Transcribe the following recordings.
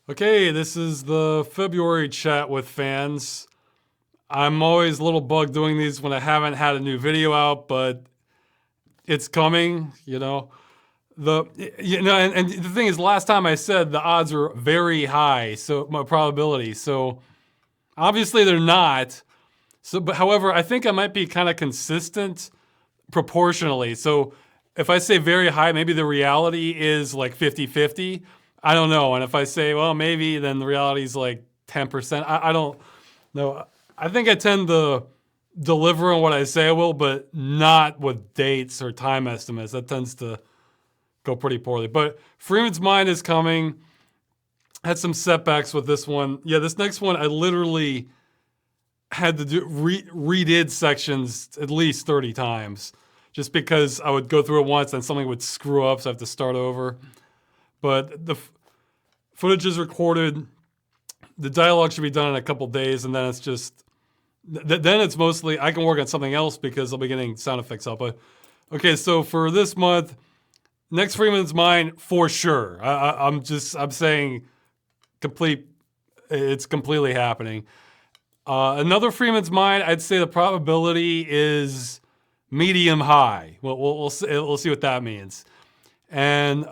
Okay, this is the February chat with fans. I'm always a little bugged doing these when I haven't had a new video out, but it's coming, you know. And the thing is, last time I said the odds are very high, so my probability. So obviously they're not. So, but however, I think I might be kind of consistent proportionally. So if I say very high, maybe the reality is like 50-50. I don't know. And if I say, well, maybe, then the reality is like 10%. I don't know. I think I tend to deliver on what I say I will, but not with dates or time estimates. That tends to go pretty poorly. But Freeman's Mind is coming. Had some setbacks with this one. Yeah, this next one, I literally had to redid sections at least 30 times just because I would go through it once and something would screw up, so I have to start over. But the footage is recorded. The dialogue should be done in a couple days, and then it's just, then it's mostly, I can work on something else because I'll be getting sound effects out. But okay, so for this month, next Freeman's Mind, for sure. I'm saying it's completely happening. Another Freeman's Mind, I'd say the probability is medium high. We'll see what that means. And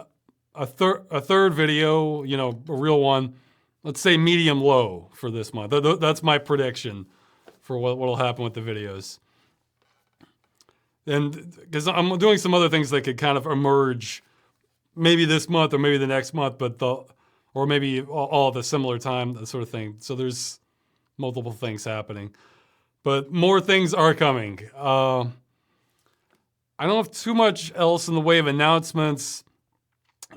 a third video, you know, a real one, let's say medium low for this month. That's my prediction for what'll happen with the videos. And because I'm doing some other things that could kind of emerge maybe this month or maybe the next month, or maybe all at a similar time, that sort of thing. So there's multiple things happening. But more things are coming. I don't have too much else in the way of announcements. I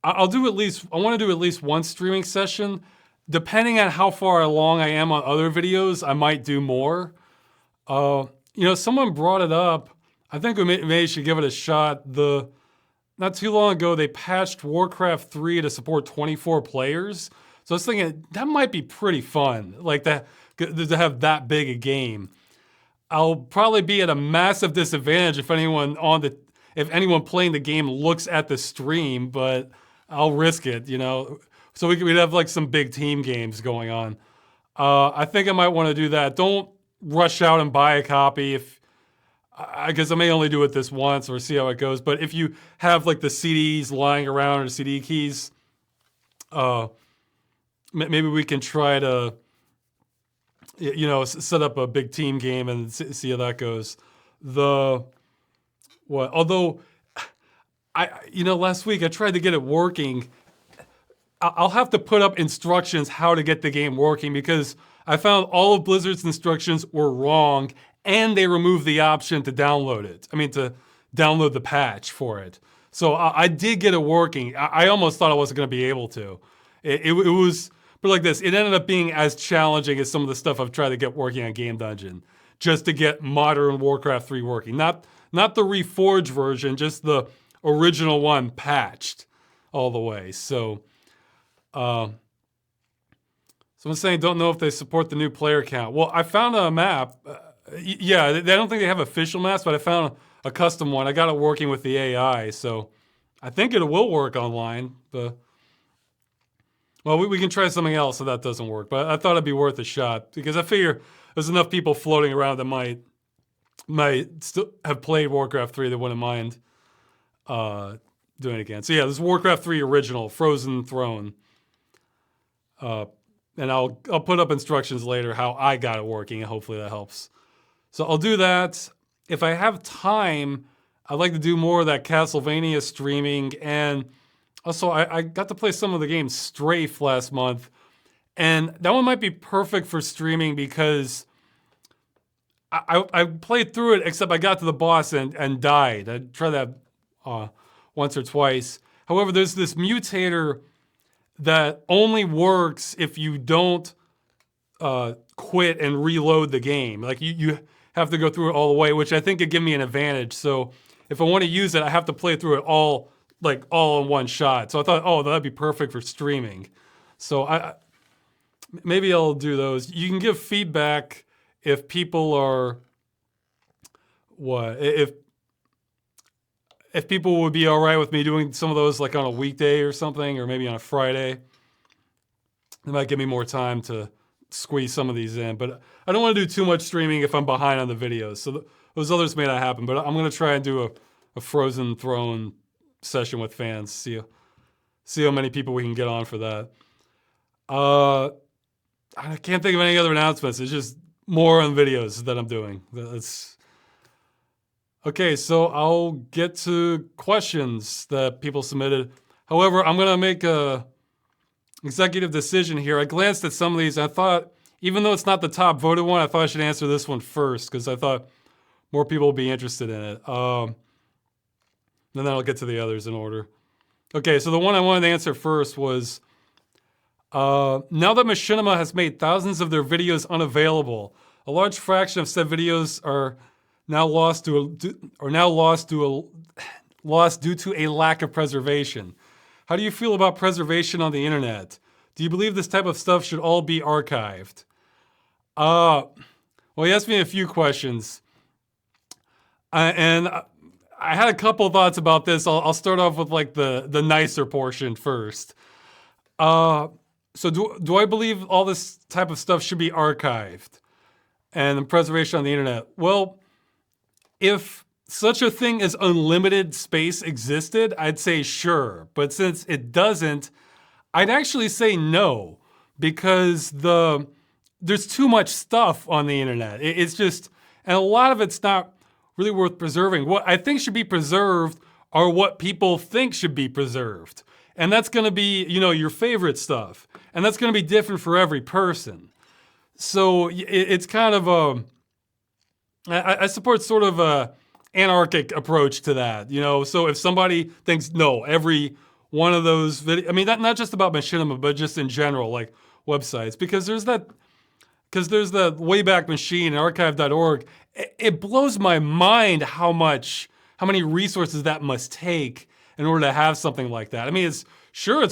want to do at least one streaming session. Depending on how far along I am on other videos, I might do more. You know, someone brought it up. I think we maybe should give it a shot. Not too long ago, they patched Warcraft 3 to support 24 players. So I was thinking that might be pretty fun, like to have that big a game. I'll probably be at a massive disadvantage if anyone playing the game looks at the stream, but I'll risk it, you know. So we'd have like some big team games going on. I think I might want to do that. Don't rush out and buy a copy because I may only do it this once or see how it goes. But if you have like the CDs lying around or CD keys, maybe we can try to, you know, set up a big team game and see how that goes. Although, last week I tried to get it working. I'll have to put up instructions how to get the game working because I found all of Blizzard's instructions were wrong and they removed the option to download it. To download the patch for it. So I did get it working. I almost thought I wasn't going to be able to. It was, but like this, it ended up being as challenging as some of the stuff I've tried to get working on Game Dungeon, just to get modern Warcraft 3 working. Not the Reforged version, just the original one patched all the way. So, someone's saying don't know if they support the new player count. Well, I found a map. Yeah, I don't think they have official maps, but I found a custom one. I got it working with the AI, so I think it will work online. But well, we can try something else if that doesn't work. But I thought it'd be worth a shot because I figure there's enough people floating around that might still have played Warcraft 3 that wouldn't mind doing it again. So yeah, this is Warcraft 3 original, Frozen Throne. And I'll put up instructions later how I got it working, and hopefully that helps. So I'll do that. If I have time, I'd like to do more of that Castlevania streaming. And also, I got to play some of the game Strafe last month. And that one might be perfect for streaming because I played through it, except I got to the boss and died. I tried that once or twice. However, there's this mutator that only works if you don't quit and reload the game. Like you have to go through it all the way, which I think could give me an advantage. So if I want to use it, I have to play through it all in one shot. So I thought, oh, that'd be perfect for streaming. So maybe I'll do those. You can give feedback if people are if people would be all right with me doing some of those like on a weekday or something, or maybe on a Friday. It might give me more time to squeeze some of these in, but I don't want to do too much streaming if I'm behind on the videos. So those others may not happen, but I'm going to try and do a Frozen Throne session with fans. See how many people we can get on for that. I can't think of any other announcements. It's just more on videos that I'm doing. That's okay. So I'll get to questions that people submitted. However, I'm going to make a executive decision here. I glanced at some of these. And I thought, even though it's not the top voted one, I thought I should answer this one first because I thought more people would be interested in it. Then I'll get to the others in order. Okay, so the one I wanted to answer first was, now that Machinima has made thousands of their videos unavailable, a large fraction of said videos are now lost due to a lack of preservation. How do you feel about preservation on the internet? Do you believe this type of stuff should all be archived? Well, he asked me a few questions. And I had a couple of thoughts about this. I'll start off with like the nicer portion first. So do I believe all this type of stuff should be archived and preservation on the internet? Well, if such a thing as unlimited space existed, I'd say sure. But since it doesn't, I'd actually say no, because there's too much stuff on the internet. It's just, and a lot of it's not really worth preserving. What I think should be preserved are what people think should be preserved. And that's gonna be, your favorite stuff. And that's gonna be different for every person. So it's kind of I support sort of a anarchic approach to that, So if somebody thinks, no, every one of those videos, I mean, not just about Machinima, but just in general, like websites, because there's the Wayback Machine, archive.org. It blows my mind how many resources that must take in order to have something like that. I mean, it's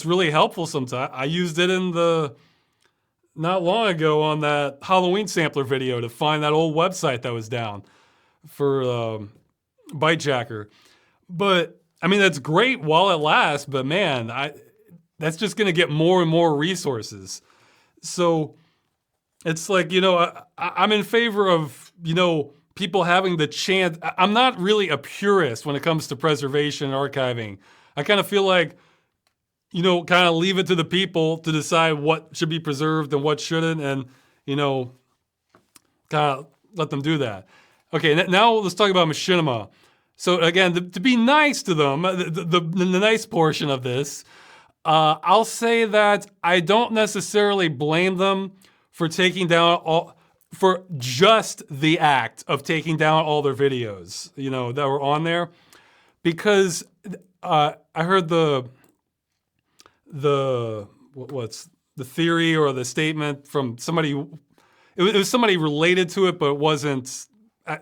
really helpful sometimes. I used it not long ago on that Halloween sampler video to find that old website that was down for Bytejacker. But I mean, that's great while it lasts, but man, that's just gonna get more and more resources. So it's like, I'm in favor of, people having the chance. I'm not really a purist when it comes to preservation and archiving. I kind of feel like, kind of leave it to the people to decide what should be preserved and what shouldn't, and, kind of let them do that. Okay, now let's talk about Machinima. So again, to be nice to them, the nice portion of this, I'll say that I don't necessarily blame them for taking down for just the act of taking down all their videos, that were on there, because I heard what's the theory or the statement from somebody. It was somebody related to it, but it wasn't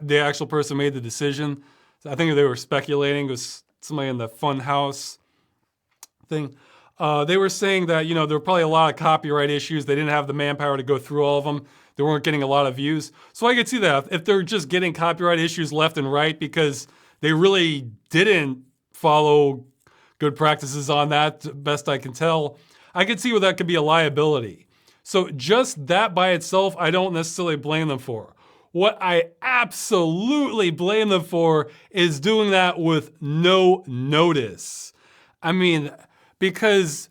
the actual person who made the decision. I think they were speculating. It was somebody in the Fun House thing. They were saying that, there were probably a lot of copyright issues. They didn't have the manpower to go through all of them. They weren't getting a lot of views. So I could see that. If they're just getting copyright issues left and right because they really didn't follow good practices on that, best I can tell, I could see where that could be a liability. So just that by itself, I don't necessarily blame them for. What I absolutely blame them for is doing that with no notice. I mean, because,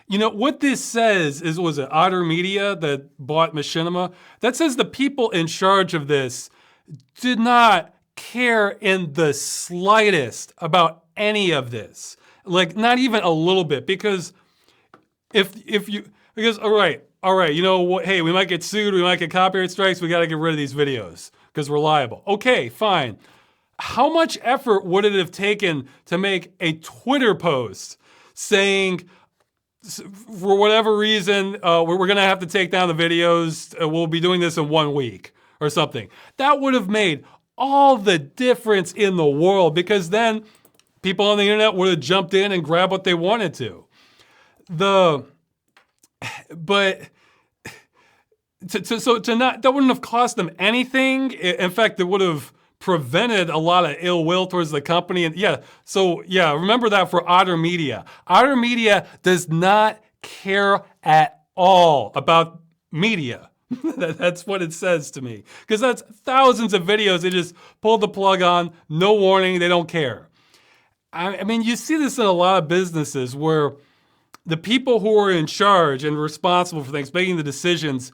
what this says is, was it Otter Media that bought Machinima? That says the people in charge of this did not care in the slightest about any of this. Like, not even a little bit, because all right, hey, we might get sued, we might get copyright strikes, we gotta get rid of these videos because we're liable. Okay, fine. How much effort would it have taken to make a Twitter post saying, for whatever reason, we're gonna have to take down the videos, we'll be doing this in 1 week or something? That would have made all the difference in the world, because then people on the internet would have jumped in and grabbed what they wanted to. That wouldn't have cost them anything. In fact, it would have prevented a lot of ill will towards the company. And remember that for Otter Media. Otter Media does not care at all about media. That's what it says to me. Because that's thousands of videos they just pulled the plug on, no warning, they don't care. I mean, you see this in a lot of businesses where the people who are in charge and responsible for things, making the decisions,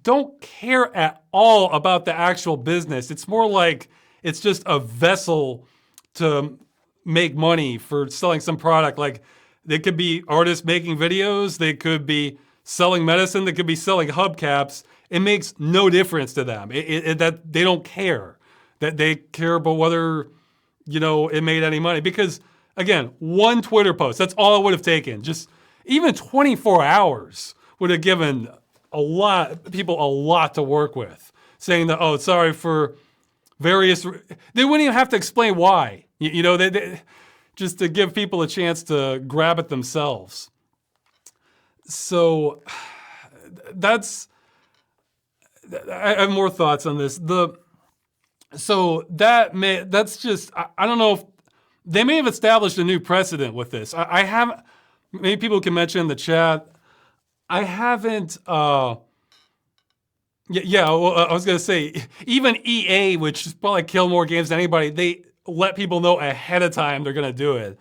don't care at all about the actual business. It's more like it's just a vessel to make money for selling some product. Like they could be artists making videos, they could be selling medicine, they could be selling hubcaps. It makes no difference to them. That they don't care. That they care about whether, it made any money. Because again, one Twitter post, that's all it would have taken. Just even 24 hours would have given people a lot to work with. Saying that, oh, sorry for various, they wouldn't even have to explain why. They just to give people a chance to grab it themselves. So I have more thoughts on this. That's just, I don't know if, they may have established a new precedent with this. I haven't, maybe people can mention in the chat, I haven't, I was going to say, even EA, which probably kill more games than anybody, they let people know ahead of time they're going to do it.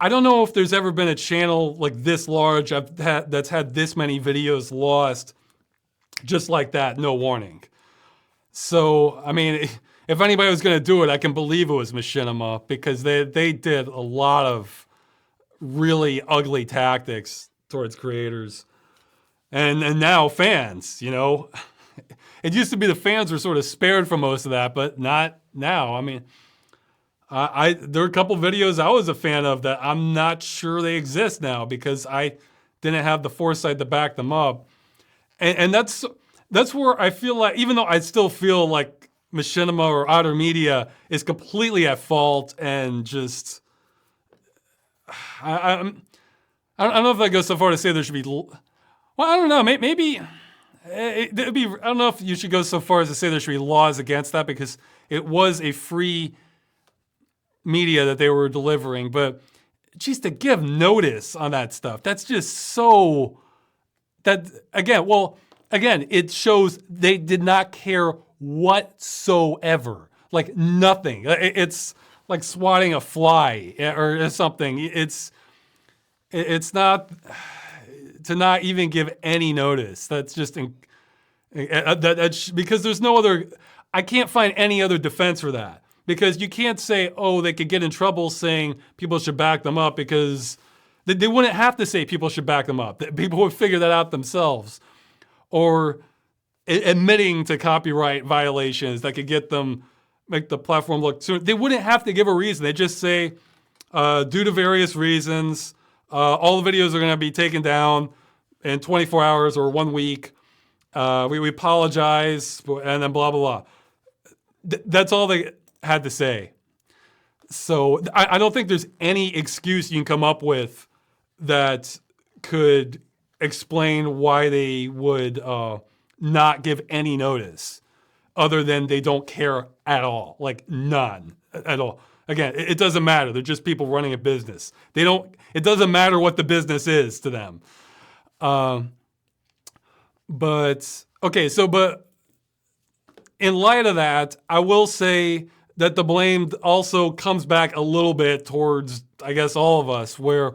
I don't know if there's ever been a channel like this large that's had this many videos lost just like that, no warning. So, I mean, if anybody was going to do it, I can believe it was Machinima because they did a lot of really ugly tactics towards creators. And now fans, It used to be the fans were sort of spared from most of that, but not now. I mean, there are a couple videos I was a fan of that I'm not sure they exist now because I didn't have the foresight to back them up. And that's where I feel like, even though I still feel like Machinima or Otter Media is completely at fault and just, I don't know if I go so far to say there should be, well, I don't know, maybe it'd be, I don't know if you should go so far as to say there should be laws against that because it was a free media that they were delivering, but geez, to give notice on that stuff, that's just so, again, it shows they did not care whatsoever. Like nothing. It's like swatting a fly or something. It's not, to not even give any notice. That's just, because there's no other, I can't find any other defense for that. Because you can't say, oh, they could get in trouble saying people should back them up because they wouldn't have to say people should back them up. People would figure that out themselves. Or admitting to copyright violations that could make the platform look sooner. They wouldn't have to give a reason. They just say, due to various reasons, all the videos are going to be taken down in 24 hours or 1 week. We apologize, and then blah, blah, blah. That's all they had to say. So I don't think there's any excuse you can come up with that could explain why they would not give any notice other than they don't care at all. Like none at all. Again, it doesn't matter. They're just people running a business. It doesn't matter what the business is to them. But in light of that, I will say that the blame also comes back a little bit towards, I guess, all of us, where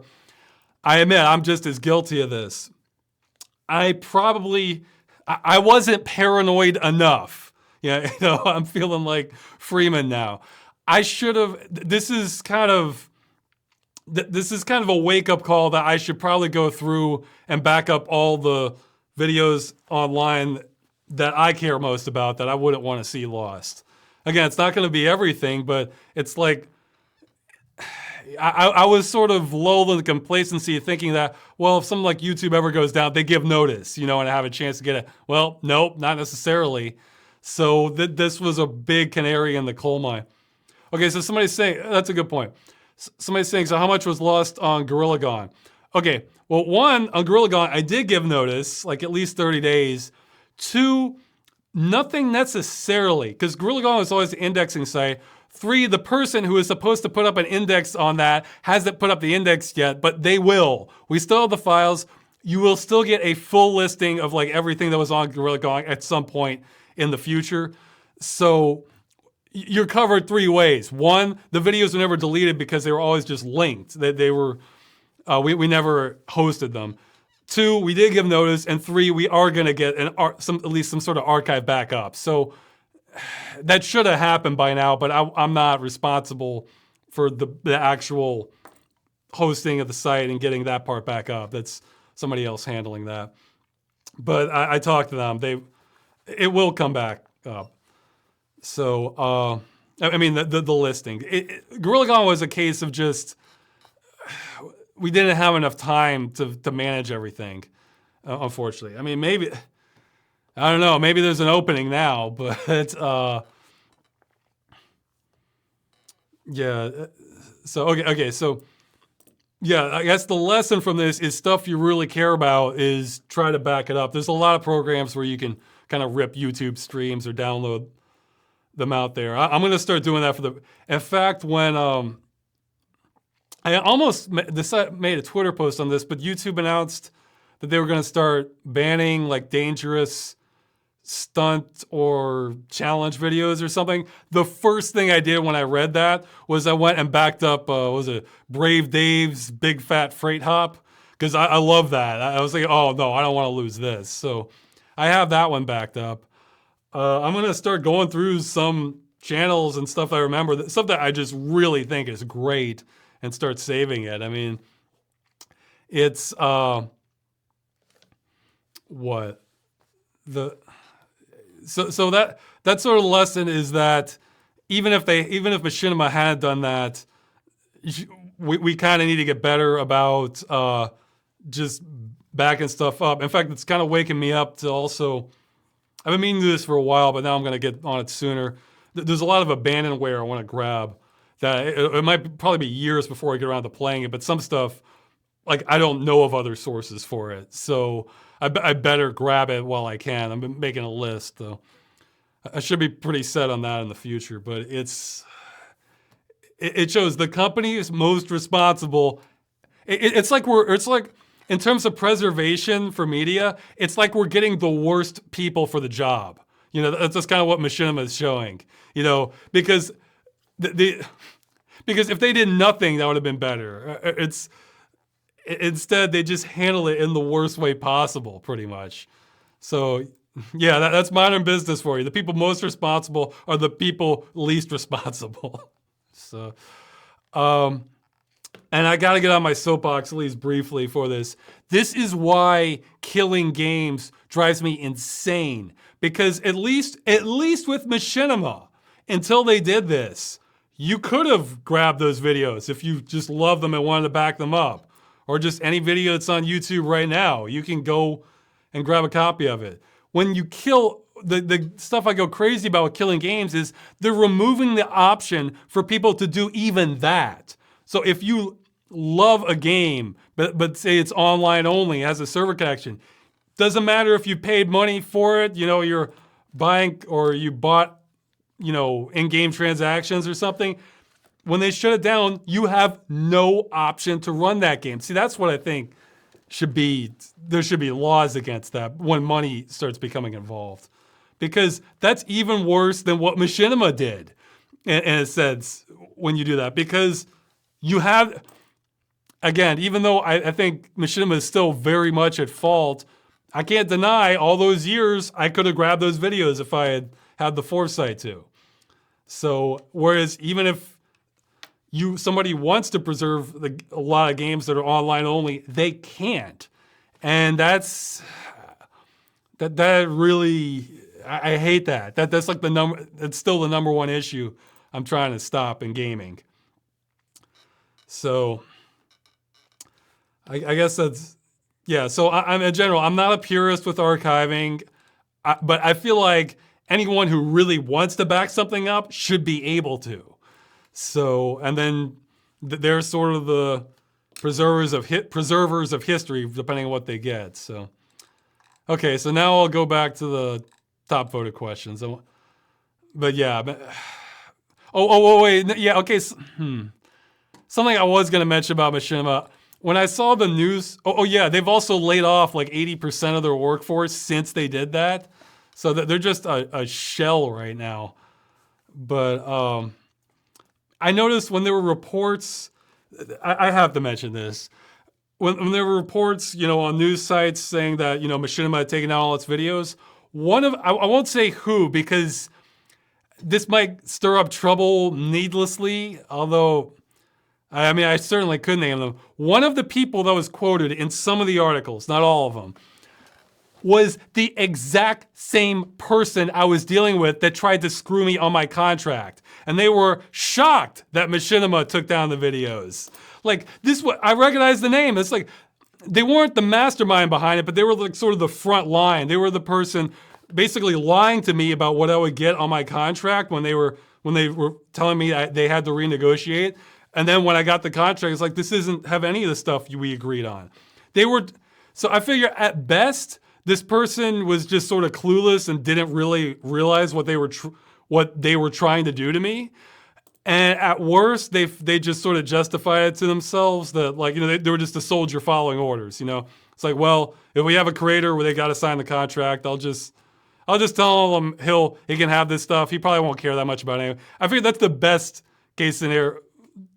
I admit I'm just as guilty of this. I wasn't paranoid enough. I'm feeling like Freeman now. I should have, this is kind of a wake-up call that I should probably go through and back up all the videos online that I care most about that I wouldn't want to see lost. Again, it's not going to be everything, but it's like, I was sort of lulled into complacency thinking that, well, if something like YouTube ever goes down, they give notice, and I have a chance to get it. Well, nope, not necessarily. So this was a big canary in the coal mine. Okay, so somebody's saying, that's a good point. Somebody's saying, so how much was lost on Gorilla Gone? Okay, well, one, on Gorilla Gone, I did give notice, like at least 30 days. Two, Nothing necessarily, because Gorilla Gone is always the indexing site. 3, the person who is supposed to put up an index on that hasn't put up the index yet, but they will. We still have the files. You will still get a full listing of like everything that was on Gorilla Gone at some point in the future. So you're covered 3 ways. 1, the videos were never deleted because they were always just linked. They were, we never hosted them. 2, we did give notice, and 3, we are going to get at least some sort of archive backup. So that should have happened by now, but I'm not responsible for the actual hosting of the site and getting that part back up. That's somebody else handling that. But I talked to them. It will come back up. So, I mean, the listing. Gorilla Gone was a case of just, we didn't have enough time to manage everything, unfortunately. I mean, maybe, I don't know, maybe there's an opening now, but, yeah. So, okay, so, yeah, I guess the lesson from this is stuff you really care about is try to back it up. There's a lot of programs where you can kind of rip YouTube streams or download them out there. I'm going to start doing that in fact, when, I almost made a Twitter post on this, but YouTube announced that they were going to start banning like dangerous stunt or challenge videos or something. The first thing I did when I read that was I went and backed up, was it Brave Dave's Big Fat Freight Hop? Because I love that. I was like, oh no, I don't want to lose this. So I have that one backed up. I'm going to start going through some channels and stuff I remember, stuff that I just really think is great, and start saving it. I mean, it's, so that sort of lesson is that even if Machinima had done that, we kind of need to get better about just backing stuff up. In fact, it's kind of waking me up to also, I've been meaning to do this for a while, but now I'm going to get on it sooner. There's a lot of abandonware I want to grab that it might probably be years before I get around to playing it, but some stuff, like I don't know of other sources for it. So I better grab it while I can. I'm making a list though. I should be pretty set on that in the future, but it shows the company is most responsible. It's like in terms of preservation for media, it's like we're getting the worst people for the job. You know, that's just kind of what Machinima is showing, you know, because because if they did nothing, that would have been better. Instead, they just handle it in the worst way possible, pretty much. So, yeah, that's modern business for you. The people most responsible are the people least responsible. So, and I got to get on my soapbox at least briefly for this. This is why killing games drives me insane. Because at least with Machinima, until they did this, you could have grabbed those videos if you just loved them and wanted to back them up. Or just any video that's on YouTube right now. You can go and grab a copy of it. When you kill, the stuff I go crazy about with killing games is they're removing the option for people to do even that. So if you love a game, but say it's online only, has a server connection, doesn't matter if you paid money for it, you know, you're buying or you bought, you know, in-game transactions or something. When they shut it down, you have no option to run that game. See, that's what I think there should be laws against that when money starts becoming involved. Because that's even worse than what Machinima did, in a sense, when you do that. Because you have, again, even though I think Machinima is still very much at fault, I can't deny all those years I could have grabbed those videos if I had had the foresight to. So, whereas even if somebody wants to preserve a lot of games that are online only, they can't. And that really, I hate that. That's like it's still the number one issue I'm trying to stop in gaming. So I guess that's, yeah. So I'm in general, I'm not a purist with archiving, but I feel like anyone who really wants to back something up should be able to. So, and then they're sort of the preservers of history, depending on what they get. So, okay, so now I'll go back to the top voted questions. But yeah. Oh, wait. Yeah, okay. Something I was going to mention about Machinima. When I saw the news, yeah, they've also laid off like 80% of their workforce since they did that. So they're just a shell right now. But I noticed when there were reports, I have to mention this. When there were reports, on news sites saying that, Machinima had taken down all its videos, I won't say who because this might stir up trouble needlessly, although, I certainly could name them. One of the people that was quoted in some of the articles, not all of them, was the exact same person I was dealing with that tried to screw me on my contract. And they were shocked that Machinima took down the videos. Like, I recognize the name. It's like, they weren't the mastermind behind it, but they were like sort of the front line. They were the person basically lying to me about what I would get on my contract when they were telling me they had to renegotiate. And then when I got the contract, it's like, this doesn't have any of the stuff we agreed on. So I figure at best, this person was just sort of clueless and didn't really realize what they were trying to do to me. And at worst, they just sort of justified it to themselves that, like, they were just a soldier following orders. It's like, well, if we have a creator where they got to sign the contract, I'll just tell him he can have this stuff. He probably won't care that much about it. I figure that's the best case scenario.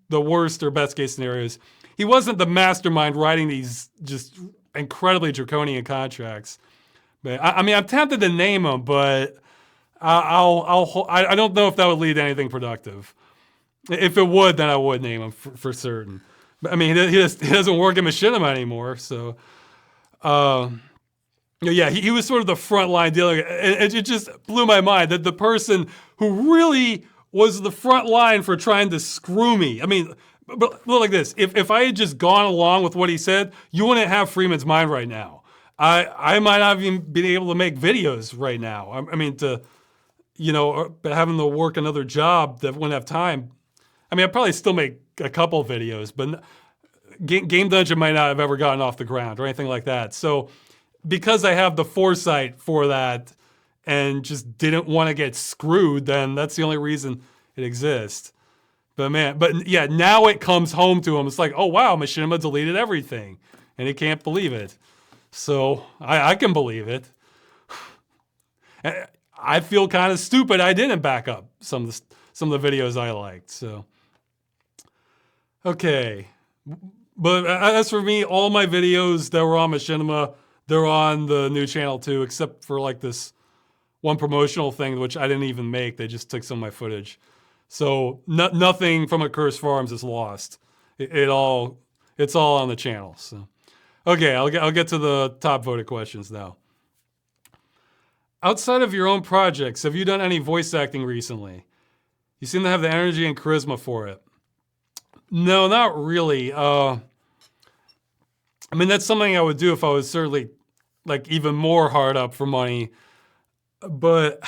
The worst or best case scenarios. He wasn't the mastermind writing these just incredibly draconian contracts. But I'm tempted to name him, but I don't know if that would lead to anything productive. If it would, then I would name him for certain. But he doesn't work at Machinima anymore, so yeah, he was sort of the front line dealing. It just blew my mind that the person who really was the front line for trying to screw me. But look like this. If I had just gone along with what he said, you wouldn't have Freeman's Mind right now. I might not even be able to make videos right now. Having to work another job that wouldn't have time. I'd probably still make a couple videos, but Game Dungeon might not have ever gotten off the ground or anything like that. So because I have the foresight for that and just didn't want to get screwed, then that's the only reason it exists. But yeah, now it comes home to him. It's like, oh wow, Machinima deleted everything, and he can't believe it. So I can believe it. I feel kind of stupid I didn't back up some of the videos I liked. So okay, but as for me, all my videos that were on Machinima, they're on the new channel too, except for like this one promotional thing, which I didn't even make. They just took some of my footage. So nothing from Accursed Farms is lost. It's all on the channel. So, okay, I'll get to the top voted questions now. Outside of your own projects, have you done any voice acting recently? You seem to have the energy and charisma for it. No, not really. That's something I would do if I was certainly like even more hard up for money. But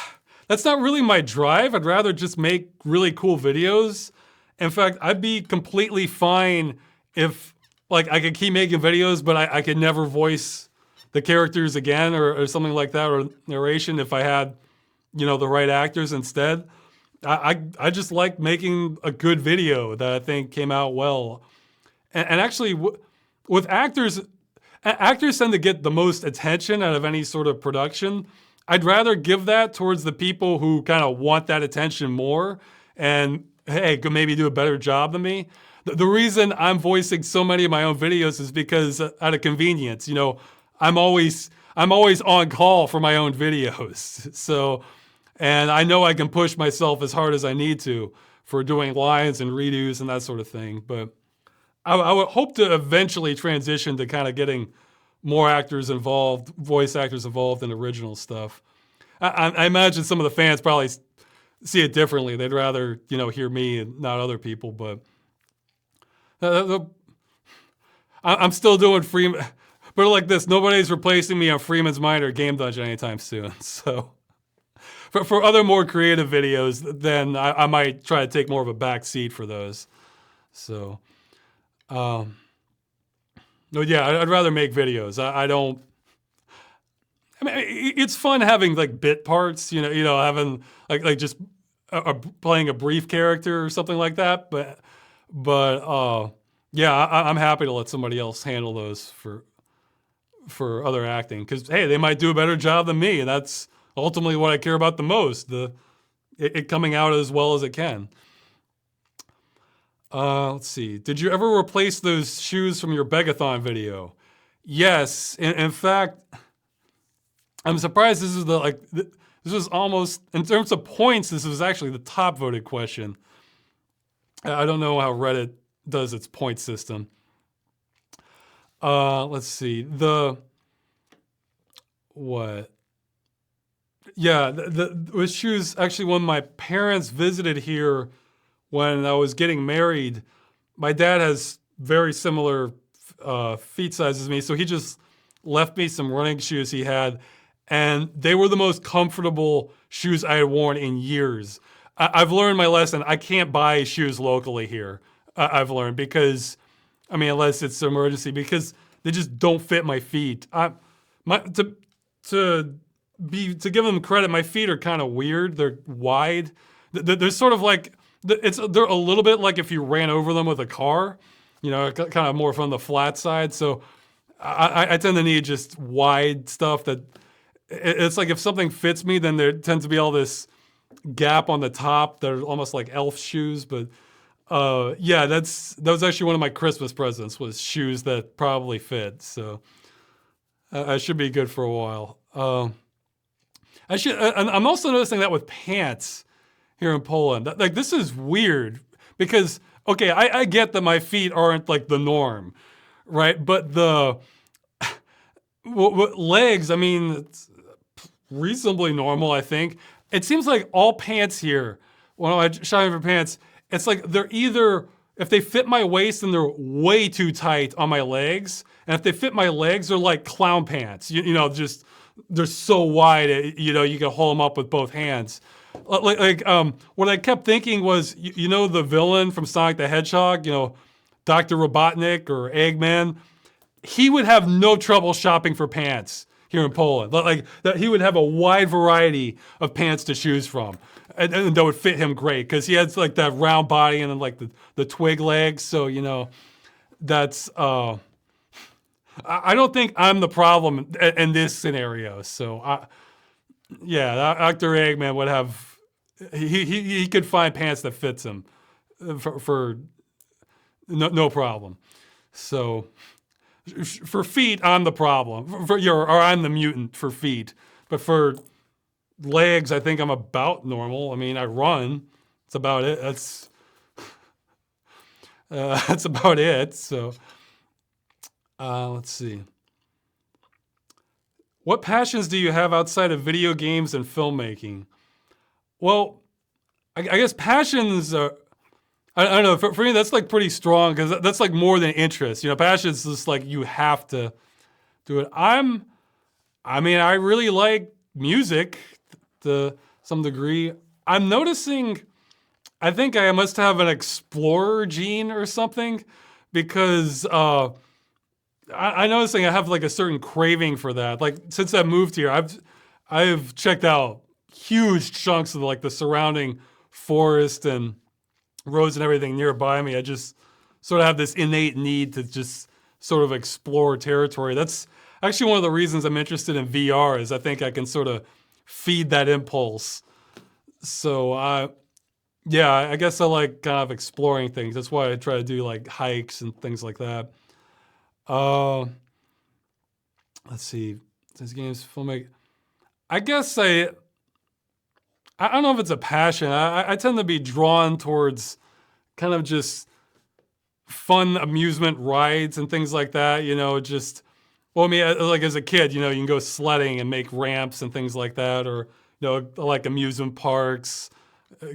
that's not really my drive. I'd rather just make really cool videos. In fact, I'd be completely fine if like I could keep making videos, but I could never voice the characters again or something like that, or narration if I had, the right actors instead. I just like making a good video that I think came out well. And actually, with actors tend to get the most attention out of any sort of production. I'd rather give that towards the people who kind of want that attention more and, hey, could maybe do a better job than me. The reason I'm voicing so many of my own videos is because out of convenience, I'm always on call for my own videos. So, and I know I can push myself as hard as I need to for doing lines and redos and that sort of thing. But I would hope to eventually transition to kind of getting more actors involved, voice actors involved in original stuff. I imagine some of the fans probably see it differently. They'd rather, hear me and not other people, but I'm still doing Freeman. But like this, nobody's replacing me on Freeman's Mind or Game Dungeon anytime soon. So for other more creative videos, then I might try to take more of a back seat for those. So, no, yeah, I'd rather make videos. I don't. I mean, it's fun having like bit parts, having like just playing a brief character or something like that. But yeah, I'm happy to let somebody else handle those for other acting because hey, they might do a better job than me, and that's ultimately what I care about the most. It coming out as well as it can. Let's see. Did you ever replace those shoes from your Begathon video? Yes. In fact, I'm surprised this is this was almost, in terms of points, this was actually the top voted question. I don't know how Reddit does its point system. Let's see. What? Yeah, the shoes, actually, when my parents visited here when I was getting married, my dad has very similar feet sizes as me, so he just left me some running shoes he had, and they were the most comfortable shoes I had worn in years. I've learned my lesson. I can't buy shoes locally here. I've learned because, I mean, unless it's an emergency, because they just don't fit my feet. To give them credit, my feet are kind of weird. They're wide. They're sort of like they're a little bit like if you ran over them with a car, kind of more from the flat side. So I tend to need just wide stuff that it's like if something fits me, then there tends to be all this gap on the top. They're almost like elf shoes, but yeah, that was actually one of my Christmas presents was shoes that probably fit. So I should be good for a while. I'm also noticing that with pants here in Poland. Like this is weird because okay, I get that my feet aren't like the norm, right? But the legs, I mean, it's reasonably normal, I think. It seems like all pants here, when I'm shopping for pants, it's like they're either, if they fit my waist, then they're way too tight on my legs. And if they fit my legs, they're like clown pants. Just, they're so wide, you can hold them up with both hands. What I kept thinking was, the villain from Sonic the Hedgehog, Dr. Robotnik or Eggman, he would have no trouble shopping for pants here in Poland. Like that, he would have a wide variety of pants to choose from, and that would fit him great because he has like that round body and then like the twig legs. So that's. I don't think I'm the problem in this scenario. So yeah, Dr. Eggman would have. He could find pants that fits him for no problem. So. For feet, I'm the problem. Or I'm the mutant for feet. But for legs, I think I'm about normal. I mean, I run. That's about it. That's about it. So, let's see. What passions do you have outside of video games and filmmaking? Well, I guess passions are. I don't know. For me, that's like pretty strong because that's like more than interest. Passion is just like you have to do it. I mean, I really like music to some degree. I'm noticing, I think I must have an explorer gene or something because I'm noticing I have like a certain craving for that. Like since I moved here, I've checked out huge chunks of like the surrounding forest and roads and everything nearby me. I just sort of have this innate need to just sort of explore territory. That's actually one of the reasons I'm interested in VR is I think I can sort of feed that impulse. So yeah, I guess I like kind of exploring things. That's why I try to do like hikes and things like that. Let's see. This game's filmmaking. I guess I don't know if it's a passion. I tend to be drawn towards kind of just fun amusement rides and things like that. Well, I mean, like as a kid, you can go sledding and make ramps and things like that, or like amusement parks,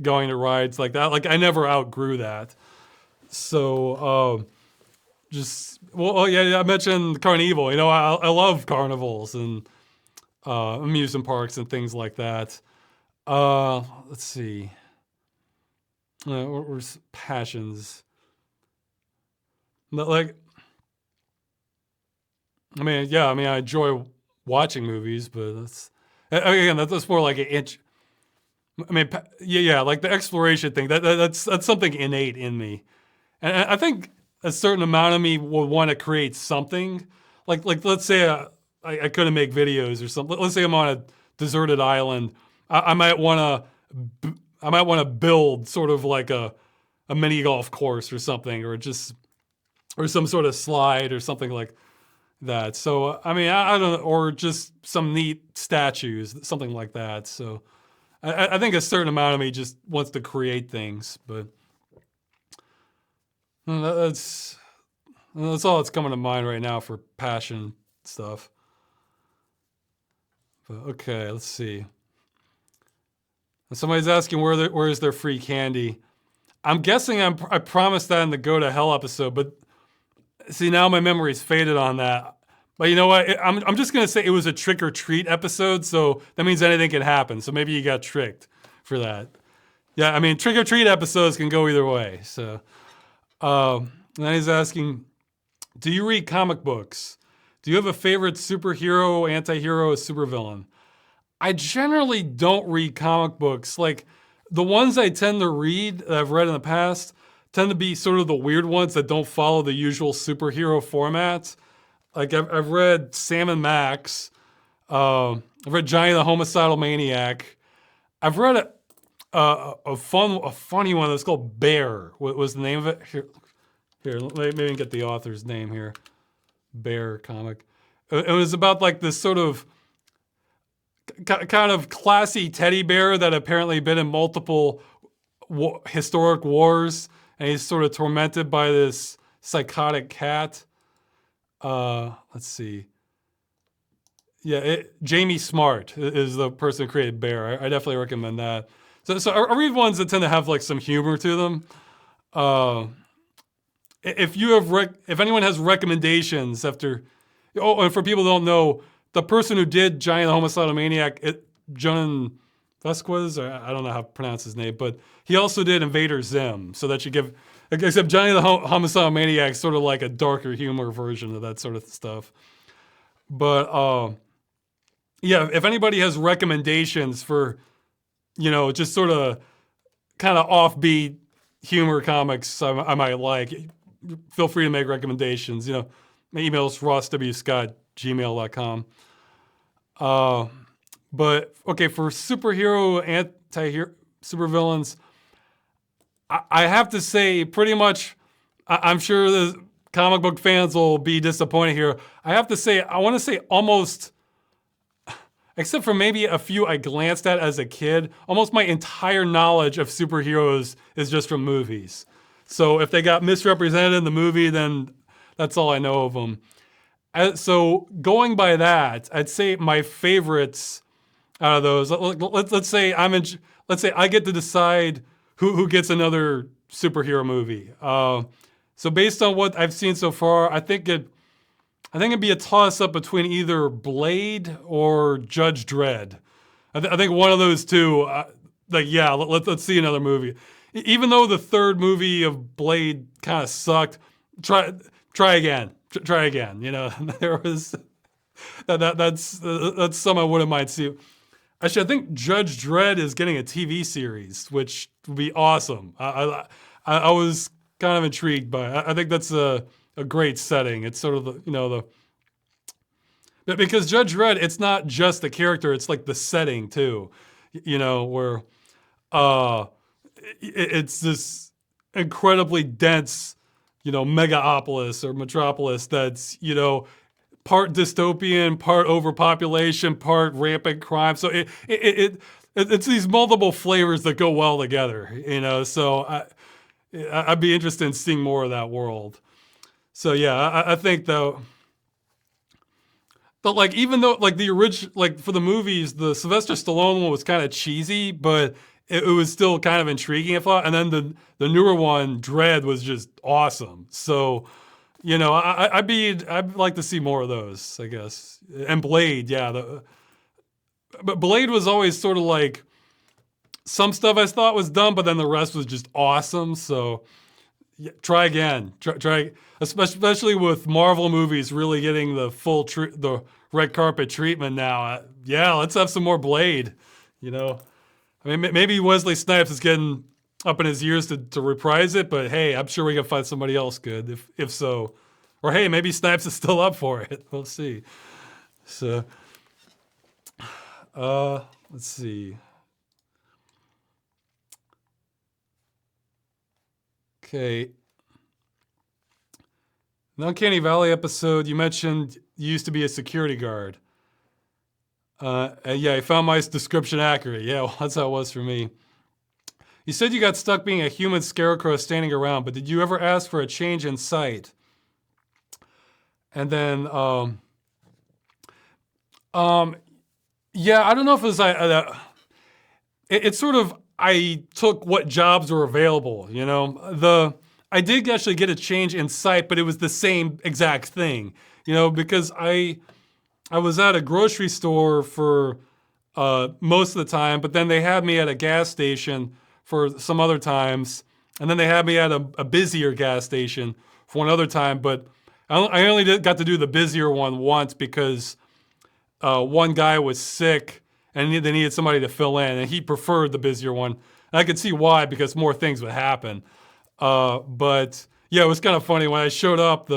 going to rides like that. Like I never outgrew that. So yeah, I mentioned Carnival. I love carnivals and amusement parks and things like that. Let's see. Or passions. Like, I mean, yeah, I enjoy watching movies, but again, that's more like an inch. I mean, yeah, like the exploration thing. That's something innate in me, and I think a certain amount of me will want to create something. Like let's say I couldn't make videos or something. Let's say I'm on a deserted island. I might want to build sort of like a mini golf course or something, or some sort of slide or something like that. So I mean, I don't know, or just some neat statues, something like that. So I think a certain amount of me just wants to create things, but that's all that's coming to mind right now for passion stuff. But okay, let's see. Somebody's asking where is their free candy. I'm guessing I promised that in the Go to Hell episode, but see, now my memory's faded on that. But you know what? I'm just gonna say it was a trick or treat episode, so that means anything can happen. So maybe you got tricked for that. Yeah, I mean, trick or treat episodes can go either way. So then he's asking, do you read comic books? Do you have a favorite superhero, anti-hero, supervillain? I generally don't read comic books. Like the ones I tend to read that I've read in the past tend to be sort of the weird ones that don't follow the usual superhero formats. Like I've read Sam and Max. I've read Johnny the Homicidal Maniac. I've read a funny one that's called Bear. What was the name of it? Here, maybe I can get the author's name here. Bear comic. It was about like this sort of kind of classy teddy bear that apparently been in multiple historic wars, and he's sort of tormented by this psychotic cat. Let's see. Yeah, Jamie Smart is the person who created Bear. I definitely recommend that. So I read ones that tend to have like some humor to them. If anyone has recommendations after, and for people who don't know, the person who did Giant the Homicidal Maniac, John Vasquez, I don't know how to pronounce his name, but he also did Invader Zim. So that should give, except Johnny the Homicidal Maniac, sort of like a darker humor version of that sort of stuff. But yeah, if anybody has recommendations for, just sort of kind of offbeat humor comics I might like, feel free to make recommendations. My email is rosswscott@gmail.com. But okay, for superhero, anti-hero, supervillains, I have to say pretty much, I'm sure the comic book fans will be disappointed here. I have to say, I want to say almost, except for maybe a few I glanced at as a kid, almost my entire knowledge of superheroes is just from movies. So if they got misrepresented in the movie, then that's all I know of them. So going by that, I'd say my favorites out of those. Let's say I get to decide who gets another superhero movie. So based on what I've seen so far, I think it'd be a toss-up between either Blade or Judge Dredd. I think one of those two. Let's see another movie. Even though the third movie of Blade kind of sucked, try again. Try again. There was that's some I wouldn't mind seeing. Actually, I think Judge Dredd is getting a TV series, which would be awesome. I was kind of intrigued by it. I think that's a great setting. It's sort of because Judge Dredd, it's not just the character, it's like the setting too. Where it's this incredibly dense, megapolis or metropolis that's, part dystopian, part overpopulation, part rampant crime. So it's these multiple flavors that go well together, So I'd be interested in seeing more of that world. So yeah, I think though, but like even though like the original, like for the movies, the Sylvester Stallone one was kind of cheesy, but it was still kind of intriguing, I thought. And then the newer one, Dread, was just awesome. So, I'd like to see more of those, I guess. And Blade, yeah. But Blade was always sort of like, some stuff I thought was dumb, but then the rest was just awesome. So, Yeah, try again. Try, especially with Marvel movies really getting the the red carpet treatment now. Yeah, let's have some more Blade. You know, I mean, maybe Wesley Snipes is getting up in his years to reprise it, but hey, I'm sure we can find somebody else good if so. Or hey, maybe Snipes is still up for it. We'll see. So, let's see. Okay. The Uncanny Valley episode, you mentioned you used to be a security guard. And yeah, I found my description accurate. Yeah, well, that's how it was for me. You said you got stuck being a human scarecrow standing around, but did you ever ask for a change in sight? And then, yeah, I don't know if it was it's sort of I took what jobs were available. You know, I did actually get a change in sight, but it was the same exact thing. You know, because I was at a grocery store for most of the time, but then they had me at a gas station for some other times, and then they had me at a busier gas station for one other time. But I only got to do the busier one once because one guy was sick and they needed somebody to fill in, and he preferred the busier one. And I could see why, because more things would happen. But yeah, it was kind of funny when I showed up.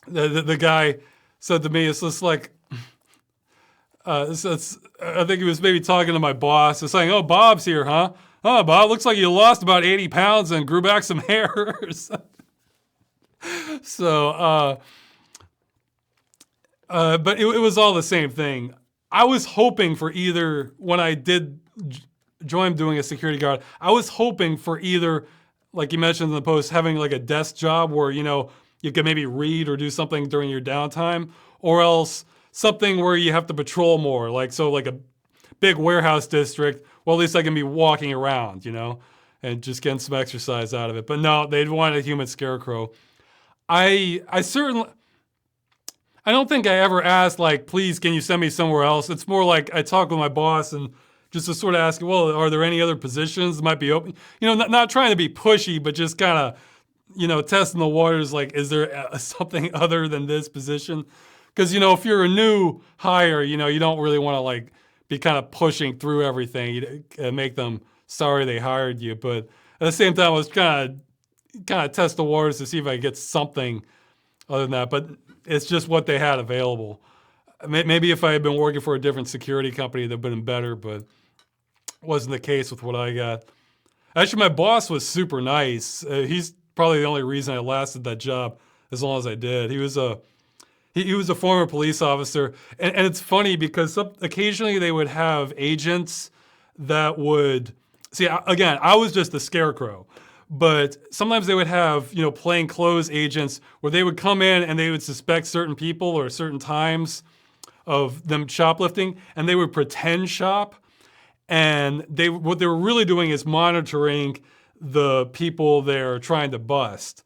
The guy said to me, "It's just like." I think he was maybe talking to my boss. It's saying, "Oh, Bob's here, huh? Oh, Bob, looks like you lost about 80 pounds and grew back some hair." So, but it was all the same thing. I was hoping for either, when I did join doing a security guard, I was hoping for either, like you mentioned in the post, having like a desk job where, you know, you could maybe read or do something during your downtime, or else something where you have to patrol more, like a big warehouse district. Well, at least I can be walking around, you know, and just getting some exercise out of it. But no, they'd want a human scarecrow. I certainly, I don't think I ever asked, like, please, can you send me somewhere else? It's more like I talk with my boss and just to sort of ask, well, are there any other positions that might be open? You know, not trying to be pushy, but just kind of, you know, testing the waters, like, is there something other than this position? Because, you know, if you're a new hire, you know, you don't really want to, like, be kind of pushing through everything and make them sorry they hired you. But at the same time, I was kind of test the waters to see if I could get something other than that. But it's just what they had available. Maybe if I had been working for a different security company, that'd been better, but it wasn't the case with what I got. Actually, my boss was super nice. He's probably the only reason I lasted that job as long as I did. He was a former police officer, and it's funny because occasionally they would have agents that would see. Again, I was just the scarecrow, but sometimes they would have, you know, plain clothes agents where they would come in and they would suspect certain people or certain times of them shoplifting, and they would pretend shop. And what they were really doing is monitoring the people they're trying to bust.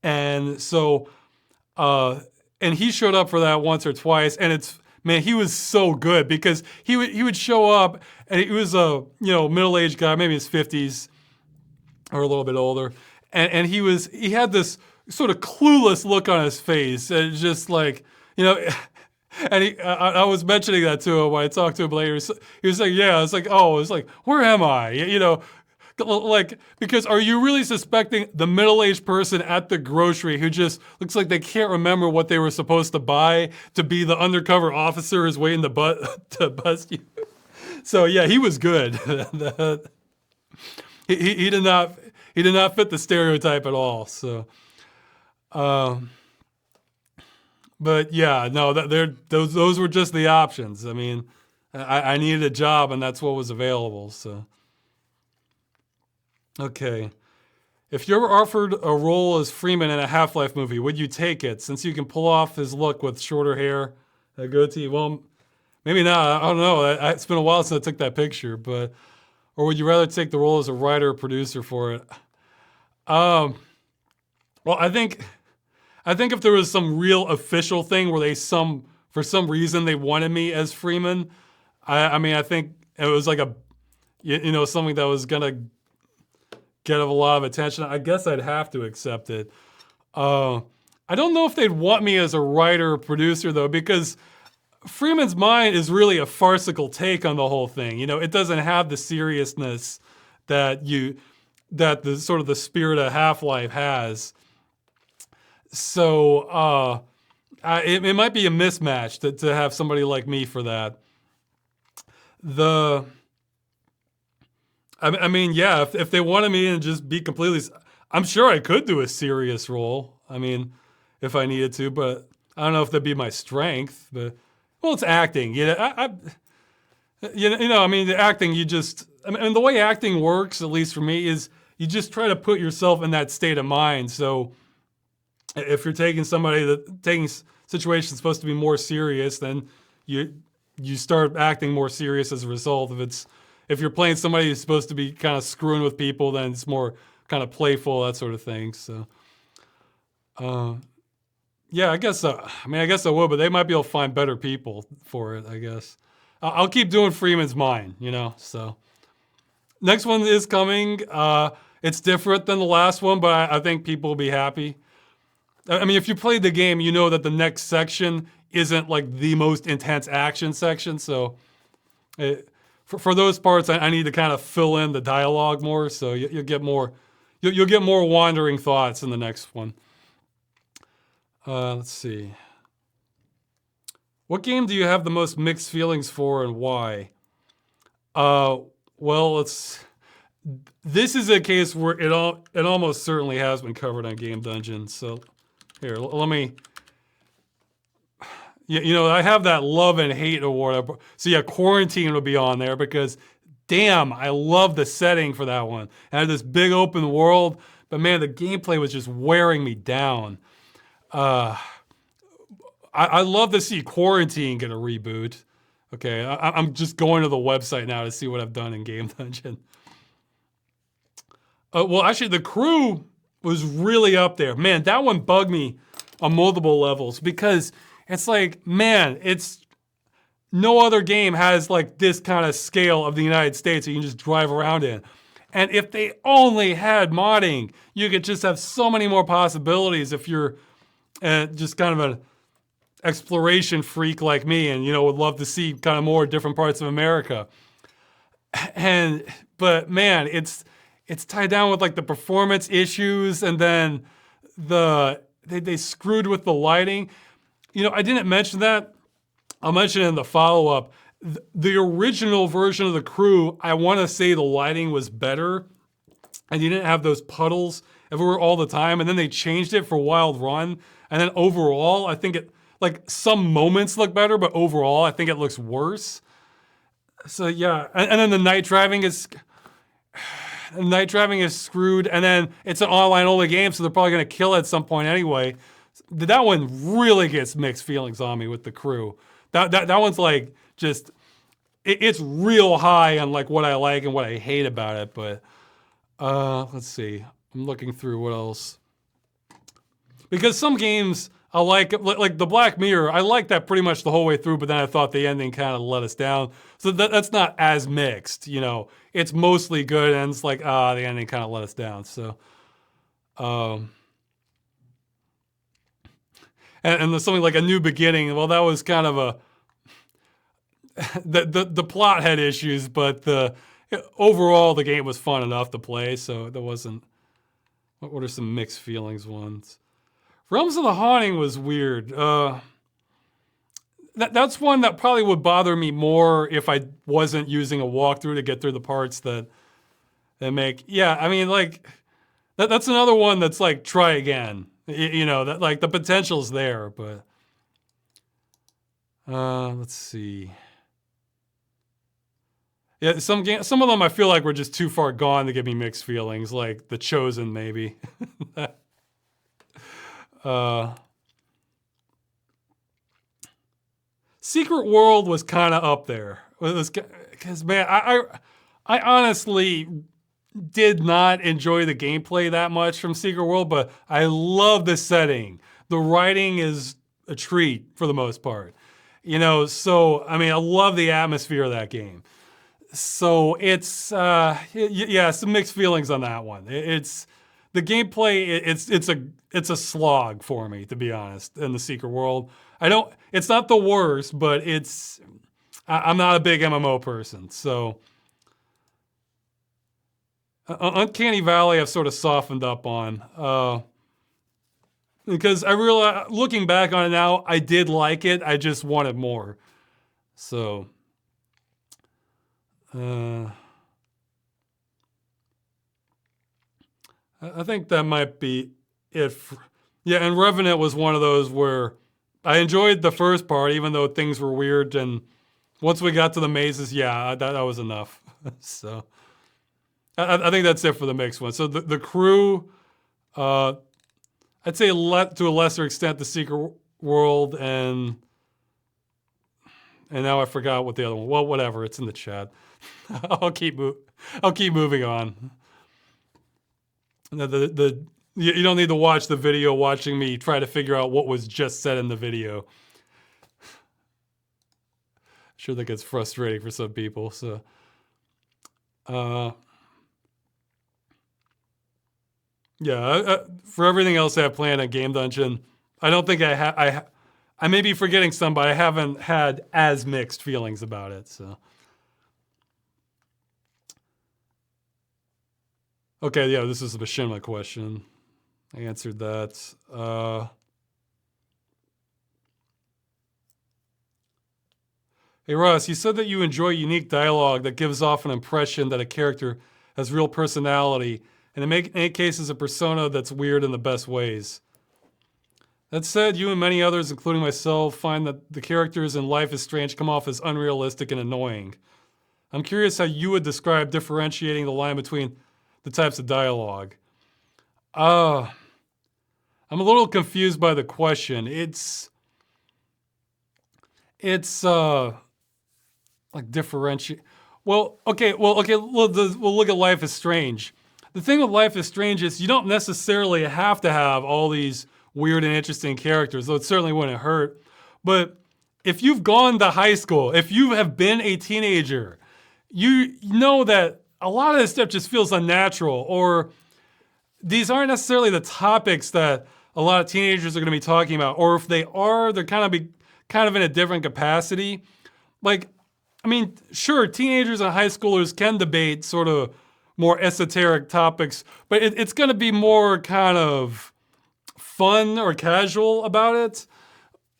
And so, and he showed up for that once or twice, and man, he was so good because he would show up, and he was a, you know, middle-aged guy, maybe his 50s or a little bit older, and he had this sort of clueless look on his face, and just like, you know. And I was mentioning that to him when I talked to him later. He was like, yeah, it's like, oh, it's like, where am I? You know, like, because are you really suspecting the middle-aged person at the grocery who just looks like they can't remember what they were supposed to buy to be the undercover officer who's waiting to bust you? So yeah, he was good. he did not fit the stereotype at all. So. But yeah, no, those were just the options. I mean, I needed a job, and that's what was available. So, okay, if you were offered a role as Freeman in a Half-Life movie, would you take it? Since you can pull off his look with shorter hair, a goatee. Well, maybe not. I don't know. It's been a while since I took that picture, but or would you rather take the role as a writer or producer for it? Well, I think if there was some real official thing where for some reason they wanted me as Freeman, I mean, I think it was like you know, something that was gonna get a lot of attention, I guess I'd have to accept it. I don't know if they'd want me as a writer or producer though, because Freeman's Mind is really a farcical take on the whole thing. You know, it doesn't have the seriousness that the sort of the spirit of Half-Life has. So it might be a mismatch to have somebody like me for that. I mean, yeah, if they wanted me to just be completely, I'm sure I could do a serious role. I mean, if I needed to, but I don't know if that'd be my strength. But well, it's acting. I mean, the acting. I mean, the way acting works, at least for me, is you just try to put yourself in that state of mind. So if you're taking situations supposed to be more serious, then you start acting more serious as a result. If you're playing somebody who's supposed to be kind of screwing with people, then it's more kind of playful, that sort of thing. So, yeah, I guess I mean, I guess I would, but they might be able to find better people for it, I guess. I'll keep doing Freeman's Mind, so. Next one is coming. It's different than the last one, but I think people will be happy. I mean, if you played the game, you know that the next section isn't like the most intense action section. So for those parts, I need to kind of fill in the dialogue more. So you'll get more wandering thoughts in the next one. Let's see. What game do you have the most mixed feelings for and why? Well, this is a case where it almost certainly has been covered on Game Dungeon. So here, let me. I have that love and hate award. So yeah, Quarantine will be on there because, damn, I love the setting for that one. And I had this big open world, but man, the gameplay was just wearing me down. I love to see Quarantine get a reboot. Okay, I'm just going to the website now to see what I've done in Game Dungeon. Well, actually, The Crew was really up there. Man, that one bugged me on multiple levels because it's like, man, no other game has like this kind of scale of the United States that you can just drive around in. And if they only had modding, you could just have so many more possibilities if you're just kind of an exploration freak like me and, would love to see kind of more different parts of America. But man, it's tied down with like the performance issues, and then they screwed with the lighting. I didn't mention that. I'll mention it in the follow-up. The original version of The Crew, I want to say the lighting was better, and you didn't have those puddles everywhere all the time, and then they changed it for Wild Run, and then overall, I think like some moments look better, but overall, I think it looks worse. So yeah, and then the night driving is screwed, and then it's an online-only game, so they're probably going to kill it at some point anyway. That one really gets mixed feelings on me with The Crew. That one's like just, it's real high on like what I like and what I hate about it. But let's see, I'm looking through what else. Because some games I like the Black Mirror, I liked that pretty much the whole way through, but then I thought the ending kind of let us down. So that's not as mixed, It's mostly good, and it's like, the ending kind of let us down. So, and there's something like A New Beginning. Well, that was kind of the plot had issues, but overall the game was fun enough to play. So there wasn't. What are some mixed feelings ones? Realms of the Haunting was weird. That's one that probably would bother me more if I wasn't using a walkthrough to get through the parts that make. Yeah, I mean, like that's another one that's like try again. That like the potential's there, but let's see. Yeah, some of them I feel like were just too far gone to give me mixed feelings, like The Chosen maybe. Secret World was kind of up there. Because man, I honestly did not enjoy the gameplay that much from Secret World, but I love the setting. The writing is a treat for the most part. So I mean, I love the atmosphere of that game. So it's yeah, some mixed feelings on that one. It's the gameplay. It's a slog for me, to be honest. In the Secret World, I don't. It's not the worst, but I'm not a big MMO person. So Uncanny Valley, I've sort of softened up on because I realize, looking back on it now, I did like it. I just wanted more. So. I think that might be it. Yeah, and Revenant was one of those where I enjoyed the first part, even though things were weird. And once we got to the mazes, yeah, that was enough. So I think that's it for the mixed one. So the crew, I'd say to a lesser extent, the Secret World, and now I forgot what the other one. Well, whatever. It's in the chat. I'll keep moving on. You don't need to watch the video watching me try to figure out what was just said in the video. I'm sure that gets frustrating for some people. So, yeah. For everything else I have planned at Game Dungeon, I don't think I may be forgetting some, but I haven't had as mixed feelings about it. So. Okay, yeah, this is a Machinima question. I answered that. Hey Ross, you said that you enjoy unique dialogue that gives off an impression that a character has real personality, and in many cases a persona that's weird in the best ways. That said, you and many others, including myself, find that the characters in Life is Strange come off as unrealistic and annoying. I'm curious how you would describe differentiating the line between the types of dialogue. I'm a little confused by the question. It's like differentiate. Well, okay. We'll look at Life is Strange. The thing with Life is Strange is you don't necessarily have to have all these weird and interesting characters, though it certainly wouldn't hurt. But if you've gone to high school, if you have been a teenager, you know that a lot of this stuff just feels unnatural, or these aren't necessarily the topics that a lot of teenagers are going to be talking about, or if they are, they're kind of in a different capacity. Like, I mean, sure, teenagers and high schoolers can debate sort of more esoteric topics, but it's going to be more kind of fun or casual about it.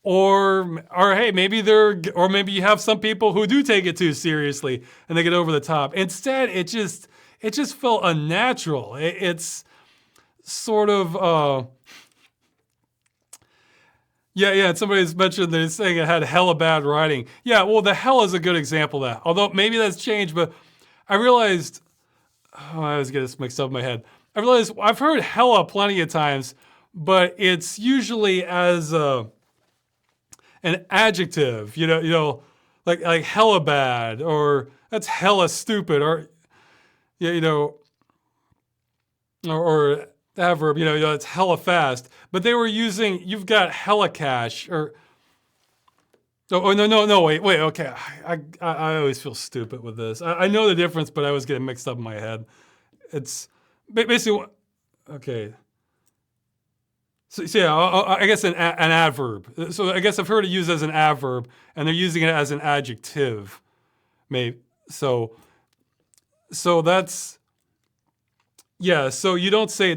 Or hey, maybe you have some people who do take it too seriously and they get over the top. Instead, it just felt unnatural. It's sort of yeah. Somebody's mentioned they're saying it had hella bad writing. Yeah, well, the hell is a good example of that. Although maybe that's changed, but I realized I always get this mixed up in my head. I realized I've heard hella plenty of times, but it's usually as an adjective, like hella bad, or that's hella stupid, or or adverb, it's hella fast. But they were using you've got hella cash, or no, wait, okay. I always feel stupid with this. I know the difference, but I always get it mixed up in my head. It's basically okay. So yeah, I guess an adverb. So I guess I've heard it used as an adverb, and they're using it as an adjective. Maybe so that's yeah. So you don't say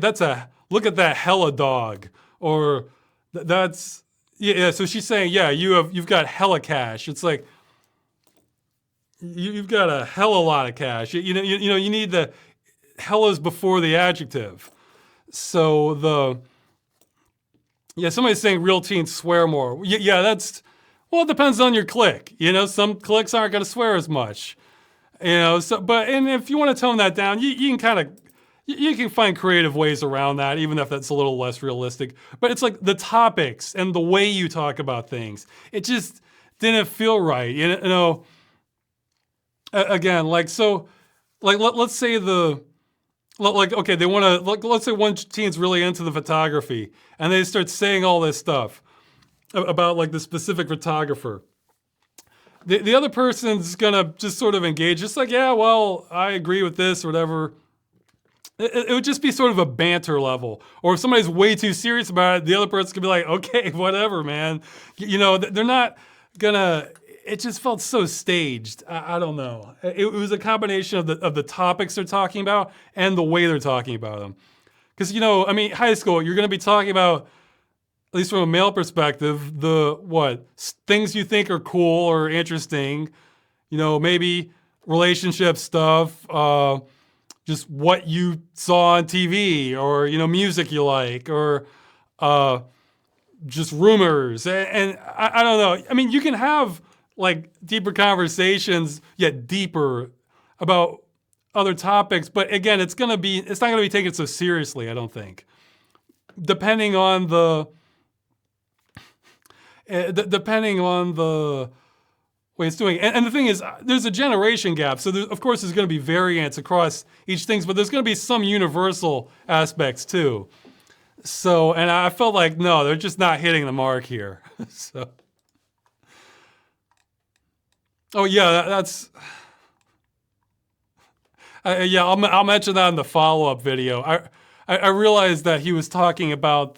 look at that hella dog, or that's yeah. So she's saying yeah, you've got hella cash. It's like you've got a hella lot of cash. You need the hella's before the adjective. So somebody's saying real teens swear more. Yeah, it depends on your clique. Some cliques aren't going to swear as much. And if you want to tone that down, you can find creative ways around that, even if that's a little less realistic. But it's like the topics and the way you talk about things. It just didn't feel right. Again, let's say okay, they want to, let's say one teen's really into the photography, and they start saying all this stuff about like the specific photographer. the other person's gonna just sort of engage, just like, yeah, well, I agree with this or whatever. It would just be sort of a banter level. Or if somebody's way too serious about it, the other person could be like, okay, whatever, man. You know, they're not gonna, it just felt so staged. I don't know. It was a combination of the topics they're talking about and the way they're talking about them. Because, you know, I mean, high school, you're gonna be talking about, at least from a male perspective, things you think are cool or interesting. You know, maybe relationship stuff, just what you saw on TV, or, you know, music you like, or just rumors. And I don't know. I mean, you can have like deeper conversations, yet deeper about other topics, but again, it's not gonna be taken so seriously, I don't think. Depending on the way it's doing. And the thing is, there's a generation gap. So of course there's gonna be variants across each thing, but there's gonna be some universal aspects too. So, and I felt like, no, they're just not hitting the mark here. So, oh yeah, that's, yeah, I'll mention that in the follow-up video. I realized that he was talking about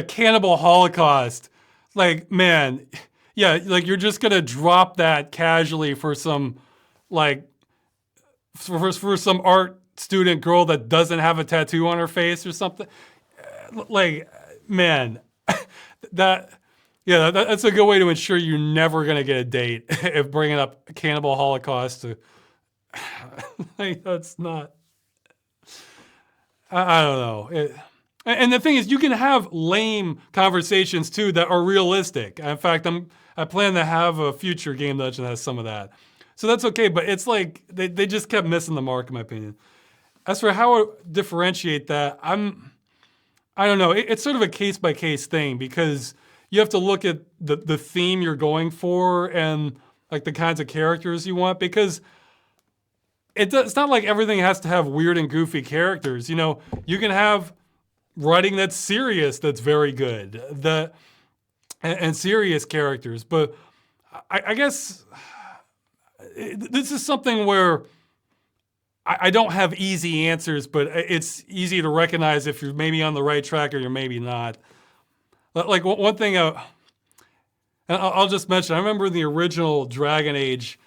Cannibal Holocaust. Like, man, yeah, like you're just gonna drop that casually for some, like, for some art student girl that doesn't have a tattoo on her face or something. Like, man, that's a good way to ensure you're never gonna get a date if bringing up Cannibal Holocaust to, like, that's not, I don't know. And the thing is, you can have lame conversations too that are realistic. In fact, I plan to have a future Game Dungeon that has some of that. So that's okay, but it's like, they just kept missing the mark, in my opinion. As for how I differentiate that, I don't know. It's sort of a case-by-case thing, because you have to look at the theme you're going for and like the kinds of characters you want, because it's not like everything has to have weird and goofy characters. You know, you can have writing that's serious, that's very good, and serious characters. But I guess this is something where I don't have easy answers, but it's easy to recognize if you're maybe on the right track or you're maybe not. Like one thing, and I'll just mention, I remember in the original Dragon Age,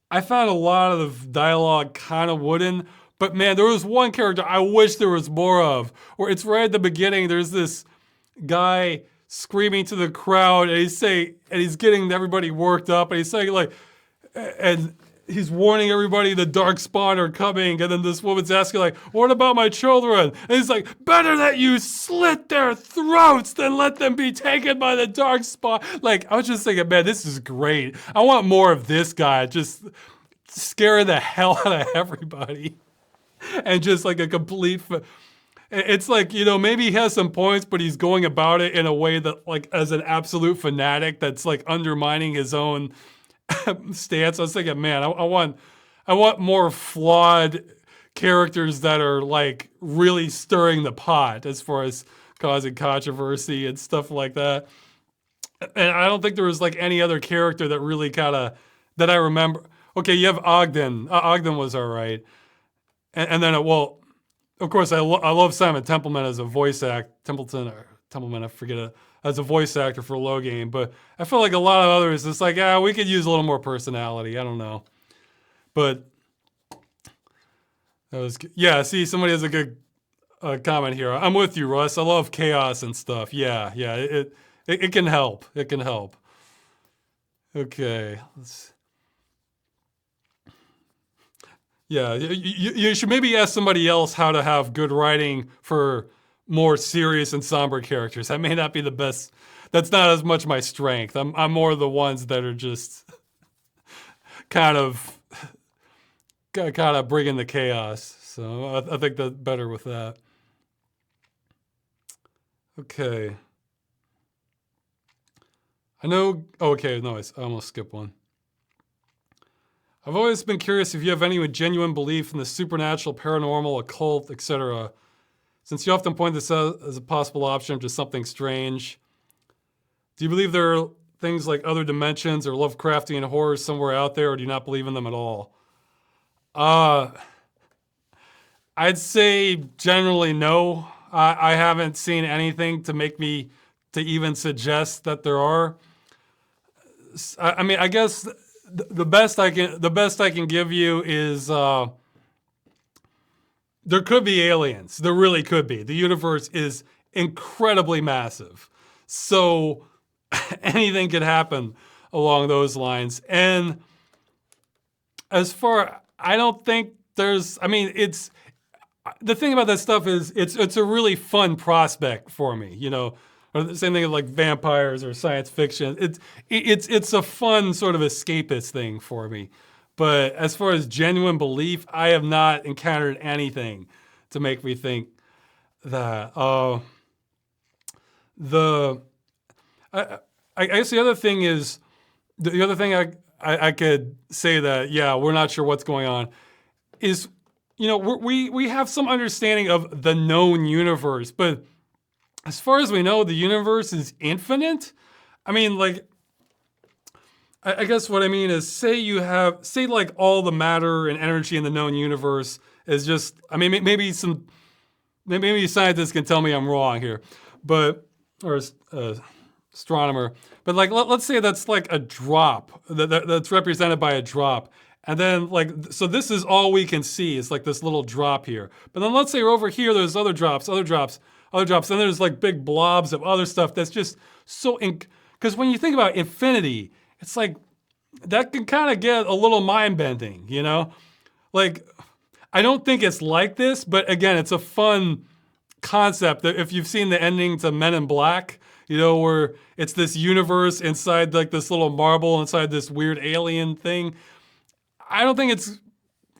I found a lot of dialogue kind of wooden, but man, there was one character I wish there was more of, where it's right at the beginning, there's this guy screaming to the crowd, and he's getting everybody worked up, and he's saying like, and he's warning everybody the Darkspawn are coming, and then this woman's asking like, what about my children? And he's like, better that you slit their throats than let them be taken by the Darkspawn. Like, I was just thinking, man, this is great. I want more of this guy just scaring the hell out of everybody. And just like a complete, it's like, you know, maybe he has some points, but he's going about it in a way that, like, as an absolute fanatic that's like undermining his own stance. I was thinking, man, I want more flawed characters that are like really stirring the pot as far as causing controversy and stuff like that. And I don't think there was like any other character that really that I remember. Okay, you have Ogden. Ogden was all right. And then, well, of course, I love Simon Templeman as a voice actor. Templeman, I forget it, as a voice actor for Low Game. But I feel like a lot of others, it's like, we could use a little more personality. I don't know. But that was good. Yeah, see, somebody has a good comment here. I'm with you, Russ. I love chaos and stuff. Yeah, it can help. It can help. Okay, yeah, you should maybe ask somebody else how to have good writing for more serious and somber characters. That may not be the best. That's not as much my strength. I'm more the ones that are just kind of bringing the chaos. So I think that's better with that. Okay. I know. Oh, okay, no, I almost skipped one. I've always been curious if you have any genuine belief in the supernatural, paranormal, occult, etc. Since you often point this out as a possible option of just something strange, do you believe there are things like other dimensions or Lovecraftian horrors somewhere out there, or do you not believe in them at all? I'd say generally no. I haven't seen anything to make me to even suggest that there are. I mean, I guess the best I can give you is there could be aliens. There really could be. The universe is incredibly massive, so anything could happen along those lines. And as far, I don't think there's. I mean, it's the thing about that stuff is it's a really fun prospect for me, you know. Or the same thing like vampires or science fiction. It's a fun sort of escapist thing for me. But as far as genuine belief, I have not encountered anything to make me think that. I guess the other thing is the other thing I could say that yeah, we're not sure what's going on is, you know, we have some understanding of the known universe, but as far as we know, the universe is infinite. I mean, like, I guess what I mean is, say like all the matter and energy in the known universe is just, I mean, maybe scientists can tell me I'm wrong here, but, or astronomer, but like, let's say that's like a drop, that's represented by a drop. And then like, so this is all we can see. It's like this little drop here. But then let's say over here, there's other drops. Then there's like big blobs of other stuff that's just so, because when you think about infinity, it's like, that can kind of get a little mind-bending, you know? Like, I don't think it's like this, but again, it's a fun concept. If you've seen the ending to Men in Black, you know, where it's this universe inside like this little marble inside this weird alien thing. I don't think it's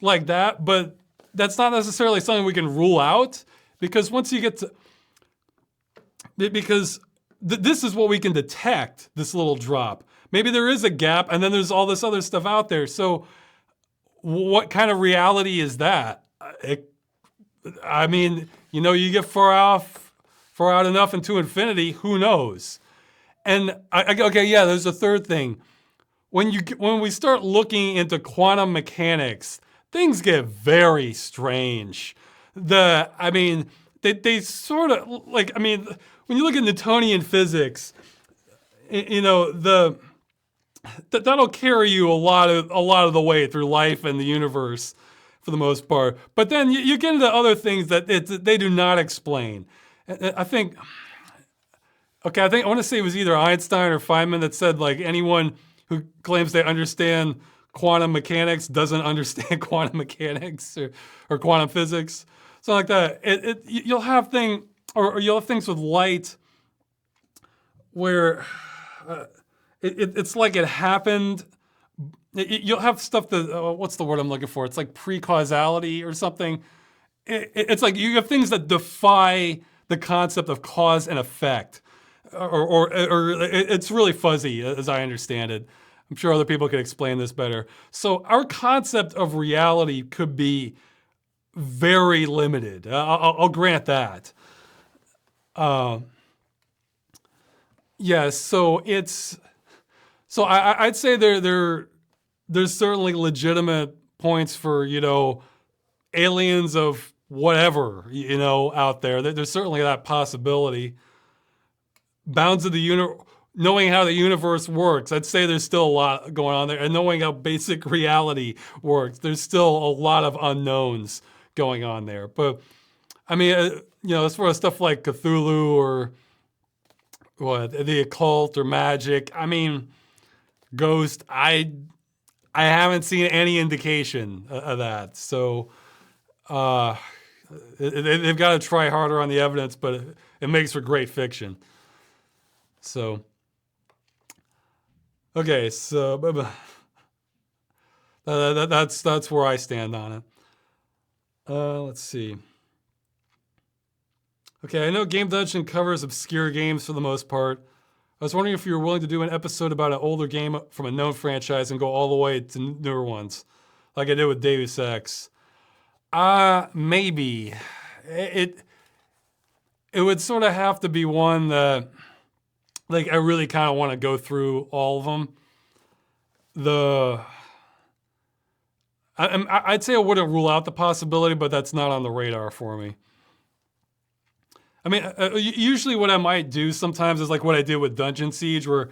like that, but that's not necessarily something we can rule out, because once you get to, because this is what we can detect, this little drop. Maybe there is a gap and then there's all this other stuff out there. So what kind of reality is that? I mean, you know, you get far out enough into infinity, who knows? And okay, yeah, there's a third thing. When we start looking into quantum mechanics, things get very strange. I mean, they sort of like, I mean, when you look at Newtonian physics, you know, that'll carry you a lot of the way through life and the universe for the most part. But then you get into other things that they do not explain. I think I want to say it was either Einstein or Feynman that said like anyone who claims they understand quantum mechanics doesn't understand quantum mechanics or quantum physics, something like that. You'll have things with light where it's like it happened. You'll have stuff that, what's the word I'm looking for? It's like pre-causality or something. It's like you have things that defy the concept of cause and effect. Or it's really fuzzy as I understand it. I'm sure other people could explain this better. So our concept of reality could be very limited. I'll grant that. Yes, so I'd say there's certainly legitimate points for, you know, aliens of whatever, you know, out there. There's certainly that possibility. Bounds of the universe, knowing how the universe works, I'd say there's still a lot going on there. And knowing how basic reality works, there's still a lot of unknowns going on there. But I mean, you know, as far as stuff like Cthulhu or the occult or magic, I mean, ghost, I haven't seen any indication of that. So they've got to try harder on the evidence, but it makes for great fiction. So, okay, so that's where I stand on it. Let's see. Okay, I know Game Dungeon covers obscure games for the most part. I was wondering if you were willing to do an episode about an older game from a known franchise and go all the way to newer ones, like I did with Deus Ex. Maybe. It would sort of have to be one that Like, I really kind of want to go through all of them. The I'd say I wouldn't rule out the possibility, but that's not on the radar for me. I mean, usually what I might do sometimes is like what I did with Dungeon Siege, where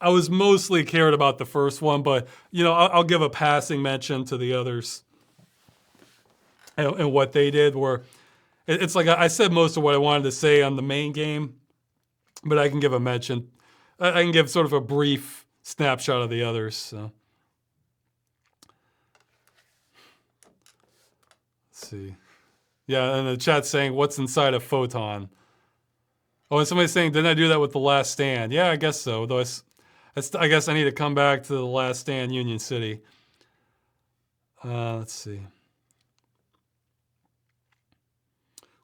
I was mostly cared about the first one, but I'll give a passing mention to the others and what they did. Where it's like I said most of what I wanted to say on the main game, but I can give a mention. I can give sort of a brief snapshot of the others. So let's see. Yeah, and the chat's saying, "What's inside a photon?" Oh, and somebody's saying, "Didn't I do that with The Last Stand?" Yeah, I guess so. Though I guess I need to come back to The Last Stand, Union City. Let's see.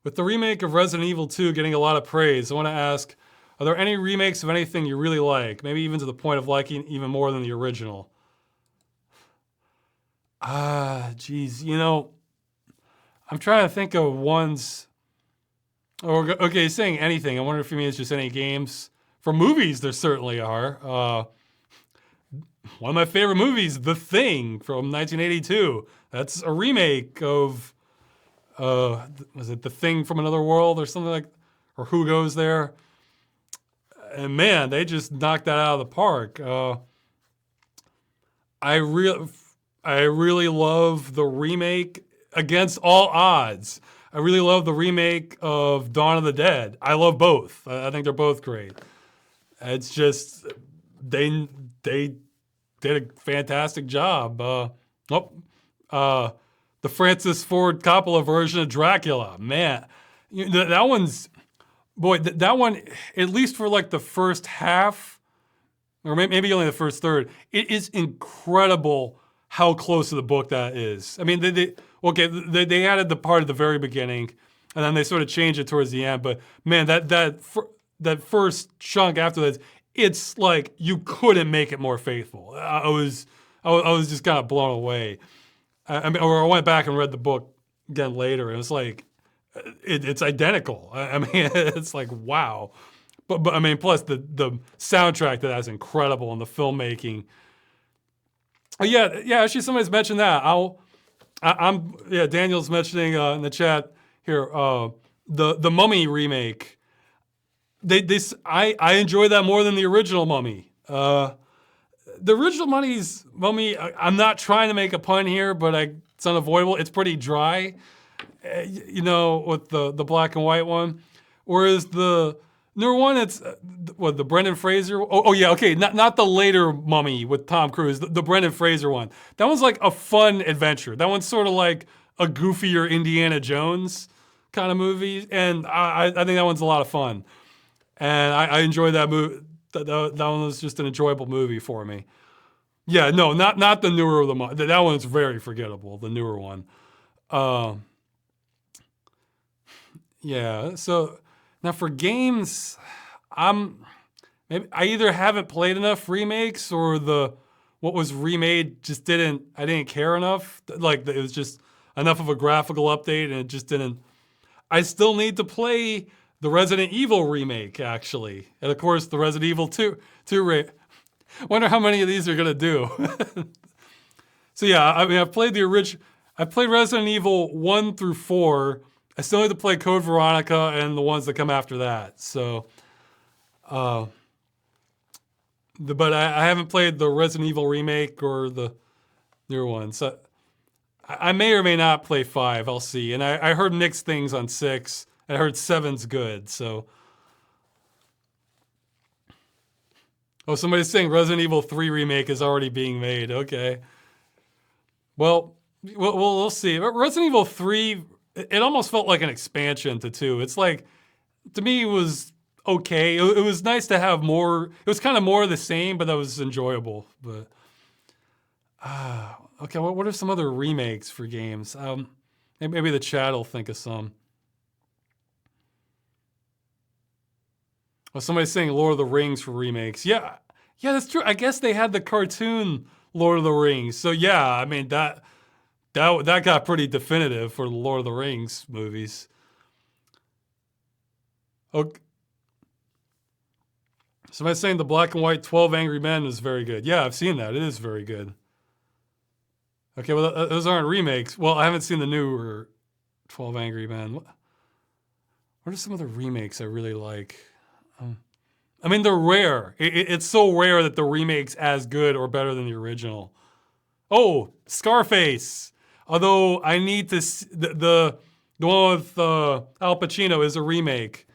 With the remake of Resident Evil 2 getting a lot of praise, I want to ask, are there any remakes of anything you really like? Maybe even to the point of liking even more than the original? Geez. I'm trying to think of ones. Okay, saying anything. I wonder if you mean it's just any games. For movies, there certainly are. One of my favorite movies, The Thing from 1982. That's a remake of, was it The Thing from Another World or something like, or Who Goes There? And man, they just knocked that out of the park. I really love the remake against all odds. I really love the remake of Dawn of the Dead. I love both. I think they're both great. It's just they did a fantastic job. The Francis Ford Coppola version of Dracula, man, that one's that one, at least for like the first half, or maybe only the first third, it is incredible how close to the book that is. I mean, they added the part at the very beginning, and then they sort of changed it towards the end. But man, that first chunk after that, it's like you couldn't make it more faithful. I was just kind of blown away. I went back and read the book again later, and it's like it's identical. I mean, it's like wow. But I mean, plus the soundtrack to that is incredible, and the filmmaking. Oh yeah. Actually, somebody's mentioned that. Daniel's mentioning in the chat here the Mummy remake. I enjoy that more than the original Mummy. The original Mummy. I'm not trying to make a pun here, but it's unavoidable. It's pretty dry, with the black and white one, whereas the newer one, it's the Brendan Fraser. Oh yeah, okay, not the later Mummy with Tom Cruise. The Brendan Fraser one. That one's like a fun adventure. That one's sort of like a goofier Indiana Jones kind of movie, and I think that one's a lot of fun. And I enjoyed that movie. That one was just an enjoyable movie for me. Yeah, no, not the newer of the that one's very forgettable. The newer one. Yeah. So now for games, I either haven't played enough remakes or what was remade just I didn't care enough. Like it was just enough of a graphical update, and it just didn't. I still need to play the Resident Evil remake, actually. And of course, the Resident Evil 2 Wonder how many of these are gonna do. So yeah, I mean, I've played Resident Evil 1 through 4. I still need to play Code Veronica and the ones that come after that. So, but I haven't played the Resident Evil remake or the newer one. So I may or may not play 5. I'll see. And I heard mixed things on 6. I heard 7's good. So, somebody's saying Resident Evil 3 remake is already being made. Okay. Well, we'll see. But Resident Evil 3, it almost felt like an expansion to 2. It's like, to me, it was okay. It was nice to have more. It was kind of more of the same, but that was enjoyable. But okay, what are some other remakes for games? Maybe the chat will think of some. Well, somebody's saying Lord of the Rings for remakes. Yeah, that's true. I guess they had the cartoon Lord of the Rings. So yeah, I mean that got pretty definitive for the Lord of the Rings movies. Okay. Somebody's saying the black and white 12 Angry Men is very good. Yeah, I've seen that. It is very good. Okay, well, those aren't remakes. Well, I haven't seen the newer 12 Angry Men. What are some of the remakes I really like? I mean, they're rare. It's so rare that the remake's as good or better than the original. Oh, Scarface. Although I need to the one with Al Pacino is a remake.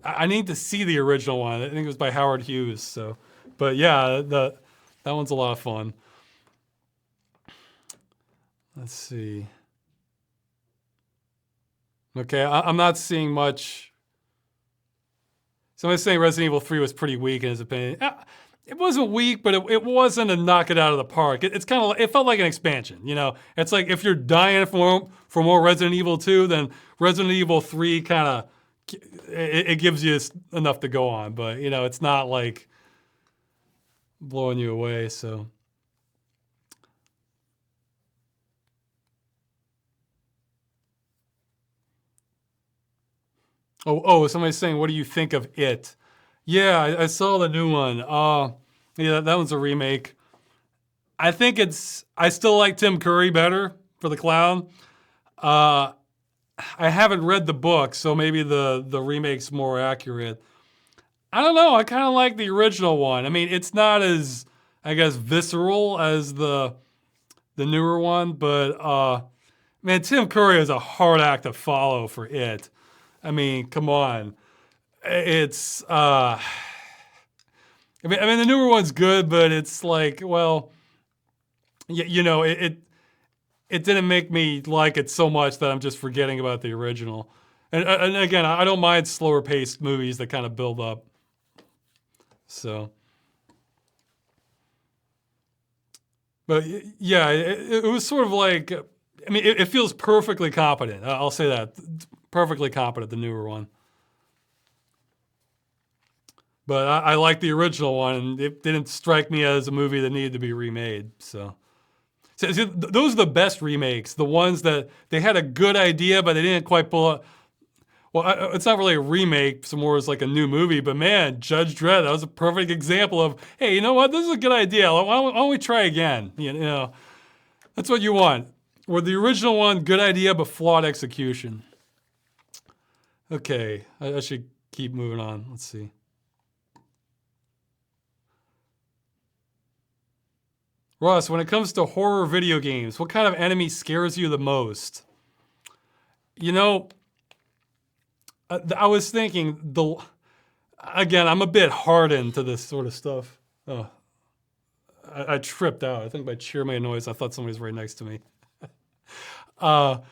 I need to see the original one. I think it was by Howard Hughes. So, but yeah, that one's a lot of fun. Let's see. Okay, I'm not seeing much. Somebody's saying Resident Evil 3 was pretty weak in his opinion. It wasn't weak, but it wasn't a knock it out of the park. It's kind of, it felt like an expansion, you know? It's like if you're dying for more Resident Evil 2, then Resident Evil 3 kind of, it gives you enough to go on. But, you know, it's not like blowing you away, so. Oh, somebody's saying, what do you think of it? Yeah, I saw the new one. Yeah, that one's a remake. I think I still like Tim Curry better for the clown. I haven't read the book, so maybe the remake's more accurate. I don't know, I kind of like the original one. I mean, it's not as, I guess, visceral as the newer one, but man, Tim Curry is a hard act to follow for it. I mean, come on. It's I mean the newer one's good, but it's like, well, you know, it didn't make me like it so much that I'm just forgetting about the original. And again, I don't mind slower paced movies that kind of build up. So, but yeah, it was sort of like, I mean, it feels perfectly competent. I'll say that. Perfectly competent, the newer one. But I like the original one, and it didn't strike me as a movie that needed to be remade. So those are the best remakes, the ones that they had a good idea, but they didn't quite pull up. Well, it's not really a remake, it's more as like a new movie, but man, Judge Dredd, that was a perfect example of, hey, you know what, this is a good idea. Why don't we try again? You know, that's what you want. Or the original one, good idea, but flawed execution. Okay, I should keep moving on. Let's see. Ross, when it comes to horror video games, what kind of enemy scares you the most? You know, I was thinking, again, I'm a bit hardened to this sort of stuff. Oh, I tripped out. I think my chair made a noise. I thought somebody was right next to me. Well,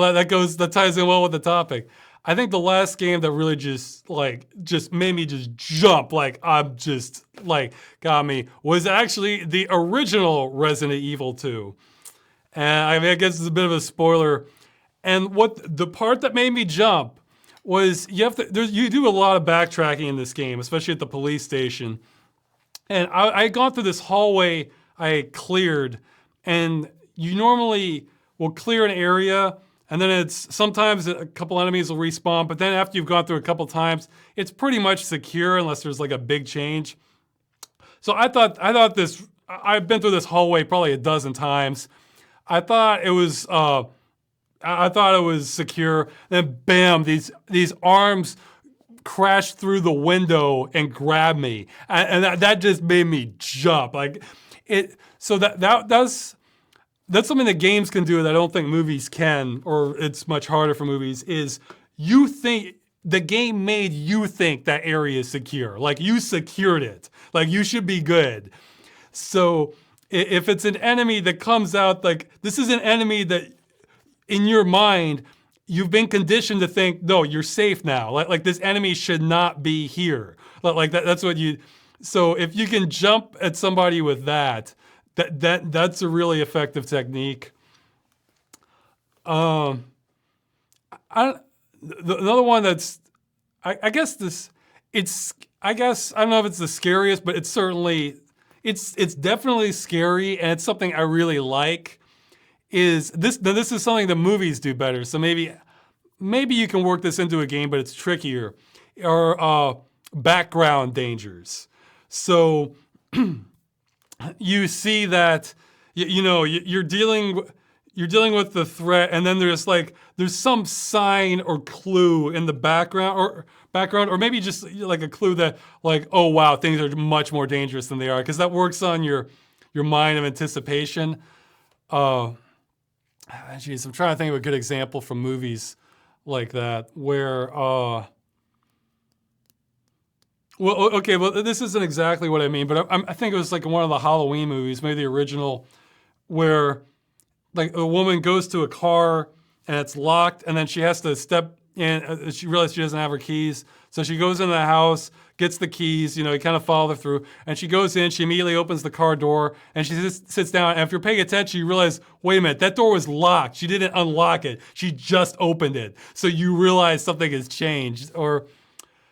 that ties in well with the topic. I think the last game that really just made me just jump, got me, was actually the original Resident Evil 2. And I mean, I guess it's a bit of a spoiler. And what the part that made me jump was you do a lot of backtracking in this game, especially at the police station. And I got through this hallway I cleared, and you normally will clear an area, and then sometimes a couple enemies will respawn, but then after you've gone through a couple times, it's pretty much secure unless there's like a big change. So I thought I've been through this hallway probably a dozen times. I thought it was secure. Then bam, these arms crashed through the window and grabbed me, and that just made me jump. Like it. So that's something that games can do that I don't think movies can, or it's much harder for movies, is you think, the game made you think that area is secure. Like you secured it. Like you should be good. So if it's an enemy that comes out, like this is an enemy that in your mind, you've been conditioned to think, no, you're safe now. Like this enemy should not be here. Like that's what you, so if you can jump at somebody with that's a really effective technique. Another one that's, I guess I don't know if it's the scariest, but it's certainly, it's definitely scary, and it's something I really like, is this. Now this is something that movies do better, so maybe maybe you can work this into a game, but it's trickier, are background dangers. So you see that you're dealing with the threat, and then there's some sign or clue in the background, or maybe just like a clue that like, oh wow, things are much more dangerous than they are, because that works on your mind of anticipation. Geez, I'm trying to think of a good example from movies like that where well, okay, well, this isn't exactly what I mean, but I think it was like one of the Halloween movies, maybe the original, where like a woman goes to a car and it's locked, and then she has to step in. She realizes she doesn't have her keys, so she goes into the house, gets the keys. You kind of follow her through, and she goes in. She immediately opens the car door, and she just sits down. And if you're paying attention, you realize, wait a minute, that door was locked. She didn't unlock it. She just opened it. So you realize something has changed. Or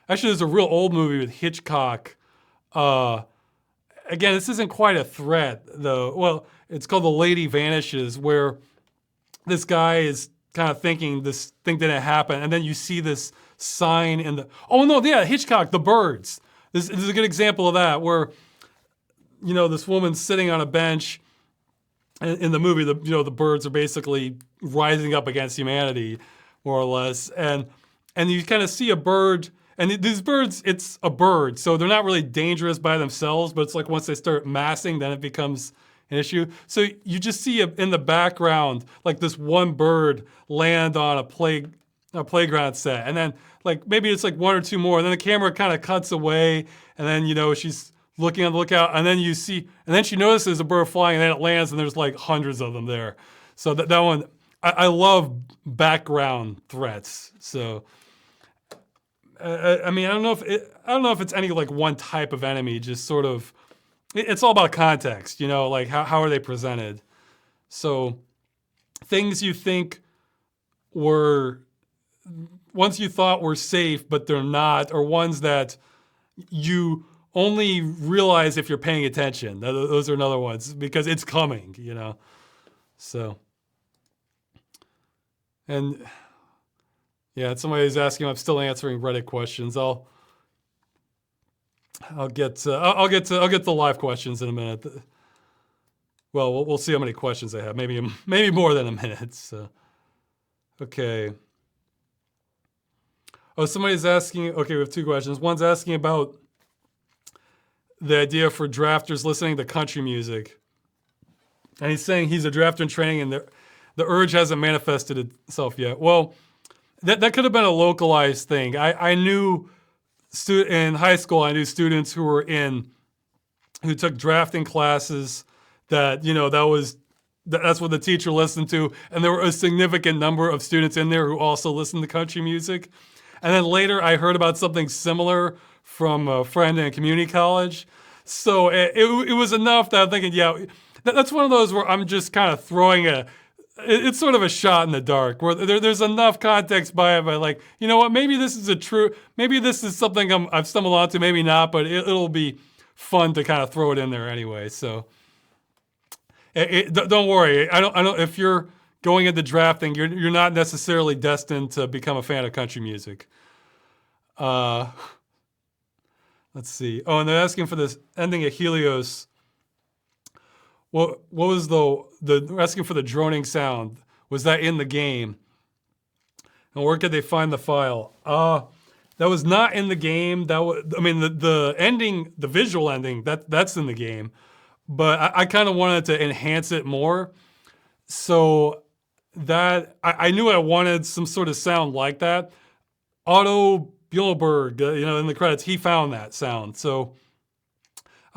actually, there's a real old movie with Hitchcock. Again, this isn't quite a threat, though. Well, it's called The Lady Vanishes, where this guy is kind of thinking this thing didn't happen, and then you see this sign in the... Oh, no, yeah, Hitchcock, The Birds. This is a good example of that, where, this woman's sitting on a bench. In the movie, the birds are basically rising up against humanity, more or less. And you kind of see a bird... And these birds, it's a bird, so they're not really dangerous by themselves, but it's like once they start massing, then it becomes an issue. So you just see in the background, like this one bird land on a playground set. And then like maybe it's like one or two more, and then the camera kind of cuts away, and then, she's looking on the lookout, and then then she notices a bird flying, and then it lands, and there's like hundreds of them there. So that one, I love background threats, so... I mean, I don't know if it's any like one type of enemy. Just sort of, it's all about context, like how are they presented. So, things you think were ones you thought were safe, but they're not, or ones that you only realize if you're paying attention. Those are another ones because it's coming, So, and. Yeah, somebody's asking. I'm still answering Reddit questions. I'll get to the live questions in a minute. Well, we'll see how many questions I have. Maybe more than a minute. So, okay. Oh, somebody's asking. Okay, we have two questions. One's asking about the idea for drafters listening to country music, and he's saying he's a drafter in training, and the urge hasn't manifested itself yet. Well. That could have been a localized thing. I knew in high school, I knew students who took drafting classes that, that's what the teacher listened to. And there were a significant number of students in there who also listened to country music. And then later I heard about something similar from a friend in community college. So it was enough that I'm thinking, yeah, that's one of those where I'm just kind of throwing it's sort of a shot in the dark where there's enough context by it, but like, you know what, maybe this is something I've stumbled onto, maybe not, but it'll be fun to kind of throw it in there anyway. So don't worry. I don't, if you're going into drafting, you're not necessarily destined to become a fan of country music. Let's see. Oh, and they're asking for this ending of Helios. What was the asking for the droning sound? Was that in the game? And where could they find the file? That was not in the game. The ending, the visual ending, that's in the game. But I kind of wanted to enhance it more. So that I knew I wanted some sort of sound like that. Otto Bjornberg, in the credits, he found that sound. So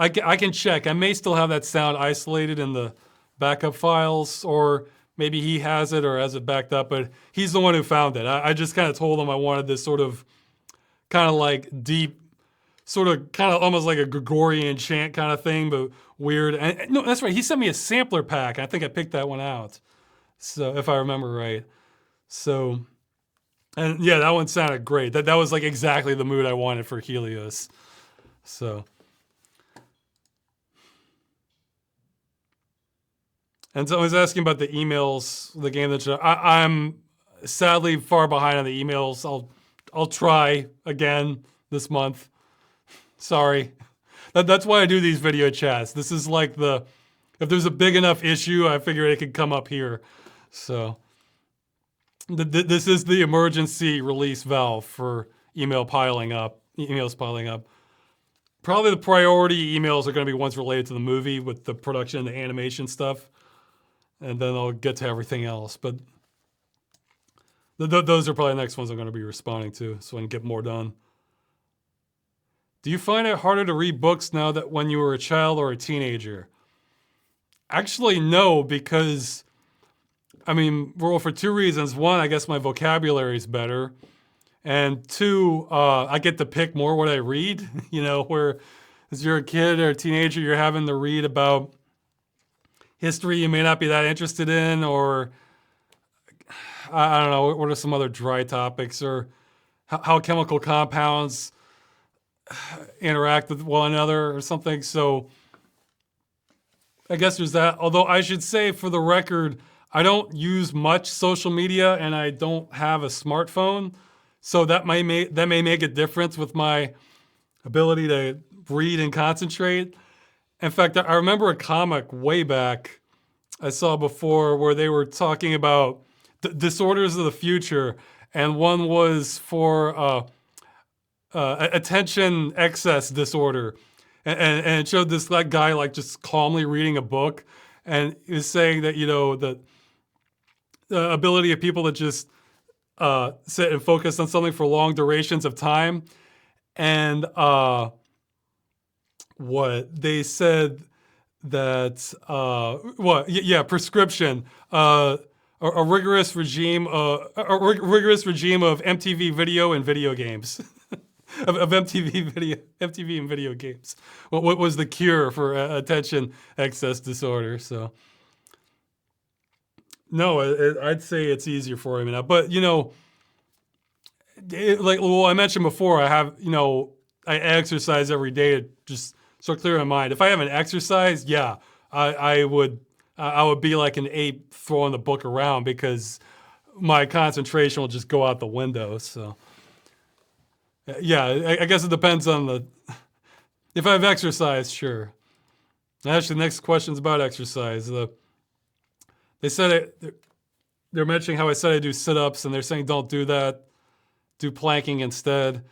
I can check. I may still have that sound isolated in the backup files, or maybe he has it or has it backed up, but he's the one who found it. I just kind of told him I wanted this sort of kind of like deep, sort of kind of almost like a Gregorian chant kind of thing, but weird. And no, that's right. He sent me a sampler pack. I think I picked that one out. So if I remember right. So, and yeah, that one sounded great. That was like exactly the mood I wanted for Helios. So. And so I was asking about the emails, the game that I'm sadly far behind on the emails. I'll try again this month. Sorry. That's why I do these video chats. This is like if there's a big enough issue, I figure it could come up here. So this is the emergency release valve for emails piling up. Probably the priority emails are going to be ones related to the movie with the production and the animation stuff. And then I'll get to everything else. But those are probably the next ones I'm going to be responding to so I can get more done. Do you find it harder to read books now that when you were a child or a teenager? Actually, no, because, I mean, well, for two reasons. One, I guess my vocabulary is better. And two, I get to pick more what I read. You know, where as you're a kid or a teenager, you're having to read about history you may not be that interested in, or I don't know, what are some other dry topics, or how chemical compounds interact with one another or something. So I guess there's that. Although I should say, for the record, I don't use much social media and I don't have a smartphone. So that may make a difference with my ability to read and concentrate. In fact, I remember a comic way back I saw before where they were talking about disorders of the future, and one was for attention excess disorder, and it showed this guy like just calmly reading a book, and he was saying that, you know, the ability of people to just sit and focus on something for long durations of time, and what they said that prescription, a rigorous regime of MTV video and video games. of MTV and video games. What was the cure for attention excess disorder? So, no, I'd say it's easier for me now. But, you know, I mentioned before, I exercise every day to just sort of clear my mind. If I haven't exercised, yeah, I would be like an ape throwing the book around because my concentration will just go out the window. So, yeah, I guess it depends on if I've exercised, sure. Actually, the next question is about exercise. They said they're mentioning how I said I do sit-ups, and they're saying don't do that. Do planking instead.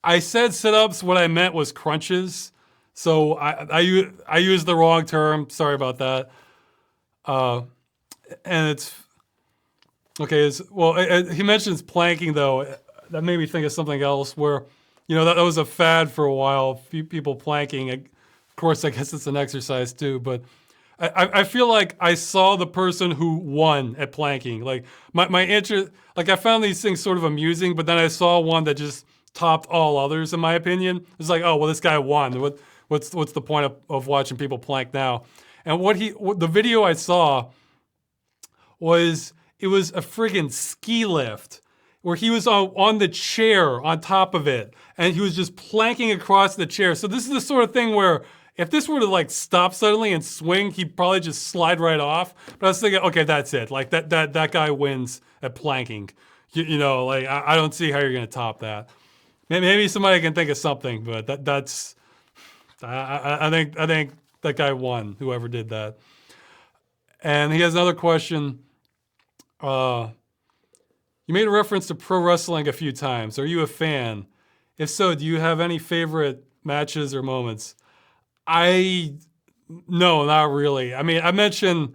I said sit-ups. What I meant was crunches. So I used the wrong term. Sorry about that. And it's okay. He mentions planking though. That made me think of something else where, you know, that was a fad for a while. People planking. Of course, I guess it's an exercise too. But I feel like I saw the person who won at planking. Like my interest. Like I found these things sort of amusing, but then I saw one that just topped all others in my opinion. It's like, oh well, this guy won. What's the point of watching people plank now? And the video I saw was, it was a friggin' ski lift where he was on the chair on top of it, and he was just planking across the chair. So this is the sort of thing where if this were to like stop suddenly and swing, he'd probably just slide right off. But I was thinking, okay, that's it. Like that guy wins at planking. You know, like I don't see how you're gonna top that. Maybe somebody can think of something, but that's. I think that guy won, whoever did that. And he has another question. You made a reference to pro wrestling a few times. Are you a fan? If so, do you have any favorite matches or moments? No, not really. I mean, I mentioned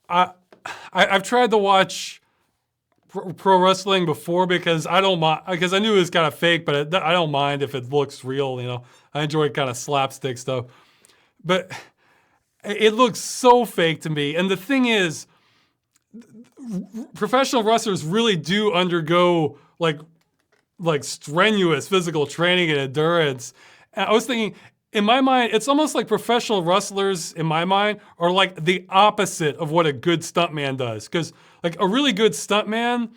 I've tried to watch pro wrestling before because I don't mind, because I knew it was kind of fake, but I don't mind if it looks real. You know, I enjoy kind of slapstick stuff, but it looks so fake to me. And the thing is, professional wrestlers really do undergo like strenuous physical training and endurance. And I was thinking, in my mind, it's almost like professional wrestlers, in my mind, are like the opposite of what a good stuntman does. Because like a really good stuntman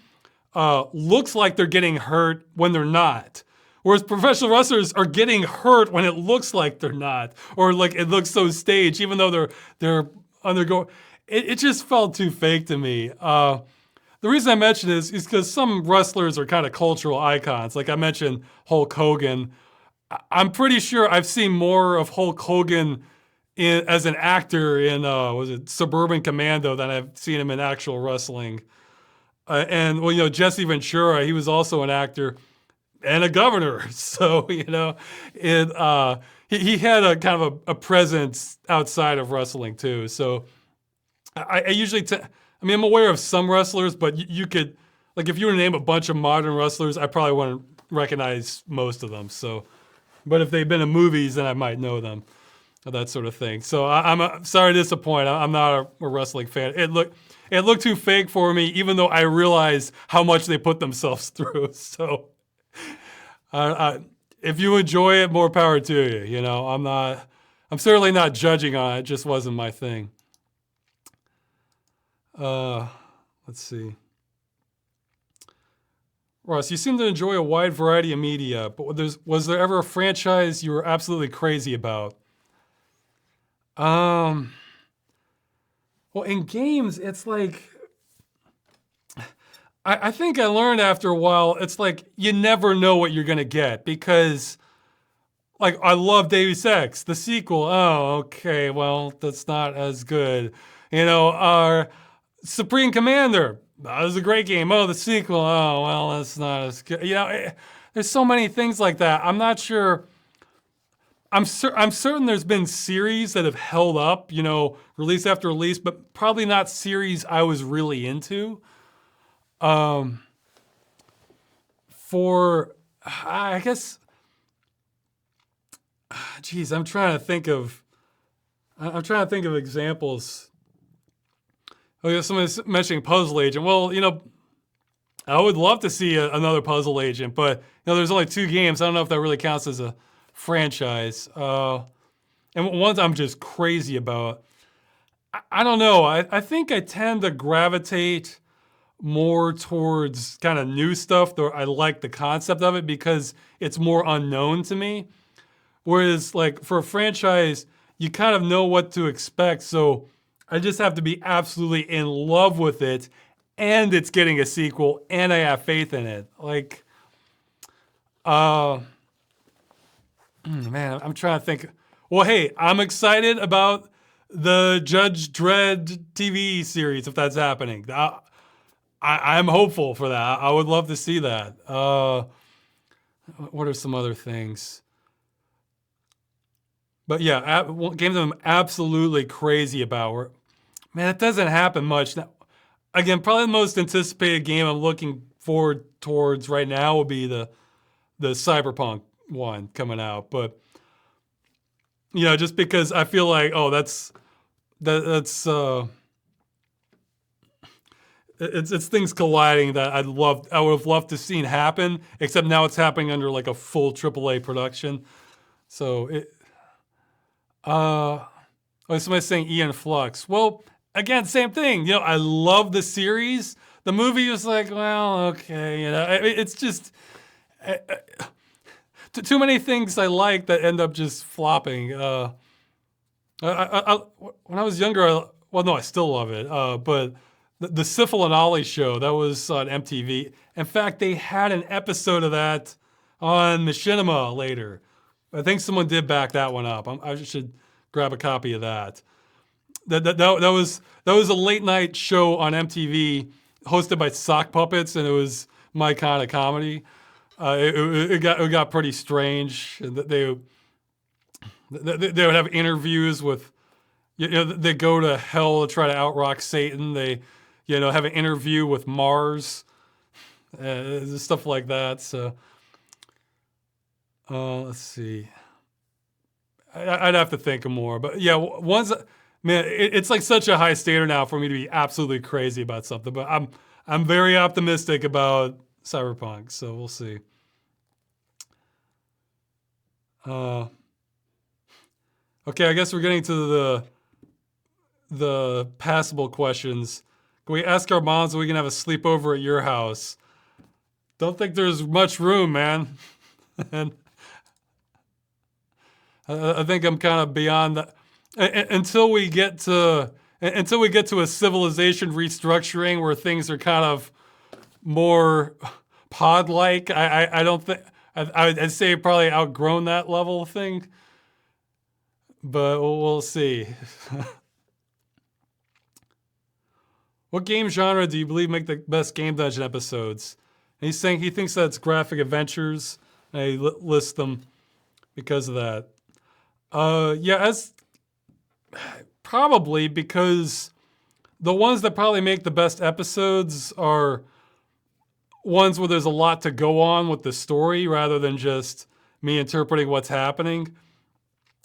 looks like they're getting hurt when they're not. Whereas professional wrestlers are getting hurt when it looks like they're not. Or like it looks so staged, even though they're undergoing. it just felt too fake to me. The reason I mention this is because some wrestlers are kind of cultural icons. Like I mentioned Hulk Hogan. I'm pretty sure I've seen more of Hulk Hogan as an actor in was it Suburban Commando than I've seen him in actual wrestling. And well, Jesse Ventura, he was also an actor and a governor. So he had a kind of a presence outside of wrestling too. So I usually, I'm aware of some wrestlers, but you could, like, if you were to name a bunch of modern wrestlers, I probably wouldn't recognize most of them. So, but if they've been in movies, then I might know them, that sort of thing. So I'm sorry to disappoint. I'm not a wrestling fan. It looked too fake for me, even though I realized how much they put themselves through. So, if you enjoy it, more power to you. I'm certainly not judging on it. It just wasn't my thing. Let's see. Ross, you seem to enjoy a wide variety of media, but was there ever a franchise you were absolutely crazy about? Well, in games, it's like, I think I learned after a while, it's like you never know what you're going to get because, like, I love Deus Ex, the sequel. Oh, okay, well, that's not as good. Supreme Commander, that was a great game. Oh, the sequel, oh, well, that's not as good. There's so many things like that. I'm not sure. I'm certain there's been series that have held up, release after release, but probably not series I was really into. I guess, geez, I'm trying to think of examples. Oh, somebody's mentioning Puzzle Agent. Well, I would love to see another Puzzle Agent, but there's only 2 games. I don't know if that really counts as a franchise. And ones I'm just crazy about. I don't know. I think I tend to gravitate more towards kind of new stuff, though I like the concept of it because it's more unknown to me. Whereas, like, for a franchise, you kind of know what to expect, so I just have to be absolutely in love with it, and it's getting a sequel, and I have faith in it. Like, man, I'm trying to think. Well, hey, I'm excited about the Judge Dredd TV series, if that's happening. I'm hopeful for that. I would love to see that. What are some other things? But yeah, games I'm absolutely crazy about. Man, it doesn't happen much. Now, again, probably the most anticipated game I'm looking forward towards right now will be the Cyberpunk one coming out. But just because I feel like, that's it's things colliding that I would have loved to seen happen, except now it's happening under like a full AAA production. So somebody's saying Ian Flux. Well, again, same thing. I love the series. The movie was like, well, okay, it's just too many things I like that end up just flopping. When I was younger, I still love it. But the Syphil and Ollie show, that was on MTV. In fact, they had an episode of that on Machinima later. I think someone did back that one up. I should grab a copy of that. That was a late night show on MTV hosted by sock puppets, and it was my kind of comedy. It got pretty strange. They would have interviews with, they go to hell to try to outrock Satan. They, have an interview with Mars, stuff like that. So, let's see. I'd have to think of more, but yeah, man, it's like such a high standard now for me to be absolutely crazy about something. But I'm very optimistic about Cyberpunk, so we'll see. Okay, I guess we're getting to the passable questions. Can we ask our moms so we can have a sleepover at your house? Don't think there's much room, man. And I think I'm kind of beyond that. Until we get to until we get to a civilization restructuring where things are kind of more pod-like. I don't think I'd say probably outgrown that level of thing, but we'll see. What game genre do you believe make the best Game Dungeon episodes? And he's saying he thinks that's graphic adventures, and he lists them because of that. Yeah, as probably because the ones that probably make the best episodes are ones where there's a lot to go on with the story rather than just me interpreting what's happening.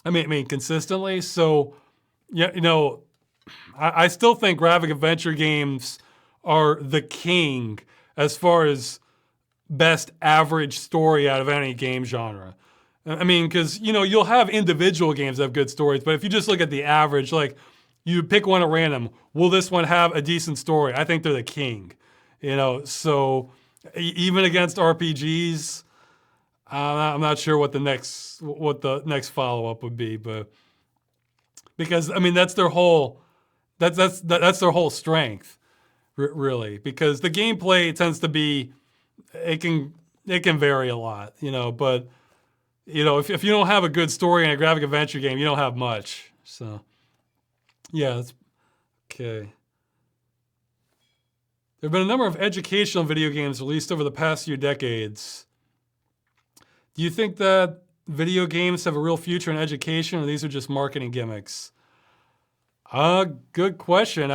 I mean consistently. So, yeah, I still think graphic adventure games are the king as far as best average story out of any game genre. I mean, because, you'll have individual games that have good stories, but if you just look at the average, like, you pick one at random, will this one have a decent story? I think they're the king. So even against RPGs, I'm not sure what the next follow-up would be, but because, I mean, that's their whole strength, really, because the gameplay tends to be, it can vary a lot, but if you don't have a good story in a graphic adventure game, you don't have much. So yeah, that's okay. There have been a number of educational video games released over the past few decades. Do you think that video games have a real future in education, or these are just marketing gimmicks? Good question.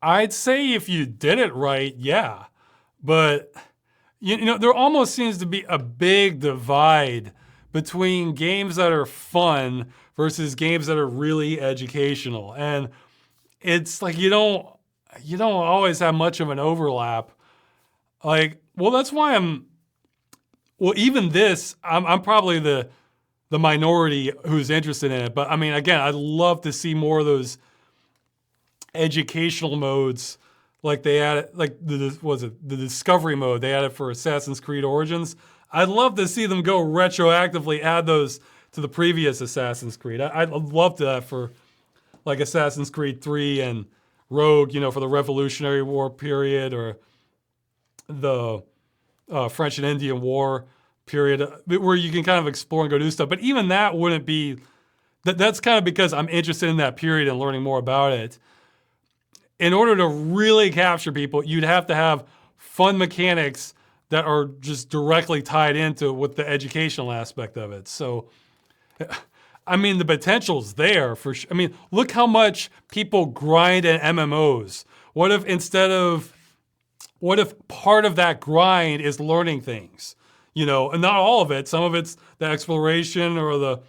I'd say if you did it right, yeah. But, there almost seems to be a big divide between games that are fun versus games that are really educational. And it's like you don't always have much of an overlap. Like, well, that's why even this, I'm probably the minority who's interested in it. But I mean, again, I'd love to see more of those educational modes, like they added, like the discovery mode they added for Assassin's Creed Origins. I'd love to see them go retroactively add those to the previous Assassin's Creed. I'd love that for like Assassin's Creed 3 and Rogue, for the Revolutionary War period, or the French and Indian War period, where you can kind of explore and go do stuff. But even that wouldn't be, that's kind of because I'm interested in that period and learning more about it. In order to really capture people, you'd have to have fun mechanics that are just directly tied into with the educational aspect of it. So, I mean, the potential's there for sure. I mean, look how much people grind in MMOs. What if part of that grind is learning things? And not all of it. Some of it's the exploration or the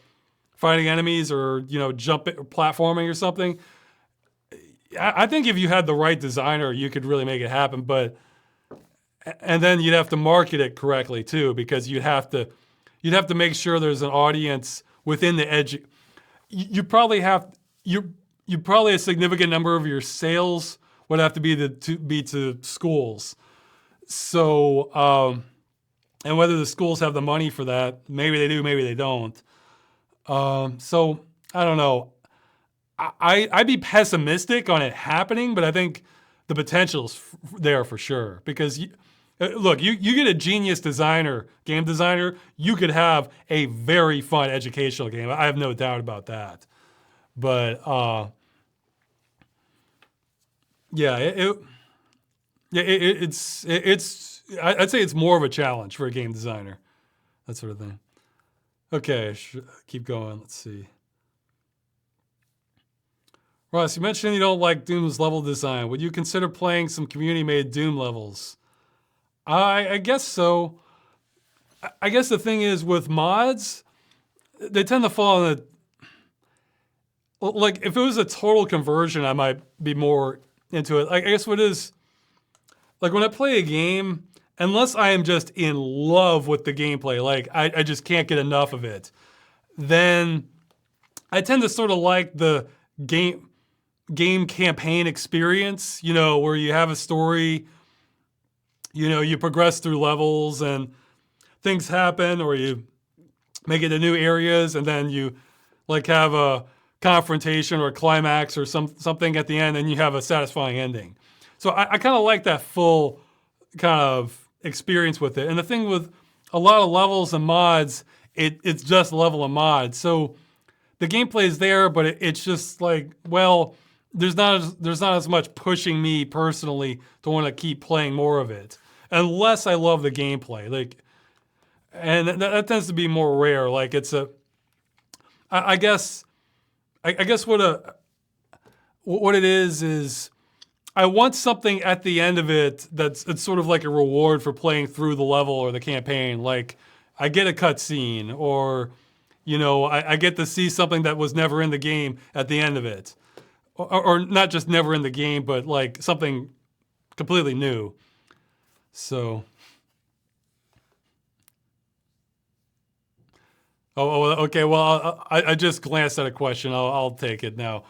fighting enemies or, jumping or platforming or something. I think if you had the right designer, you could really make it happen. And then you'd have to market it correctly too, because you'd have to make sure there's an audience within the edge. You probably a significant number of your sales would have to be to schools. So, and whether the schools have the money for that, maybe they do, maybe they don't. So I don't know. I'd be pessimistic on it happening, but I think the potential's there for sure. Because look, you get a genius game designer, you could have a very fun educational game. I have no doubt about that. But yeah, I'd say it's more of a challenge for a game designer, that sort of thing. Okay, keep going. Let's see. Ross, you mentioned you don't like Doom's level design. Would you consider playing some community-made Doom levels? I guess so. I guess the thing is with mods, they tend to fall on like if it was a total conversion, I might be more into it. I guess what is, like when I play a game, unless I am just in love with the gameplay, like I just can't get enough of it, then I tend to sort of like the game campaign experience, where you have a story, you progress through levels and things happen, or you make it to new areas, and then you like have a confrontation or a climax or something at the end, and you have a satisfying ending. So I kind of like that full kind of experience with it. And the thing with a lot of levels and mods, it's just level and mod. So the gameplay is there, but it's just like, well, there's not as much pushing me personally to want to keep playing more of it, unless I love the gameplay. Like, and that tends to be more rare. Like it's I guess what it is I want something at the end of it it's sort of like a reward for playing through the level or the campaign. Like I get a cutscene, or I get to see something that was never in the game at the end of it, or not just never in the game, but like something completely new. So. Oh, okay. Well, I just glanced at a question. I'll take it now.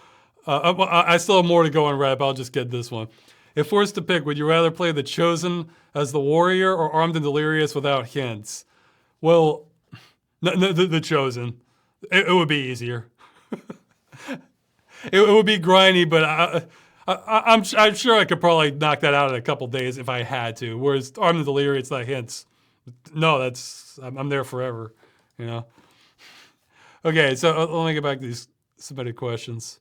I still have more to go on Reddit, but I'll just get this one. If forced to pick, would you rather play The Chosen as the warrior or Armed and Delirious without hints? Well, no, the Chosen. It would be easier. it would be grindy, but I'm sure I could probably knock that out in a couple days if I had to. Whereas Armed and Delirious, that hints. No, I'm there forever. Okay, so let me get back to these submitted questions.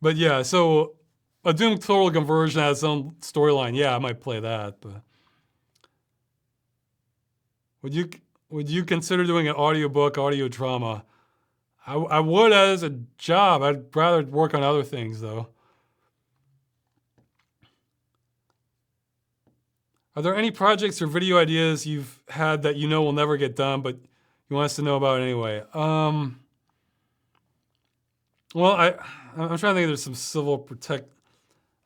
But yeah, so a Doom Total Conversion has its own storyline. Yeah, I might play that, but would you consider doing an audiobook, audio drama? I would as a job. I'd rather work on other things though. Are there any projects or video ideas you've had that will never get done, but you want us to know about it anyway? Well, I'm trying to think if there's some civil protect.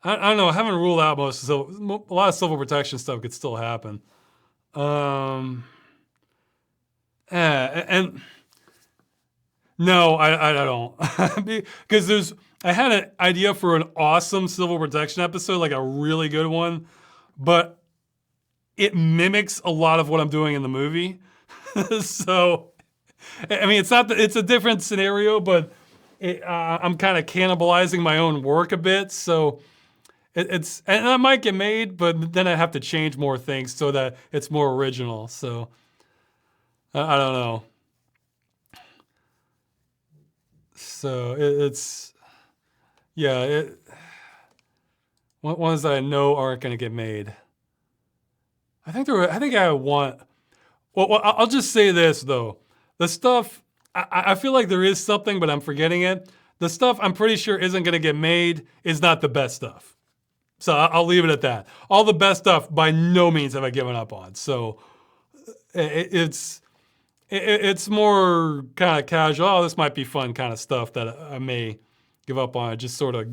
I don't know. I haven't ruled out most. So a lot of civil protection stuff could still happen. And no, I don't, because I had an idea for an awesome civil protection episode, like a really good one, but it mimics a lot of what I'm doing in the movie. So, I mean, it's a different scenario, but I'm kind of cannibalizing my own work a bit. So and that might get made, but then I have to change more things so that it's more original. So I don't know. So ones that I know aren't going to get made. I think I want. Well, I'll just say this though. The stuff, I feel like there is something, but I'm forgetting it. The stuff I'm pretty sure isn't going to get made is not the best stuff. So I'll leave it at that. All the best stuff, by no means have I given up on. So it's more kind of casual. Oh, this might be fun kind of stuff that I may give up on. Just sort of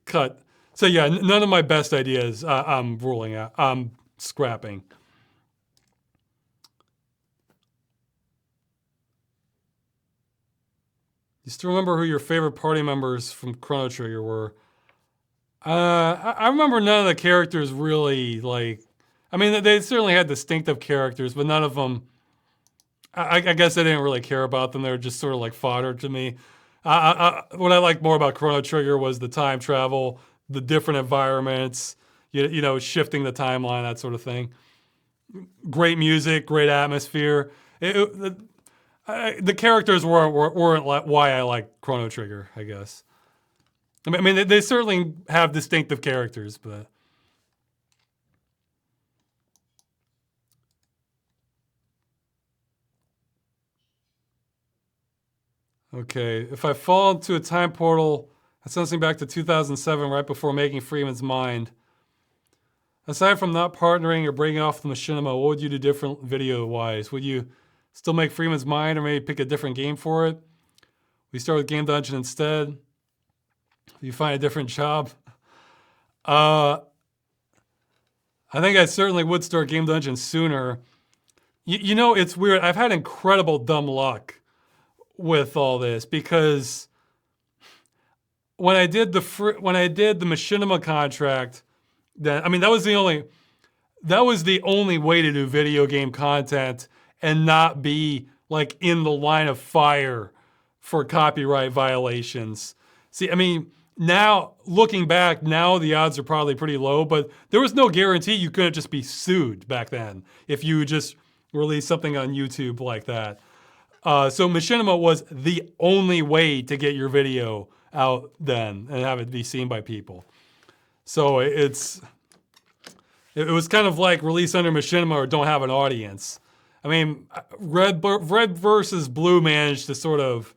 cut. So yeah, none of my best ideas I'm ruling out. I'm scrapping. You still remember who your favorite party members from Chrono Trigger were? I remember none of the characters really, like, I mean, they certainly had distinctive characters, but none of them, I guess I didn't really care about them. They were just sort of like fodder to me. What I liked more about Chrono Trigger was the time travel, the different environments, shifting the timeline, that sort of thing. Great music, great atmosphere. The characters weren't why I like Chrono Trigger, I guess. I mean, they certainly have distinctive characters, but. Okay, if I fall into a time portal that sends me back to 2007 right before making Freeman's Mind, aside from not partnering or breaking off the Machinima, what would you do different video-wise? Would you still make Freeman's Mind or maybe pick a different game for it? We start with Game Dungeon instead. You find a different job. I think I certainly would start Game Dungeon sooner. It's weird. I've had incredible dumb luck with all this because when I did the Machinima contract, that was the only way to do video game content and not be like in the line of fire for copyright violations. See, I mean, now looking back, now the odds are probably pretty low, but there was no guarantee you couldn't just be sued back then if you just released something on YouTube like that. So Machinima was the only way to get your video out then and have it be seen by people. So it was kind of like release under Machinima or don't have an audience. I mean, Red versus Blue managed to sort of,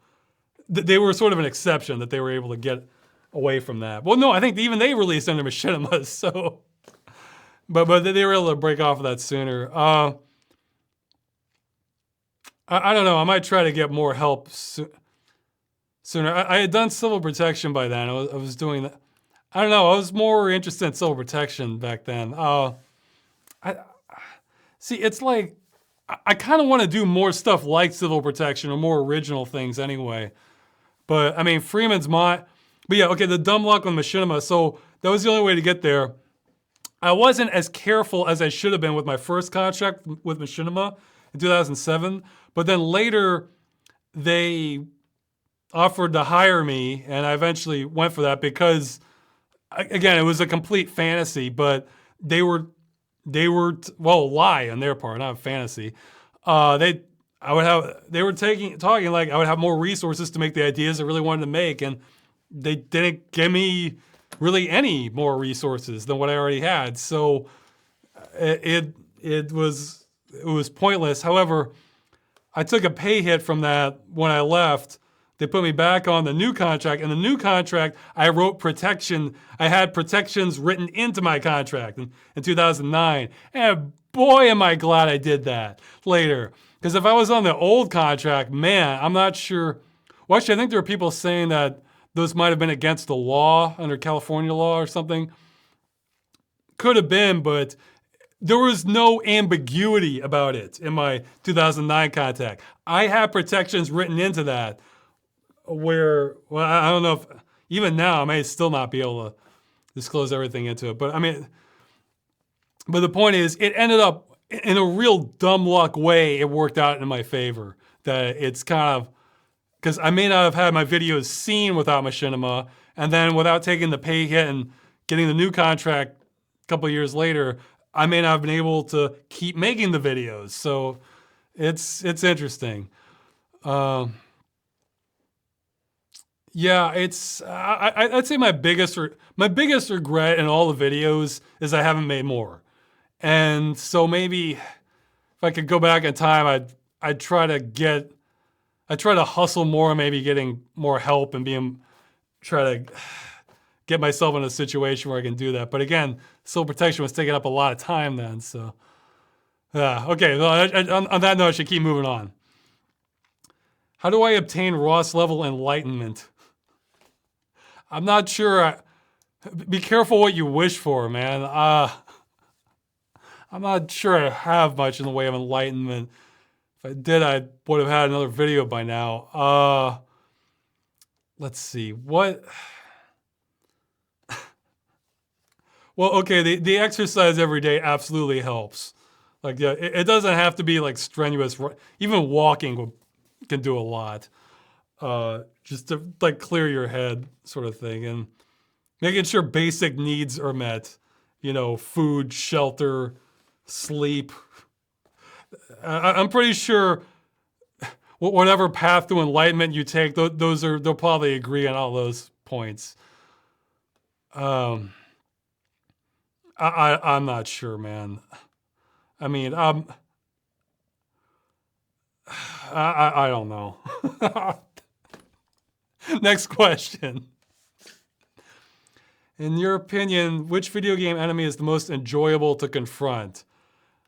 they were sort of an exception that they were able to get away from that. Well, no, I think even they released under Machinima, so, but they were able to break off of that sooner. I don't know, I might try to get more help sooner. I had done civil protection by then. I was doing that. I don't know, I was more interested in civil protection back then. See, it's like, I kind of want to do more stuff like civil protection or more original things anyway. But I mean, Freeman's but yeah, okay, the dumb luck on Machinima. So that was the only way to get there. I wasn't as careful as I should have been with my first contract with Machinima in 2007. But then later, they offered to hire me, and I eventually went for that because, again, it was a complete fantasy. But they were well, lie on their part, not fantasy. They were talking like I would have more resources to make the ideas I really wanted to make, and they didn't give me really any more resources than what I already had. So it was pointless. However, I took a pay hit from that when I left. They put me back on the new contract, and the new contract, I wrote protection. I had protections written into my contract in 2009. And boy, am I glad I did that later. Because if I was on the old contract, man, I'm not sure. Well, actually, I think there were people saying that those might have been against the law, under California law or something. Could have been, but there was no ambiguity about it in my 2009 contract. I had protections written into that where, well, I don't know if, even now I may still not be able to disclose everything into it. But I mean, but the point is, it ended up in a real dumb luck way, it worked out in my favor. That it's kind of, because I may not have had my videos seen without Machinima, and then without taking the pay hit and getting the new contract a couple of years later, I may not have been able to keep making the videos. So it's interesting. Yeah, I'd say my biggest regret in all the videos is I haven't made more. And so maybe if I could go back in time, I'd try to hustle more, maybe getting more help and try to get myself in a situation where I can do that. But again, civil protection was taking up a lot of time then, so. Yeah, okay, well, on that note, I should keep moving on. How do I obtain Ross level enlightenment? I'm not sure. Be careful what you wish for, man. I'm not sure I have much in the way of enlightenment. If I did, I would have had another video by now. Let's see, what? Well, okay, the exercise every day absolutely helps. Like, yeah, it doesn't have to be like strenuous. Even walking can do a lot. Just to like clear your head sort of thing. And making sure basic needs are met. You know, food, shelter, sleep. I'm pretty sure whatever path to enlightenment you take, they'll probably agree on all those points. I'm not sure, man. I mean, I don't know. Next question. In your opinion, which video game enemy is the most enjoyable to confront?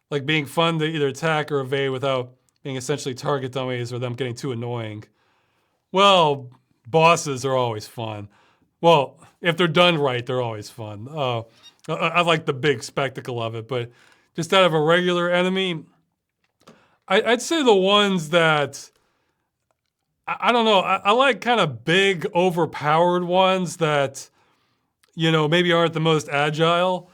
Like being fun to either attack or evade without being essentially target dummies or them getting too annoying. Well, bosses are always fun. Well, if they're done right, they're always fun. I like the big spectacle of it, but just out of a regular enemy, I'd say the ones that, I don't know, I like kind of big, overpowered ones that, you know, maybe aren't the most agile.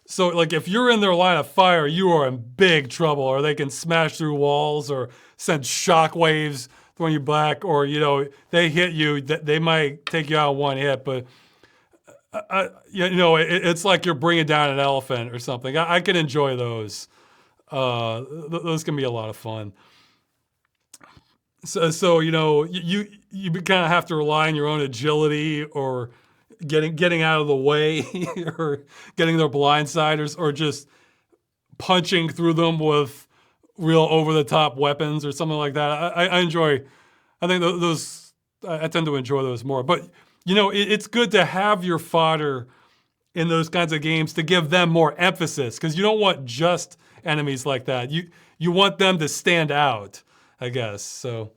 So like if you're in their line of fire, you are in big trouble, or they can smash through walls or send shockwaves throwing you back, or they hit you, they might take you out in one hit, but it's like you're bringing down an elephant or something. I can enjoy those. Those can be a lot of fun. So you kind of have to rely on your own agility, or getting out of the way, or getting their blind side, or just punching through them with real over the top weapons or something like that. I enjoy. I think those. I tend to enjoy those more. But it's good to have your fodder in those kinds of games to give them more emphasis, because you don't want just enemies like that. You want them to stand out, I guess. So,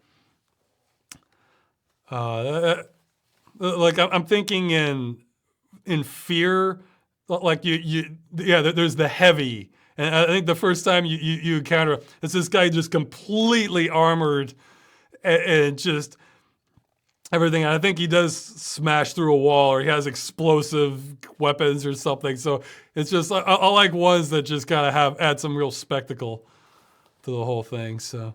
like I'm thinking in Fear, like there's the heavy, and I think the first time you encounter it's this guy just completely armored and just everything. And I think he does smash through a wall, or he has explosive weapons or something. So it's just I like ones that just kind of add some real spectacle to the whole thing. So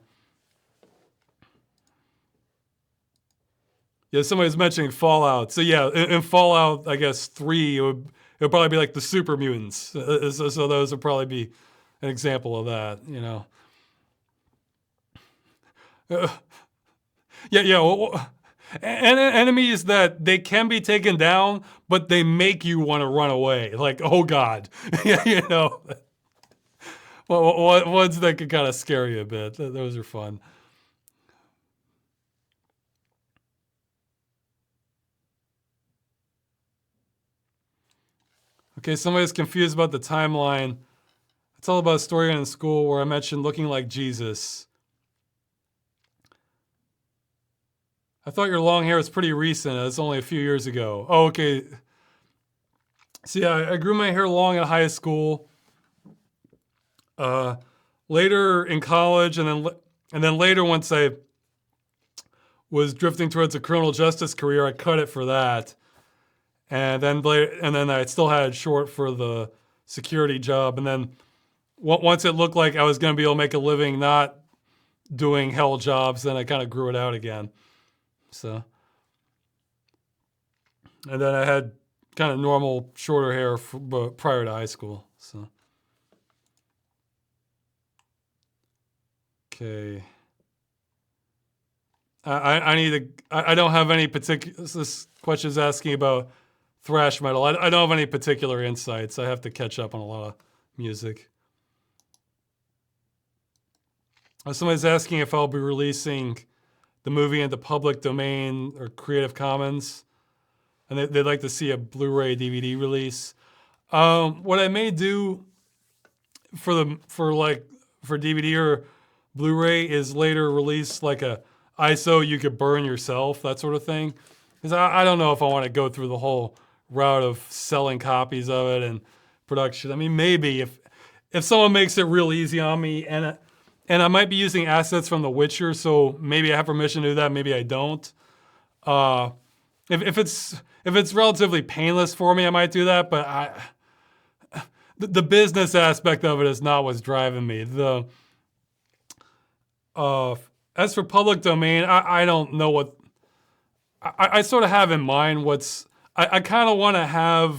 yeah, somebody's mentioning Fallout. So yeah, in Fallout, I guess 3, it would probably be like the super mutants. So those would probably be an example of that. Yeah. Well, and enemies that they can be taken down, but they make you want to run away. Like, oh God, Well, ones that can kind of scare you a bit. Those are fun. Okay, somebody's confused about the timeline. It's all about a story in school where I mentioned looking like Jesus. I thought your long hair was pretty recent. It's only a few years ago. Oh, okay. See, I grew my hair long in high school. Later in college, and then later, once I was drifting towards a criminal justice career, I cut it for that. And then I still had it short for the security job. And then once it looked like I was going to be able to make a living not doing hell jobs, then I kind of grew it out again. So, and then I had kind of normal shorter hair prior to high school. So, okay. I don't have any particular. This question's asking about thrash metal. I don't have any particular insights. I have to catch up on a lot of music. Somebody's asking if I'll be releasing the movie into public domain or Creative Commons, and they'd like to see a Blu-ray DVD release. What I may do for DVD or Blu-ray is later release like a ISO you could burn yourself, that sort of thing. Because I don't know if I want to go through the whole route of selling copies of it and production. I mean, maybe if someone makes it real easy on me, and I might be using assets from The Witcher, so maybe I have permission to do that, maybe I don't. If it's relatively painless for me, I might do that, but the business aspect of it is not what's driving me. As for public domain, I don't know what I sort of have in mind. I kind of want to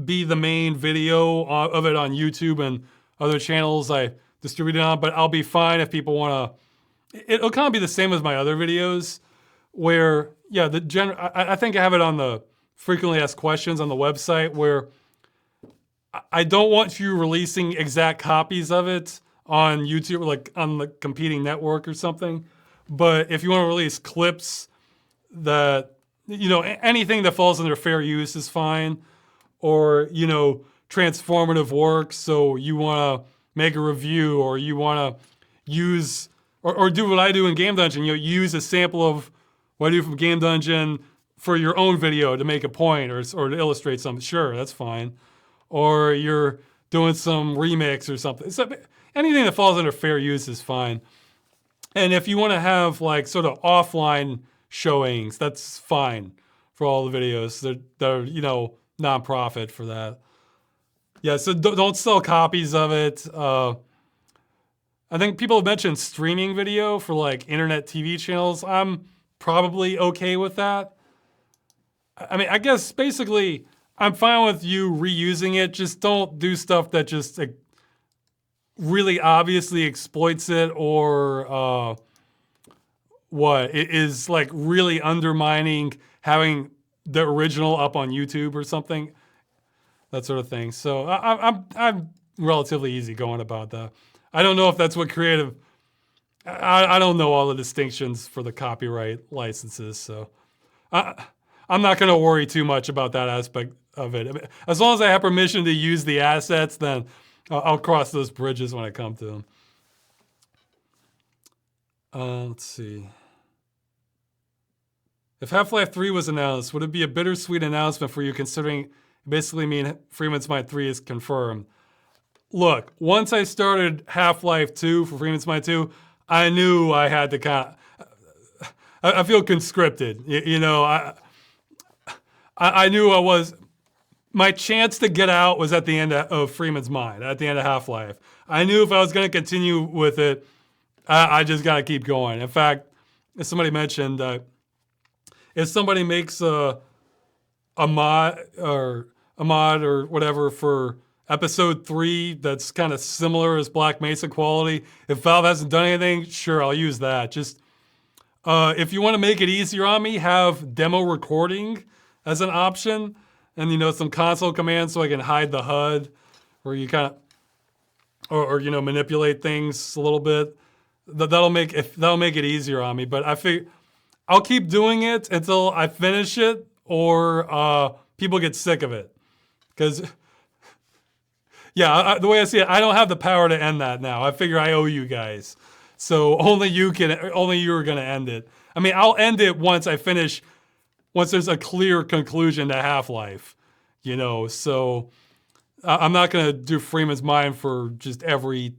be the main video of it on YouTube and other channels I distribute it on, but I'll be fine if people want to. It'll kind of be the same as my other videos, where I think I have it on the frequently asked questions on the website, where I don't want you releasing exact copies of it on YouTube, like on the competing network or something. But if you want to release clips that, anything that falls under fair use is fine. Or, transformative work. So you want to make a review, or you want to use, or do what I do in Game Dungeon. Use a sample of what I do from Game Dungeon for your own video to make a point or to illustrate something. Sure, that's fine. Or you're doing some remix or something. So anything that falls under fair use is fine. And if you want to have like sort of offline showings, that's fine for all the videos. They're nonprofit for that. Yeah, so don't sell copies of it. I think people have mentioned streaming video for like internet TV channels. I'm probably okay with that. I mean, I guess basically I'm fine with you reusing it. Just don't do stuff that just like, really obviously exploits it or what it is like really undermining having the original up on YouTube or something, that sort of thing. So I'm relatively easygoing about that. I don't know if that's what creative. I don't know all the distinctions for the copyright licenses, so I'm not going to worry too much about that aspect of it. I mean, as long as I have permission to use the assets, then I'll cross those bridges when I come to them. Let's see. If Half-Life 3 was announced, would it be a bittersweet announcement for you considering basically mean Freeman's Mind 3 is confirmed? Look, once I started Half-Life 2 for Freeman's Mind 2, I knew I had to kind of, I feel conscripted. You know, I knew I was, my chance to get out was at the end of Freeman's Mind, at the end of Half-Life. I knew if I was going to continue with it, I just got to keep going. In fact, as somebody mentioned, if somebody makes a mod or whatever for episode 3 that's kind of similar as Black Mesa quality, if Valve hasn't done anything, sure, I'll use that. Just if you want to make it easier on me, have demo recording as an option, and you know, some console commands so I can hide the HUD, where you kind of or you know, manipulate things a little bit. That'll make it easier on me. But I figure I'll keep doing it until I finish it or people get sick of it. Because, yeah, the way I see it, I don't have the power to end that now. I figure I owe you guys. So only you are going to end it. I mean, I'll end it once there's a clear conclusion to Half-Life, you know. So I'm not going to do Freeman's Mind for just every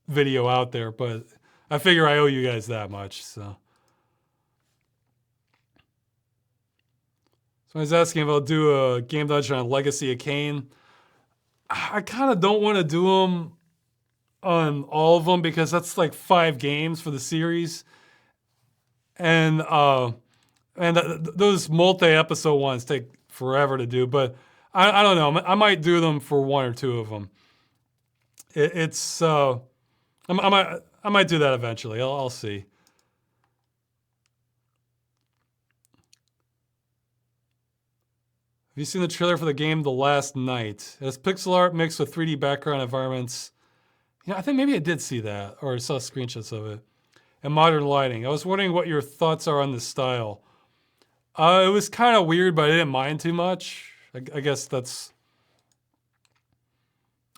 video out there, but I figure I owe you guys that much, so. So I was asking if I'll do a game dungeon on Legacy of Kain. I kind of don't want to do them on all of them because that's like 5 games for the series. And those multi-episode ones take forever to do, but I don't know. I might do them for 1 or 2 of them. I might do that eventually. I'll see. Have you seen the trailer for the game The Last Night? It has pixel art mixed with 3D background environments. Yeah, I think maybe I did see that, or saw screenshots of it. And modern lighting. I was wondering what your thoughts are on this style. It was kind of weird, but I didn't mind too much. I guess that's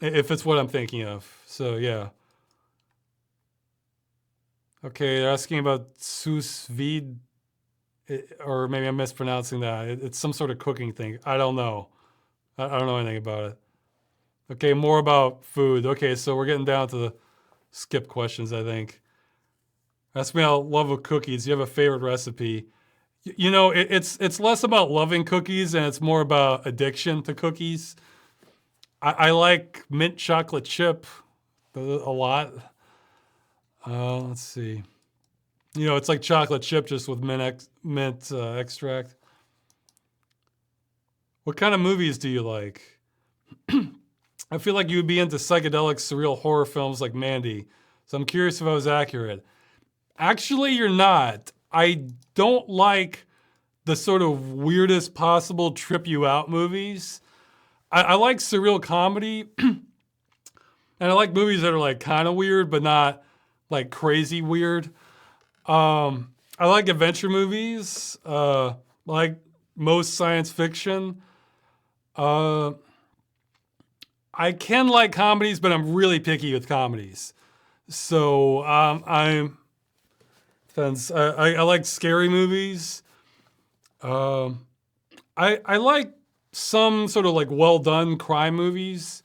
if it's what I'm thinking of. So yeah. Okay, they're asking about sous vide, or maybe I'm mispronouncing that. It's some sort of cooking thing. I don't know. I don't know anything about it. Okay, more about food. Okay, so we're getting down to the skip questions, I think. Ask me about love of cookies. Do you have a favorite recipe? You know, it's less about loving cookies and it's more about addiction to cookies. I like mint chocolate chip a lot. Let's see. You know, it's like chocolate chip just with mint extract. What kind of movies do you like? I feel like you would be into psychedelic, surreal horror films like Mandy. So I'm curious if I was accurate. Actually, you're not. I don't like the sort of weirdest possible trip you out movies. I like surreal comedy. And I like movies that are like kind of weird, but not like crazy weird. I like adventure movies, like most science fiction. I can like comedies, but I'm really picky with comedies. So I like scary movies. I like some sort of like well done crime movies.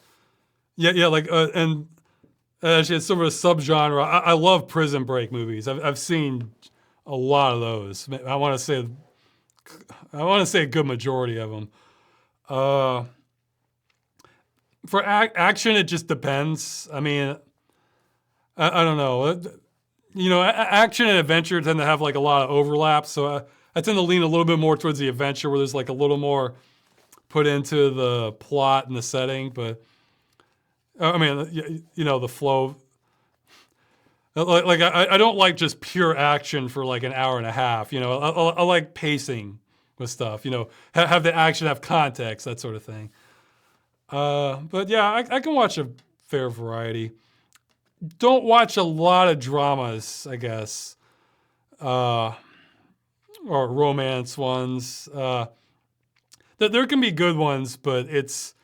Yeah, like and actually it's sort of a subgenre. I love Prison Break movies. I've seen a lot of those. I want to say a good majority of them. For action, it just depends. I mean, I don't know. Action and adventure tend to have like a lot of overlap, so I tend to lean a little bit more towards the adventure, where there's like a little more put into the plot and the setting. But I mean, the flow. Like I don't like just pure action for like an hour and a half. I like pacing with stuff. Have the action have context, that sort of thing. But yeah, I can watch a fair variety. Don't watch a lot of dramas, I guess, or romance ones. There can be good ones, but it's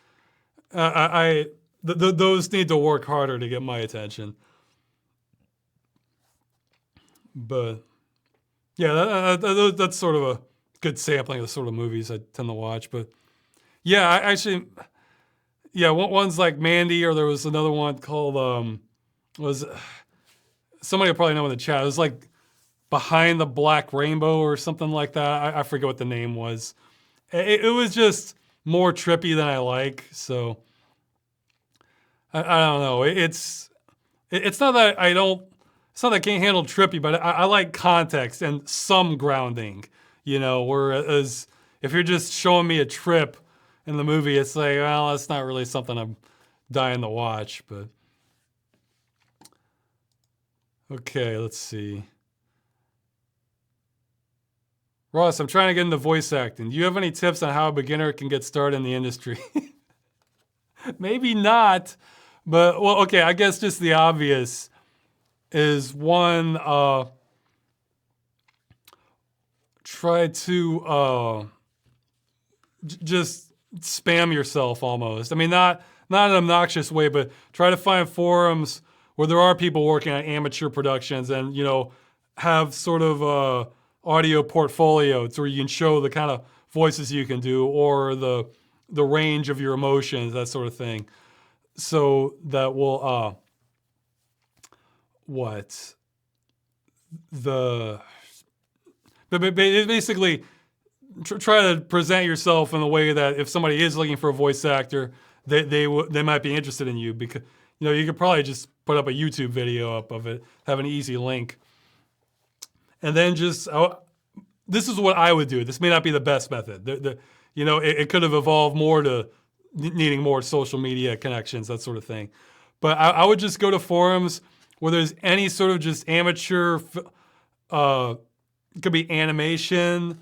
those need to work harder to get my attention. But yeah, that's sort of a good sampling of the sort of movies I tend to watch. But yeah, I actually, yeah, one's like Mandy, or there was another one called was somebody will probably know in the chat. It was like Behind the Black Rainbow or something like that. I forget what the name was. It was just more trippy than I like. So I don't know. It's not that I don't. It's not that I can't handle trippy, but I like context and some grounding. Whereas if you're just showing me a trip in the movie, it's like, well, that's not really something I'm dying to watch. But okay, let's see. Ross, I'm trying to get into voice acting. Do you have any tips on how a beginner can get started in the industry? Maybe not, but well, okay, I guess just the obvious is one, try to just spam yourself almost. I mean, not in an obnoxious way, but try to find forums where there are people working on amateur productions, and have sort of a audio portfolio where you can show the kind of voices you can do, or the range of your emotions, that sort of thing. So that will basically try to present yourself in a way that if somebody is looking for a voice actor, they might be interested in you, because you could probably just put up a YouTube video up of it, have an easy link, and then just this is what I would do. This may not be the best method. It could have evolved more to needing more social media connections, that sort of thing. But I would just go to forums where there's any sort of just amateur, it could be animation.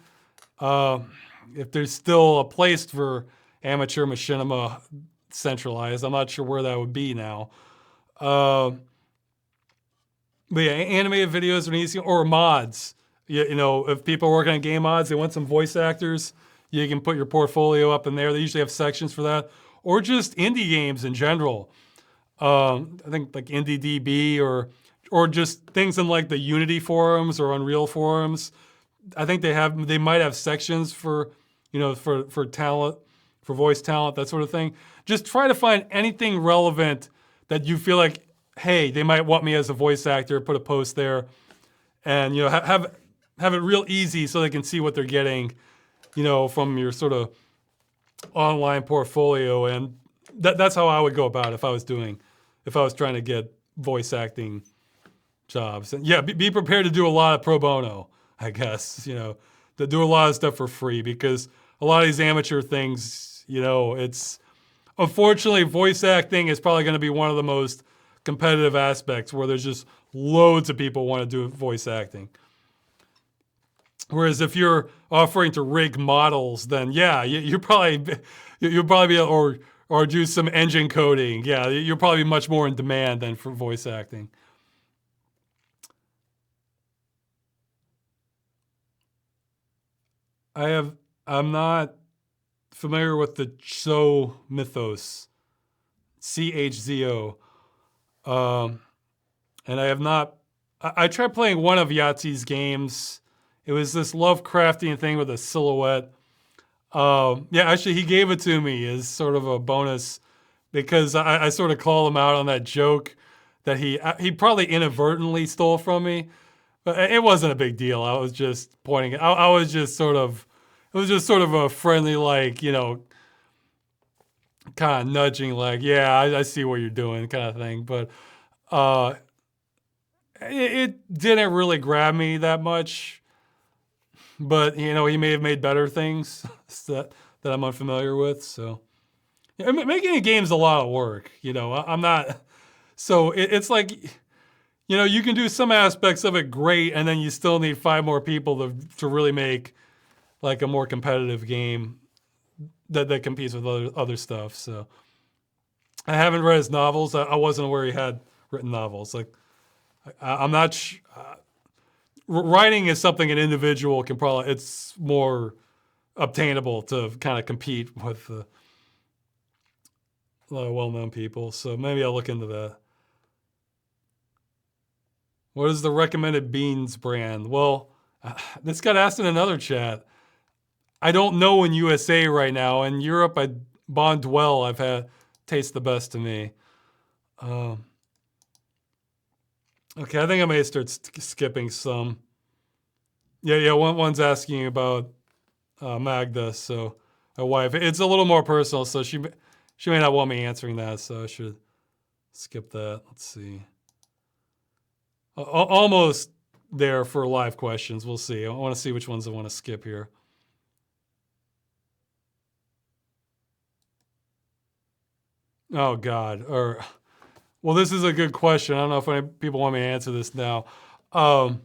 If there's still a place for amateur machinima centralized, I'm not sure where that would be now. But yeah, animated videos are easy, or mods. If people are working on game mods, they want some voice actors, you can put your portfolio up in there. They usually have sections for that. Or just indie games in general. I think like IndieDB, or just things in like the Unity forums or Unreal forums. I think they might have sections for talent, for voice talent, that sort of thing. Just try to find anything relevant that you feel like, hey, they might want me as a voice actor. Put a post there, and have it real easy so they can see what they're getting, from your sort of online portfolio. And that's how I would go about it if I was trying to get voice acting jobs. And yeah, be prepared to do a lot of pro bono, I guess, to do a lot of stuff for free, because a lot of these amateur things, it's unfortunately, voice acting is probably going to be one of the most competitive aspects, where there's just loads of people want to do voice acting. Whereas if you're offering to rig models, then yeah, you'll probably be or do some engine coding. Yeah, you'll probably be much more in demand than for voice acting. I'm not familiar with the Cho mythos, CHZO, and I have not. I tried playing one of Yahtzee's games. It was this Lovecraftian thing with a silhouette. Yeah, actually, he gave it to me as sort of a bonus, because I sort of called him out on that joke that he probably inadvertently stole from me, but it wasn't a big deal. I was just pointing. I was just sort of. It was just sort of a friendly, like, kind of nudging, like, yeah, I see what you're doing, kind of thing. But it didn't really grab me that much. But you know, he may have made better things that I'm unfamiliar with. So yeah, making a game's a lot of work. You know, I'm not. So it's like, you know, you can do some aspects of it great, and then you still need 5 more people to really make like a more competitive game that competes with other stuff. So I haven't read his novels. I wasn't aware he had written novels. Like I'm not. Writing is something an individual can probably. It's more obtainable to kind of compete with the well-known people. So maybe I'll look into that. What is the recommended beans brand? Well, this got asked in another chat. I don't know in USA right now. In Europe, Bonduelle I've had taste the best to me. Okay, I think I may start skipping some. Yeah. One's asking about Magda, so my wife. It's a little more personal, so she may not want me answering that, so I should skip that. Let's see. Almost there for live questions. We'll see. I want to see which ones I want to skip here. Oh God. Well, this is a good question. I don't know if any people want me to answer this now. When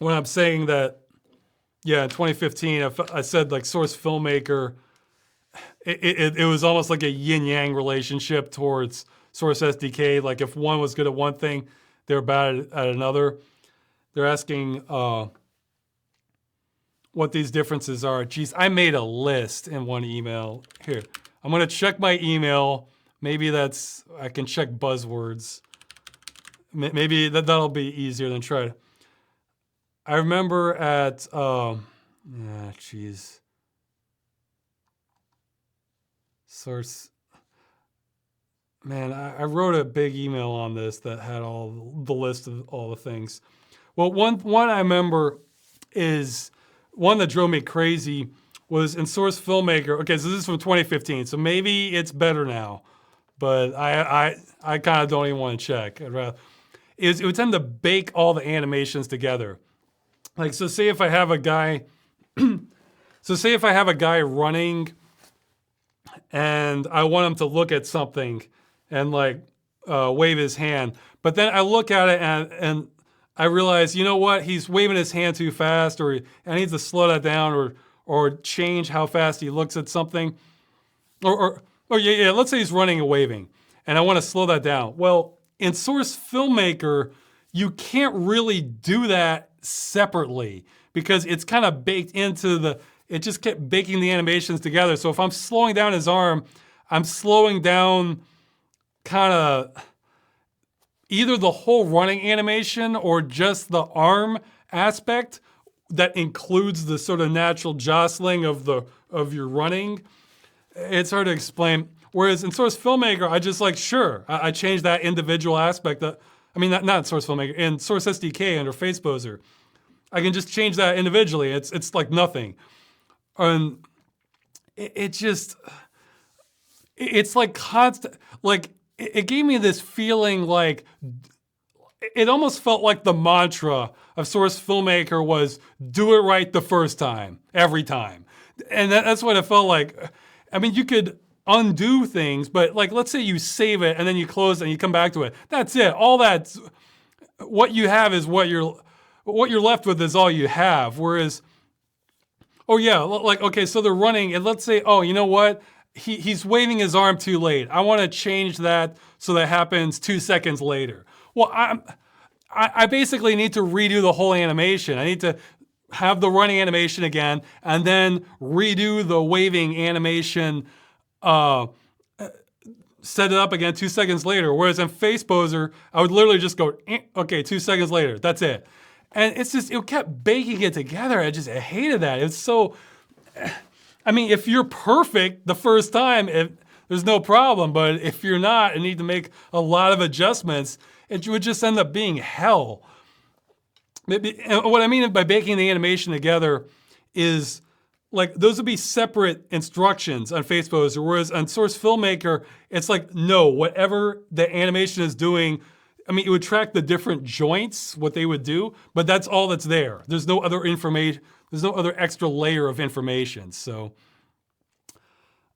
I'm saying that, yeah, in 2015, I said like Source Filmmaker, it was almost like a yin-yang relationship towards Source SDK. Like if one was good at one thing, they're bad at another. They're asking what these differences are. Geez, I made a list in one email. Here, I'm gonna check my email. Maybe I can check buzzwords. Maybe that'll be easier than try to. I remember at, Source, man, I wrote a big email on this that had all the list of all the things. Well, one I remember is one that drove me crazy was in Source Filmmaker. Okay, so this is from 2015, so maybe it's better now, but I kind of don't even want to check. It would tend to bake all the animations together. Like, so say if I have a guy, running and I want him to look at something and like wave his hand, but then I look at it and I realize, you know what, he's waving his hand too fast, or I need to slow that down or change how fast he looks at something. Or let's say he's running and waving and I want to slow that down. Well, in Source Filmmaker, you can't really do that separately because it's kind of baked into it just kept baking the animations together. So if I'm slowing down his arm, I'm slowing down kind of either the whole running animation or just the arm aspect that includes the sort of natural jostling of your running. It's hard to explain. Whereas in Source Filmmaker, I just like, sure, I changed that individual aspect. Not in Source Filmmaker, in Source SDK under FacePoser. I can just change that individually. It's like nothing. And it's like constant, like it gave me this feeling like, it almost felt like the mantra of Source Filmmaker was do it right the first time, every time. And that's what it felt like. I mean, you could undo things, but like, let's say you save it and then you close it and you come back to it. That's it. All that's what you have is what you're left with is all you have. Whereas, oh yeah, like, okay, so they're running and let's say, oh, you know what? He's waving his arm too late. I want to change that so that happens 2 seconds later. Well, I basically need to redo the whole animation. I need to have the running animation again and then redo the waving animation, set it up again 2 seconds later. Whereas in FacePoser, I would literally just go, okay, 2 seconds later, that's it. And it's just, it kept baking it together. I hated that. It's so, I mean, if you're perfect the first time, there's no problem. But if you're not and need to make a lot of adjustments, it would just end up being hell. What I mean by baking the animation together is like those would be separate instructions on FacePoser, whereas on Source Filmmaker, it's like, no, whatever the animation is doing, I mean, it would track the different joints, what they would do, but that's all that's there. There's no other information. There's no other extra layer of information. So,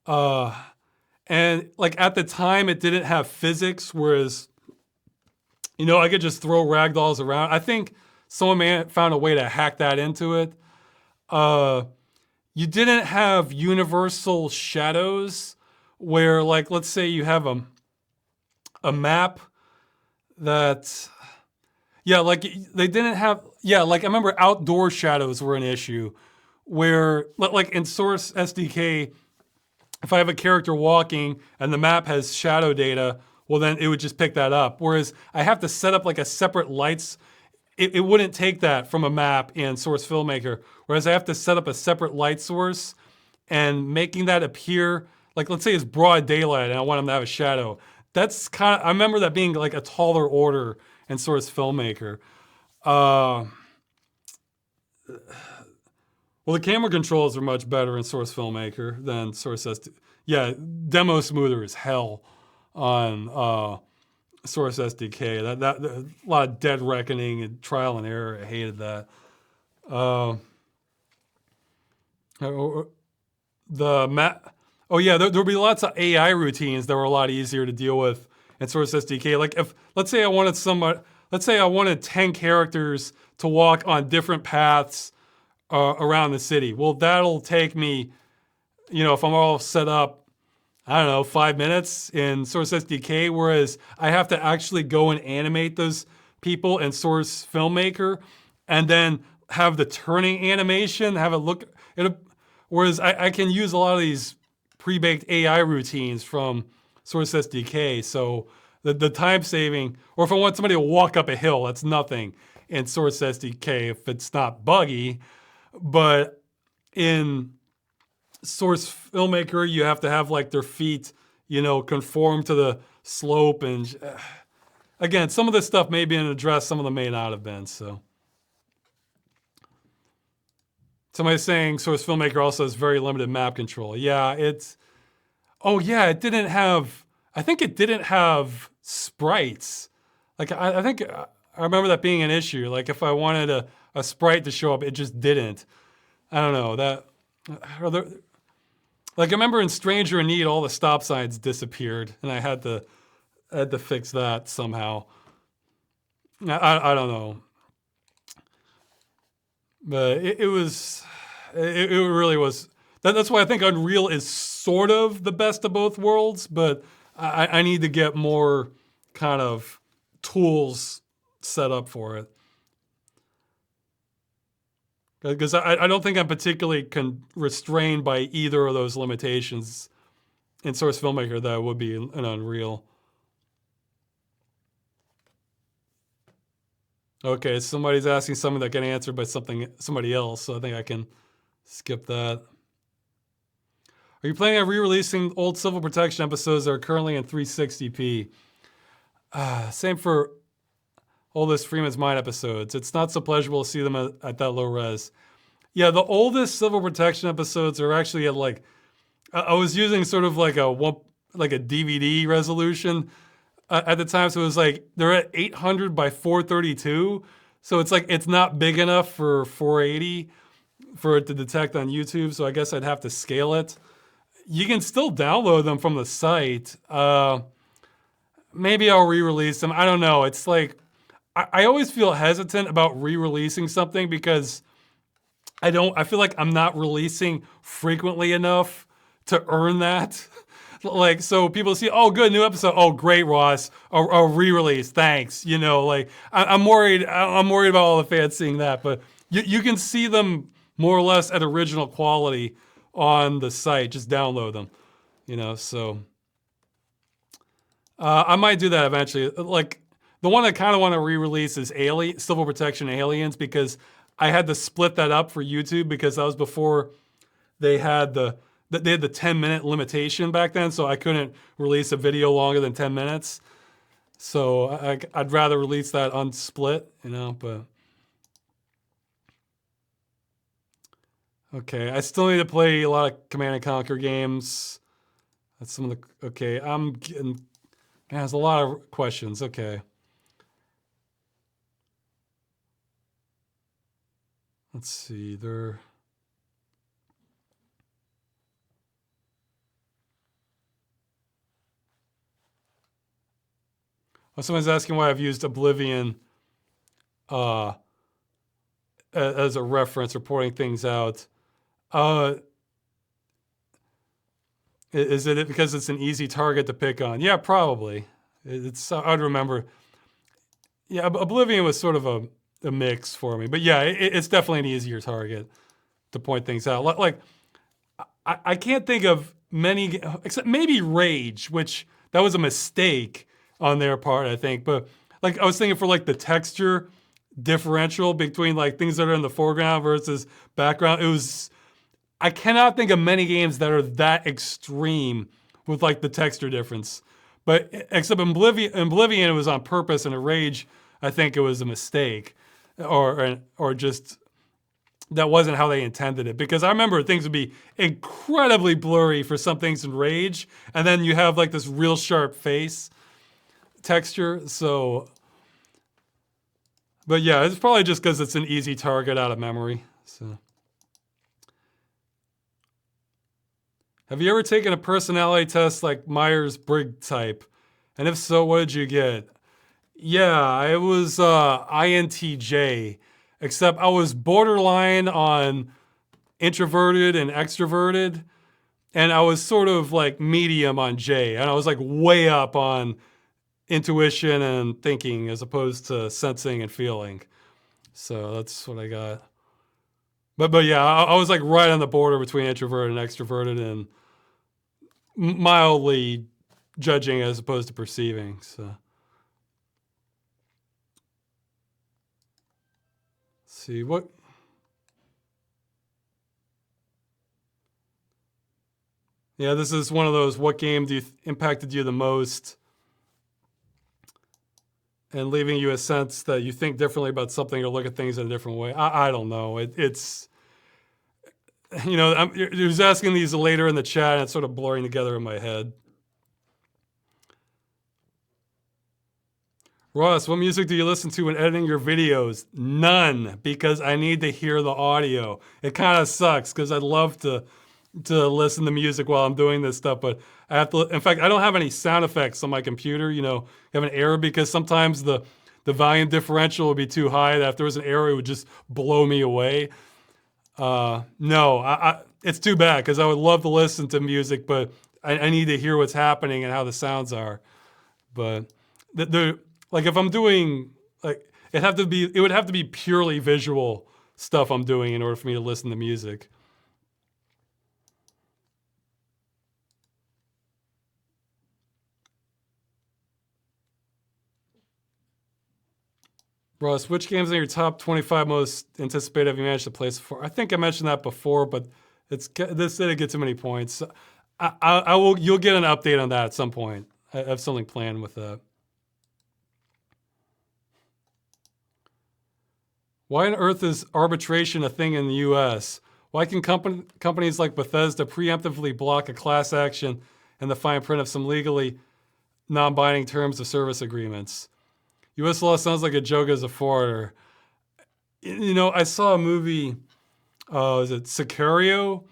and like at the time, it didn't have physics, whereas, I could just throw ragdolls around. I think someone may have found a way to hack that into it. You didn't have universal shadows where, like, let's say you have a map that, yeah, like they didn't have, yeah, like I remember outdoor shadows were an issue where, like in Source SDK, if I have a character walking and the map has shadow data, well, then it would just pick that up. Whereas I have to set up like a separate lights. It wouldn't take that from a map in Source Filmmaker. Whereas I have to set up a separate light source and making that appear, like let's say it's broad daylight and I want them to have a shadow. That's kind of, I remember that being like a taller order in Source Filmmaker. Well, the camera controls are much better in Source Filmmaker than Source SD. Yeah, demo smoother is hell on Source SDK. That a lot of dead reckoning and trial and error. I hated that. Oh yeah, there'll be lots of AI routines that were a lot easier to deal with in Source SDK. Like if let's say I wanted 10 characters to walk on different paths around the city. Well, that'll take me, if I'm all set up, I don't know, 5 minutes in Source SDK, whereas I have to actually go and animate those people in Source Filmmaker and then have the turning animation, have it look, whereas I can use a lot of these pre-baked AI routines from Source SDK. So the time saving, or if I want somebody to walk up a hill, that's nothing in Source SDK if it's not buggy. But in Source Filmmaker, you have to have like their feet, conform to the slope. And again, some of this stuff may be addressed, some of them may not have been. So somebody's saying Source Filmmaker also has very limited map control. Yeah, it didn't have, I think it didn't have sprites. Like I think I remember that being an issue. Like if I wanted a sprite to show up, it just didn't. I don't know that. Like I remember in Stranger in Need, all the stop signs disappeared, and I had to fix that somehow. I don't know, but it really was. That's why I think Unreal is sort of the best of both worlds, but I need to get more kind of tools set up for it. Because I don't think I'm particularly restrained by either of those limitations in Source Filmmaker that would be in Unreal. Okay, somebody's asking something that can be answered by somebody else, so I think I can skip that. Are you planning on re-releasing old Civil Protection episodes that are currently in 360p? Same for oldest Freeman's Mind episodes. It's not so pleasurable to see them at that low res. Yeah, the oldest Civil Protection episodes are actually at like, I was using sort of like a DVD resolution at the time. So it was like, they're at 800 by 432. So it's like, it's not big enough for 480 for it to detect on YouTube. So I guess I'd have to scale it. You can still download them from the site. Maybe I'll re-release them. I don't know. It's like, I always feel hesitant about re-releasing something because I feel like I'm not releasing frequently enough to earn that. Like, so people see, oh, good, new episode. Oh, great, Ross. A re-release, thanks. Like I'm worried about all the fans seeing that, but you can see them more or less at original quality on the site. Just download them, so I might do that eventually. Like the one I kind of want to re-release is Civil Protection Aliens, because I had to split that up for YouTube because that was before they had the 10-minute limitation back then, so I couldn't release a video longer than 10 minutes. So I'd rather release that unsplit, but okay. I still need to play a lot of Command & Conquer games. That's some of the, okay, I'm getting, man, there's a lot of questions, okay. Let's see, there. Oh, someone's asking why I've used Oblivion as a reference or pointing things out. Is it because it's an easy target to pick on? Yeah, probably. I'd remember. Yeah, Oblivion was sort of a mix for me, but yeah, it's definitely an easier target to point things out. Like I can't think of many, except maybe Rage, which that was a mistake on their part, I think. But like I was thinking for like the texture differential between like things that are in the foreground versus background, I cannot think of many games that are that extreme with like the texture difference. But except Oblivion, it was on purpose, and a Rage, I think it was a mistake, or just that wasn't how they intended it. Because I remember things would be incredibly blurry for some things in Rage, and then you have like this real sharp face texture. So, but yeah, it's probably just because it's an easy target out of memory. So. Have you ever taken a personality test like Myers-Briggs type? And if so, what did you get? Yeah, it was INTJ, except I was borderline on introverted and extroverted, and I was sort of like medium on J, and I was like way up on intuition and thinking as opposed to sensing and feeling. So that's what I got. But yeah, I was like right on the border between introverted and extroverted, and mildly judging as opposed to perceiving. So let's see what. Yeah, this is one of those. What game impacted you the most, and leaving you a sense that you think differently about something or look at things in a different way? I don't know. It's. You know, you're just asking these later in the chat, and it's sort of blurring together in my head. Ross, what music do you listen to when editing your videos? None, because I need to hear the audio. It kind of sucks because I'd love to listen to music while I'm doing this stuff, but I have to. In fact, I don't have any sound effects on my computer. You know, I have an error because sometimes the volume differential would be too high that if there was an error, it would just blow me away. No, it's too bad because I would love to listen to music, but I need to hear what's happening and how the sounds are. But like if I'm doing like it would have to be purely visual stuff I'm doing in order for me to listen to music. Ross, which games in your top 25 most anticipated have you managed to place before? I think I mentioned that before, but this didn't get too many points. I will. You'll get an update on that at some point. I have something planned with that. Why on earth is arbitration a thing in the U.S.? Why can companies like Bethesda preemptively block a class action in the fine print of some legally non-binding terms of service agreements? U.S. law sounds like a joke as a foreigner. You know, I saw a movie, was it Sicario?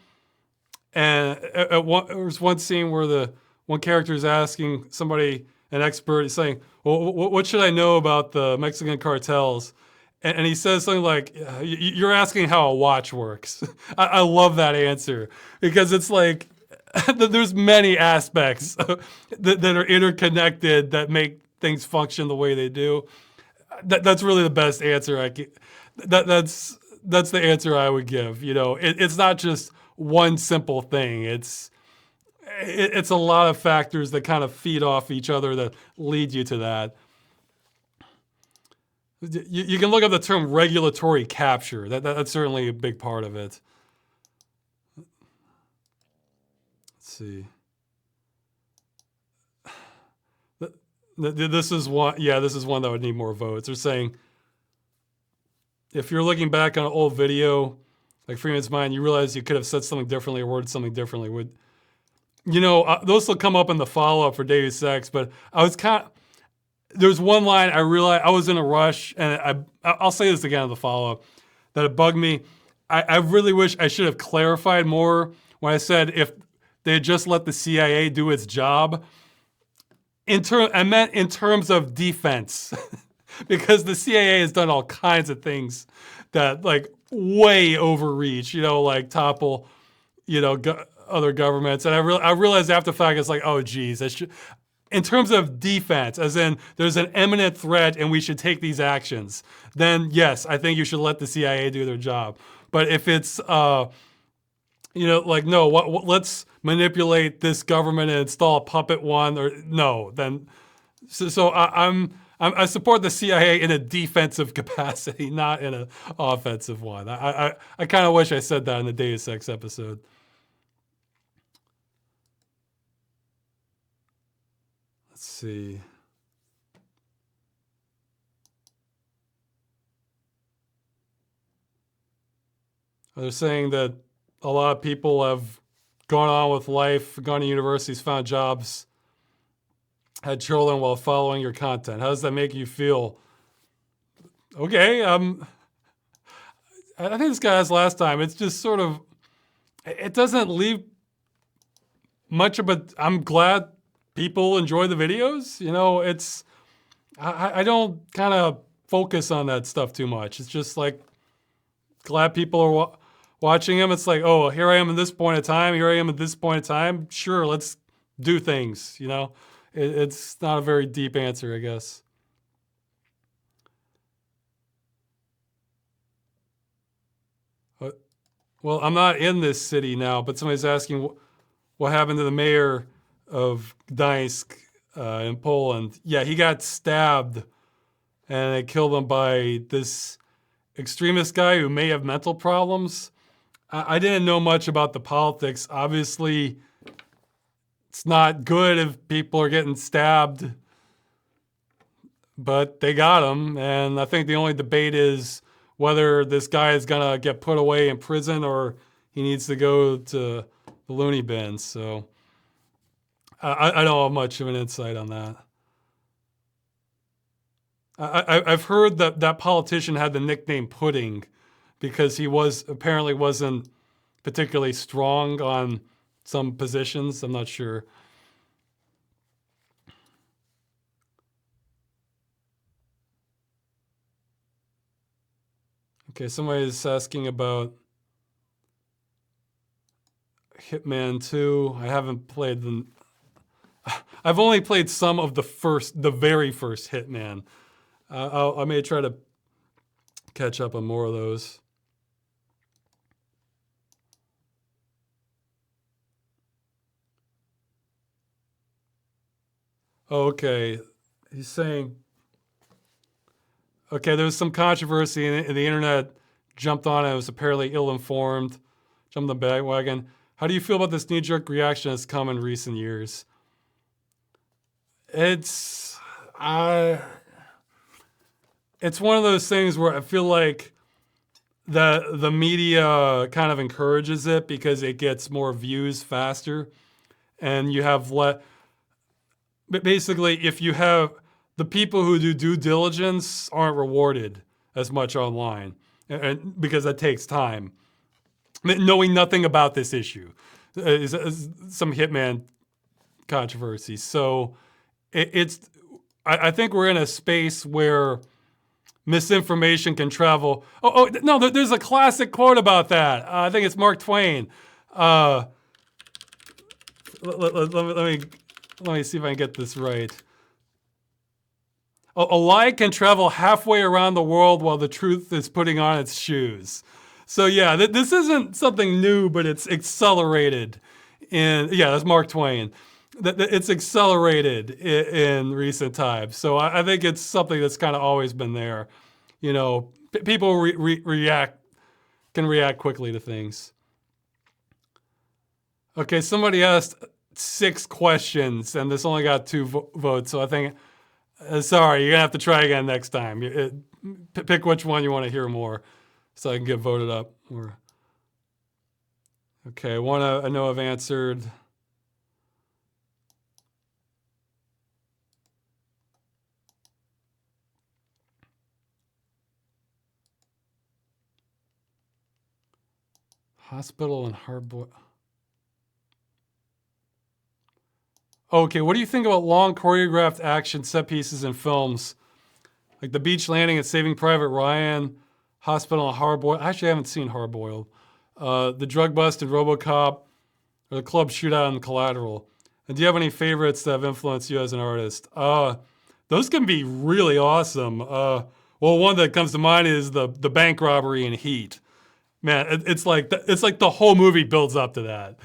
And there was one scene where the one character is asking somebody, an expert, is saying, well, what should I know about the Mexican cartels? And he says something like, you're asking how a watch works. I love that answer because it's like, there's many aspects that are interconnected that make things function the way they do. That's really the best answer I can. That's the answer I would give. You know, it's not just one simple thing. It's a lot of factors that kind of feed off each other that lead you to that. You can look up the term regulatory capture. That's certainly a big part of it. Let's see. This is one. Yeah, this is one that would need more votes. They're saying if you're looking back on an old video, like Freeman's Mind, you realize you could have said something differently or worded something differently. Those will come up in the follow-up for Deus Ex, but there's one line I realized I was in a rush, and I'll say this again in the follow-up. that it bugged me. I really wish I should have clarified more when I said if they had just let the CIA do its job. I meant in terms of defense, because the CIA has done all kinds of things that like way overreach, like topple, other governments. And I realized after the fact, it's like, oh, geez, in terms of defense, as in there's an imminent threat and we should take these actions, then yes, I think you should let the CIA do their job. But if it's, like, no, let's manipulate this government and install a puppet one, or no, then, so I support the CIA in a defensive capacity, not in an offensive one. I kind of wish I said that in the Deus Ex episode. Let's see. They're saying that a lot of people have gone on with life, gone to universities, found jobs, had children while following your content. How does that make you feel? Okay, I think this guy asked last time. It's just sort of, it doesn't leave much of a, I'm glad people enjoy the videos. I don't kind of focus on that stuff too much. It's just like, glad people are watching them. It's like, oh, here I am at this point in time. Here I am at this point in time. Sure, let's do things, It's not a very deep answer, I guess. Well, I'm not in this city now, but somebody's asking what happened to the mayor of Gdańsk in Poland. Yeah, he got stabbed and they killed him by this extremist guy who may have mental problems. I didn't know much about the politics. Obviously, it's not good if people are getting stabbed, but they got him. And I think the only debate is whether this guy is going to get put away in prison or he needs to go to the loony bin. So I don't have much of an insight on that. I've heard that that politician had the nickname Pudding because he apparently wasn't particularly strong on some positions. I'm not sure. Okay, somebody's asking about Hitman 2. I haven't played I've only played some of the very first Hitman. I may try to catch up on more of those. Oh, okay. He's saying, okay, there was some controversy and the internet jumped on it. It was apparently ill-informed, jumped on the bandwagon. How do you feel about this knee-jerk reaction that's come in recent years? It's one of those things where I feel like the media kind of encourages it because it gets more views faster, and you have but basically, if you have the people who do due diligence aren't rewarded as much online, and because that takes time. Knowing nothing about this issue, is some Hitman controversy. So I think we're in a space where misinformation can travel. Oh no, there's a classic quote about that. I think it's Mark Twain. Let me see if I can get this right. A lie can travel halfway around the world while the truth is putting on its shoes. So yeah, this isn't something new, but it's accelerated. That's Mark Twain. It's accelerated in recent times. So I think it's something that's kind of always been there. People can react quickly to things. Okay, somebody asked 6 questions, and this only got 2 votes. So I think, sorry, you're gonna have to try again next time. Pick which one you want to hear more, so I can get voted up. Okay, one I know I've answered. Hospital and Hardboiled. Okay, what do you think about long choreographed action set pieces in films? Like the beach landing at Saving Private Ryan, Hospital and Hardboiled. I actually haven't seen Hardboiled. The drug bust in RoboCop, or the club shootout in Collateral. And do you have any favorites that have influenced you as an artist? Those can be really awesome. Well, one that comes to mind is the bank robbery in Heat. Man, it's like the whole movie builds up to that.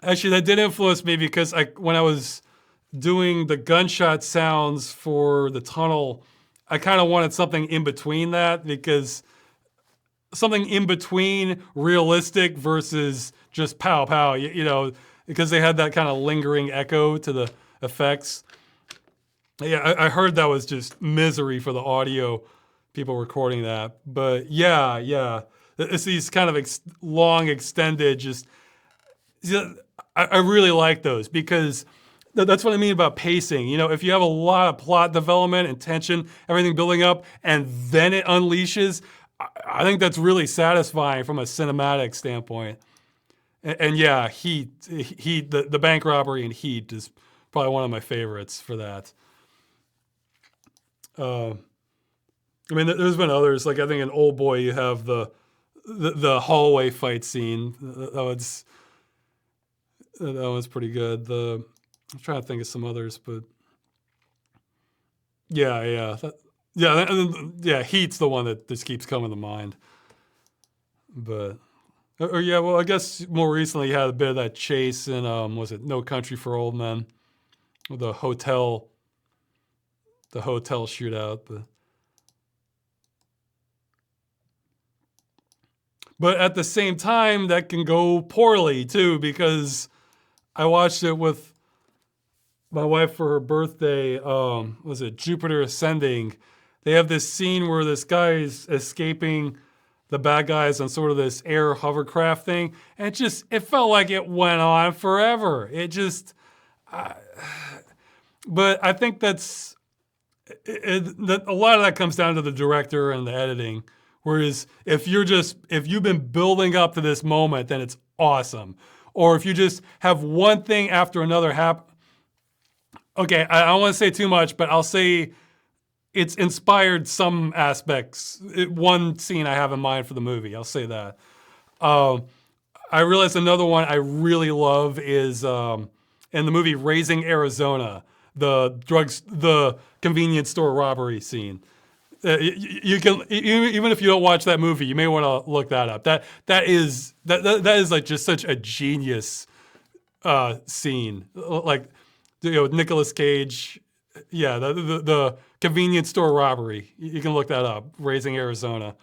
Actually, that did influence me because when I was doing the gunshot sounds for the tunnel, I kind of wanted something in between that, because something in between realistic versus just pow pow, you know, because they had that kind of lingering echo to the effects. Yeah, I heard that was just misery for the audio people recording that. But yeah, it's these kind of long extended, just, I really like those, because that's what I mean about pacing. You know, if you have a lot of plot development and tension, everything building up, and then it unleashes, I think that's really satisfying from a cinematic standpoint. And yeah, the bank robbery in Heat is probably one of my favorites for that. I mean, there's been others. Like I think in Old Boy, you have the hallway fight scene. That was pretty good. I'm trying to think of some others, but yeah, Heat's the one that just keeps coming to mind. But yeah, well, I guess more recently you had a bit of that chase in was it No Country for Old Men, with the hotel shootout, but at the same time that can go poorly too, because I watched it with my wife for her birthday. Was it Jupiter Ascending? They have this scene where this guy is escaping the bad guys on sort of this air hovercraft thing, and it felt like it went on forever. But I think that a lot of that comes down to the director and the editing. Whereas if you've been building up to this moment, then it's awesome. Or if you just have one thing after another happen. Okay, I don't want to say too much, but I'll say it's inspired some aspects. One scene I have in mind for the movie, I'll say that. I realized another one I really love is in the movie Raising Arizona, the convenience store robbery scene. You can, even if you don't watch that movie, you may want to look that up. That is like just such a genius scene. Like, you know, Nicolas Cage. Yeah, the convenience store robbery. You can look that up. Raising Arizona.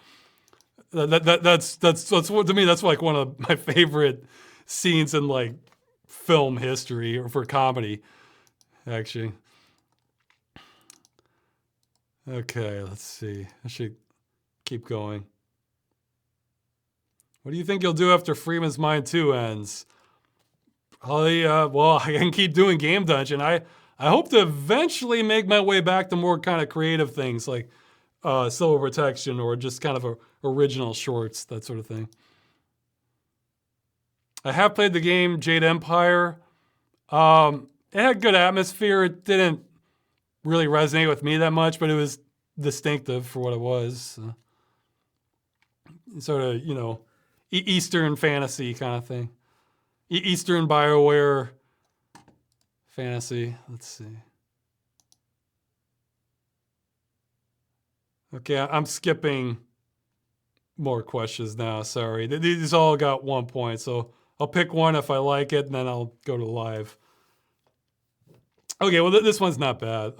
That's to me, that's like one of my favorite scenes in like film history, or for comedy, actually. Okay, let's see. I should keep going. What do you think you'll do after Freeman's Mind 2 ends? Well, I can keep doing Game Dungeon. I hope to eventually make my way back to more kind of creative things like Civil Protection, or just kind of original shorts, that sort of thing. I have played the game Jade Empire. It had good atmosphere. It didn't really resonate with me that much, but it was distinctive for what it was. Sort of, you know, Eastern fantasy kind of thing. Eastern BioWare fantasy. Let's see. Okay, I'm skipping more questions now. Sorry. These all got 1 point, so I'll pick one if I like it, and then I'll go to live. Okay, well, this one's not bad.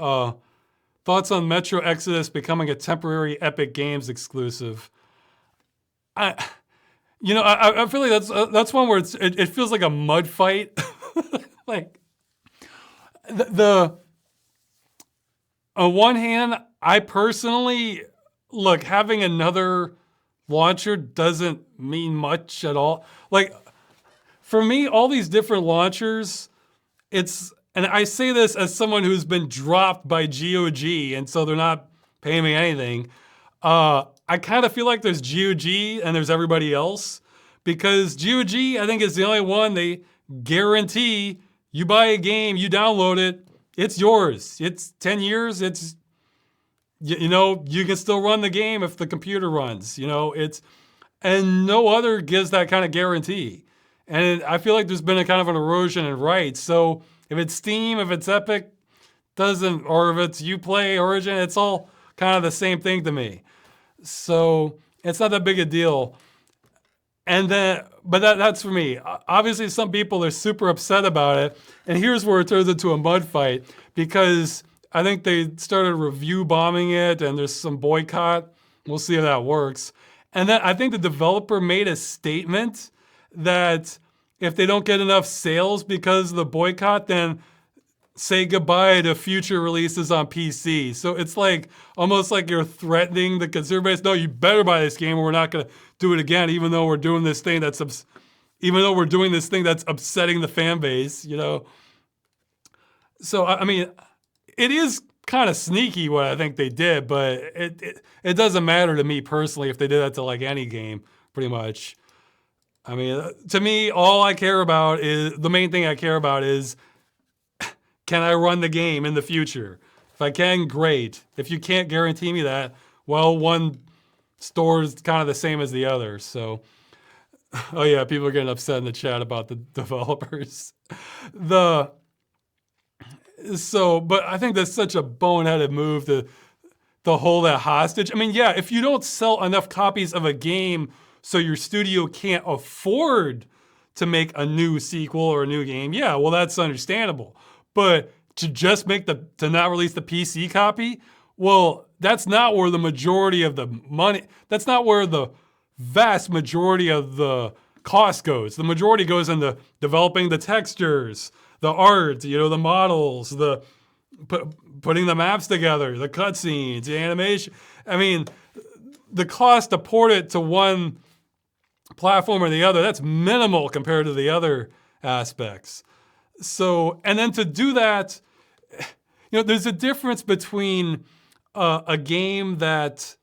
Thoughts on Metro Exodus becoming a temporary Epic Games exclusive? I feel like that's one where it feels like a mud fight. Like on one hand, I personally look, having another launcher doesn't mean much at all. Like for me, all these different launchers, and I say this as someone who's been dropped by GOG, and so they're not paying me anything. I kind of feel like there's GOG and there's everybody else, because GOG, I think, is the only one they guarantee you buy a game, you download it, it's yours. It's 10 years, it's, you know, you can still run the game if the computer runs, you know, it's, and no other gives that kind of guarantee. And I feel like there's been a kind of an erosion in rights. So if it's Steam, if it's Epic, doesn't, or if it's Uplay, Origin, it's all kind of the same thing to me. So it's not that big a deal. And then, but that's for me. Obviously, some people are super upset about it. And here's where it turns into a mud fight, because I think they started review bombing it and there's some boycott. We'll see how that works. And then I think the developer made a statement that if they don't get enough sales because of the boycott, then say goodbye to future releases on PC. So it's like almost like you're threatening the consumer base. No, you better buy this game or we're not going to do it again, even though we're doing this thing that's upsetting the fan base, you know? So, I mean, it is kind of sneaky what I think they did, but it doesn't matter to me personally if they did that to like any game, pretty much. I mean, to me, all I care about is, the main thing I care about is, can I run the game in the future? If I can, great. If you can't guarantee me that, well, one store is kind of the same as the other. So, oh yeah, people are getting upset in the chat about the developers. But I think that's such a boneheaded move to hold that hostage. I mean, yeah, if you don't sell enough copies of a game so your studio can't afford to make a new sequel or a new game, yeah, well, that's understandable. But to just to not release the PC copy, well, that's not where the majority of the money, that's not where the vast majority of the cost goes. The majority goes into developing the textures, the art, you know, the models, putting the maps together, the cutscenes, the animation. I mean, the cost to port it to one platform or the other, that's minimal compared to the other aspects. So, and then to do that, you know, there's a difference between a game that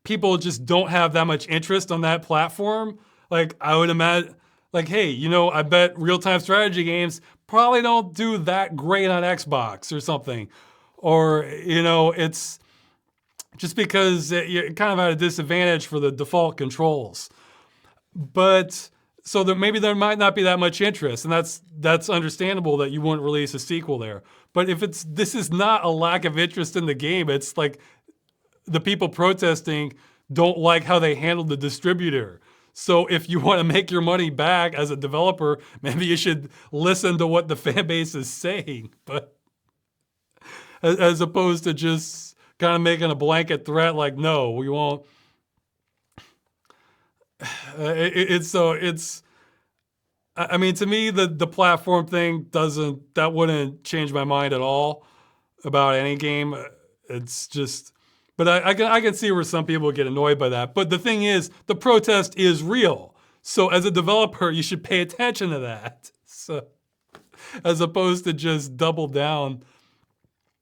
people just don't have that much interest on that platform. Like, I would imagine, like, hey, you know, I bet real-time strategy games probably don't do that great on Xbox or something. Or, you know, it's just because you're kind of at a disadvantage for the default controls. But so maybe there might not be that much interest, and that's understandable that you wouldn't release a sequel there. But if this is not a lack of interest in the game, it's like the people protesting don't like how they handled the distributor. So if you want to make your money back as a developer, maybe you should listen to what the fan base is saying, but as opposed to just kind of making a blanket threat like, no, we won't. I mean, to me, the platform thing wouldn't change my mind at all about any game. It's just, but I can see where some people get annoyed by that. But the thing is, the protest is real. So as a developer, you should pay attention to that. So, as opposed to just double down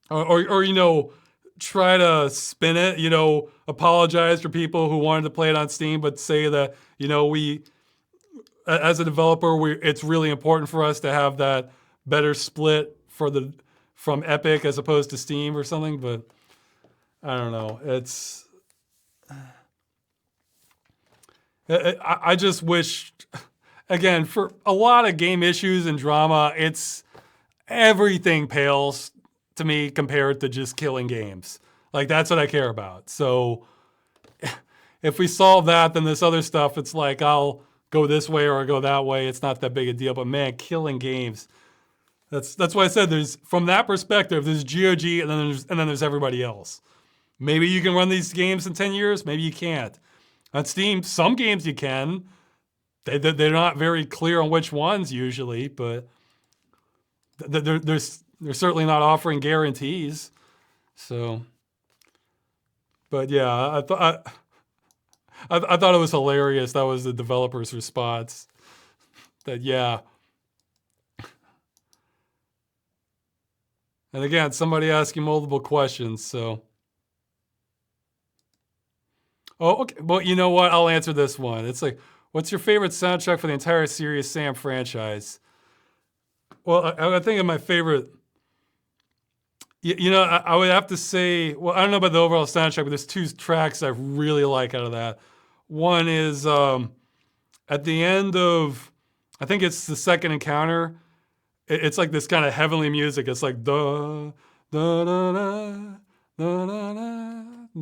or you know, try to spin it, you know, apologize for people who wanted to play it on Steam, but say that, you know, as a developer, it's really important for us to have that better split from Epic as opposed to Steam or something. But I don't know. I just wish, again, for a lot of game issues and drama, everything pales to me compared to just killing games. Like, that's what I care about. So if we solve that, then this other stuff, it's like, I'll go this way or I go that way. It's not that big a deal. But man, killing games. That's why I said from that perspective, there's GOG and then there's everybody else. Maybe you can run these games in 10 years. Maybe you can't. On Steam, some games you can. They're not very clear on which ones usually, but they're certainly not offering guarantees. So, but yeah, I thought it was hilarious. That was the developer's response. That, yeah. And again, somebody asking multiple questions, so. Oh, okay. Well, you know what? I'll answer this one. It's like, what's your favorite soundtrack for the entire Serious Sam franchise? Well, I think of my favorite. I would have to say, well, I don't know about the overall soundtrack, but there's two tracks I really like out of that. One is at the end of, I think it's the second encounter. It's like this kind of heavenly music. It's like da da da da da da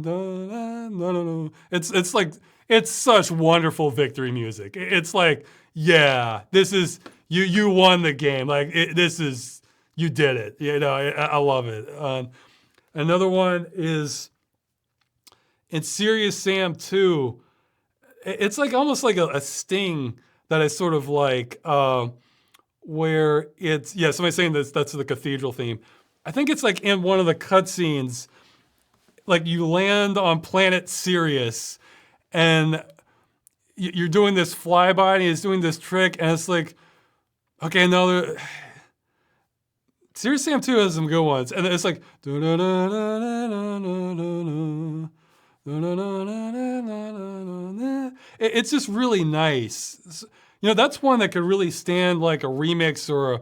da da da. It's like it's such wonderful victory music. It's like, yeah, this is you won the game. Like this is you did it. I love it. Another one is in Serious Sam 2. It's like almost like a sting that is sort of like where it's, yeah, somebody's saying that's the cathedral theme. I think it's like in one of the cutscenes, like you land on planet Sirius and you're doing this flyby and he's doing this trick and it's like, okay, no, Serious Sam 2 has some good ones. And it's like, it's just really nice. That's one that could really stand like a remix or a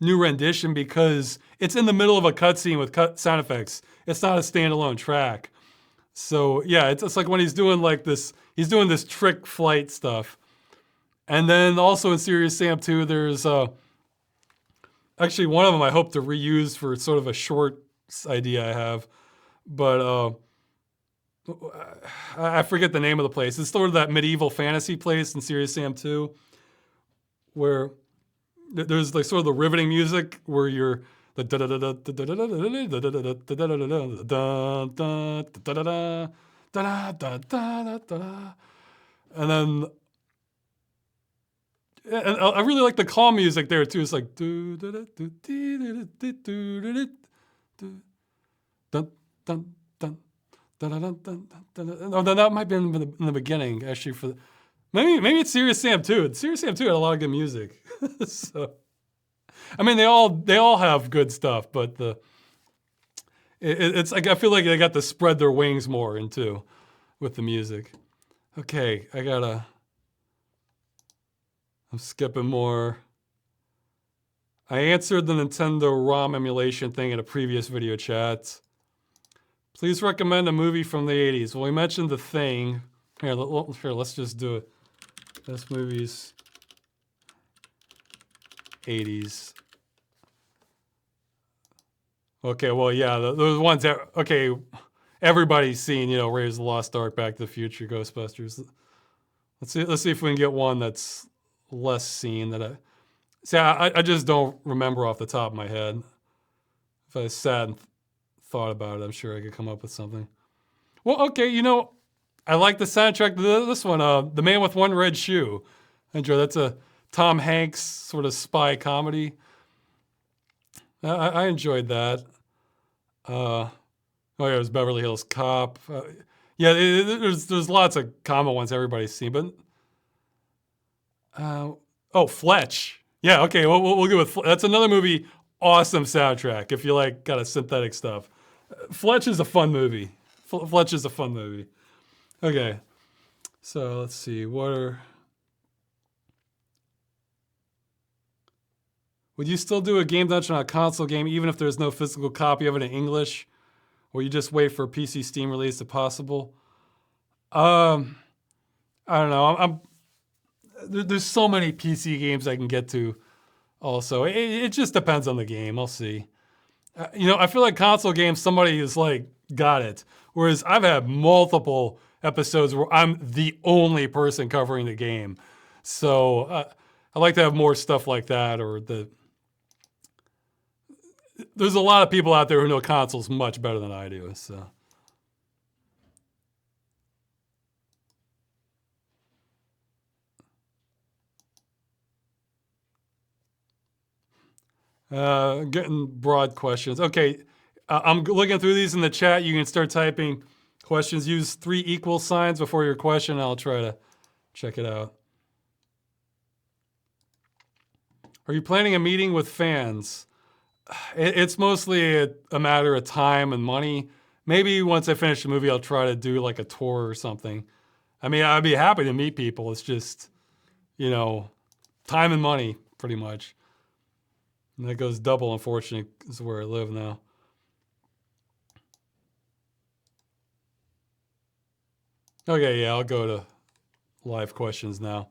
new rendition because it's in the middle of a cutscene with sound effects. It's not a standalone track. So yeah, it's like when he's doing like this, he's doing this trick flight stuff. And then also in Serious Sam 2, there's actually one of them I hope to reuse for sort of a short idea I have. But I forget the name of the place. It's sort of that medieval fantasy place in Serious Sam 2 where there's like sort of the riveting music where you're the and then and I really like the calm music there too. It's like oh, that might be in the beginning actually for maybe it's Serious Sam 2. Serious Sam 2 had a lot of good music. So I mean they all have good stuff, but it's like I feel like they got to spread their wings more into with the music. Okay, I'm skipping more. I answered the Nintendo ROM emulation thing in a previous video chat. Please recommend a movie from the 80s. Well, we mentioned The Thing. Here, let's just do it. Best movies, 80s. Okay, well, yeah, those ones that, okay, everybody's seen, Raiders of the Lost Ark, Back to the Future, Ghostbusters. Let's see if we can get one that's less seen I just don't remember off the top of my head. If I sat and thought about it, I'm sure I could come up with something. Well, okay, I like the soundtrack to this one, The Man with One Red Shoe. That's a Tom Hanks sort of spy comedy. I enjoyed that. Oh yeah, it was Beverly Hills Cop. Yeah, there's lots of common ones everybody's seen, but Fletch. Yeah, okay, we'll go with that's another movie. Awesome soundtrack if you like kind of synthetic stuff. Fletch is a fun movie. Fletch is a fun movie. Okay, so let's see. Would you still do a game dungeon on a console game even if there's no physical copy of it in English? Or you just wait for a PC Steam release if possible? I don't know. There's so many PC games I can get to also. It just depends on the game. I'll see. I feel like console games, somebody is like, got it. Whereas I've had multiple episodes where I'm the only person covering the game. So I like to have more stuff like that, or there's a lot of people out there who know consoles much better than I do. So. Getting broad questions. Okay, I'm looking through these in the chat. You can start typing questions. Use 3 equal signs before your question. I'll try to check it out. Are you planning a meeting with fans? It's mostly a matter of time and money. Maybe once I finish the movie, I'll try to do like a tour or something. I mean, I'd be happy to meet people. It's just, you know, time and money, pretty much. And that goes double, unfortunately, is where I live now. Okay, yeah, I'll go to live questions now.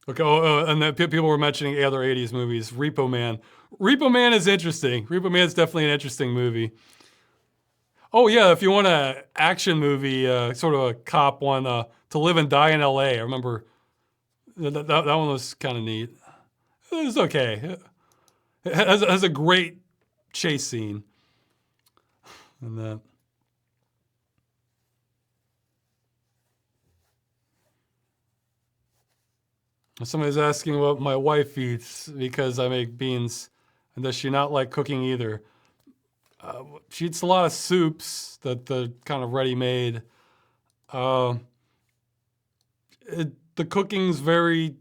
Okay, and then people were mentioning other 80s movies. Repo Man. Repo Man is interesting. Repo Man is definitely an interesting movie. Oh, yeah, if you want an action movie, sort of a cop one, To Live and Die in L.A., I remember that one was kind of neat. It was okay. It has a great chase scene. And that. Somebody's asking what my wife eats because I make beans, and does she not like cooking either? She eats a lot of soups that the kind of ready-made. The cooking's very,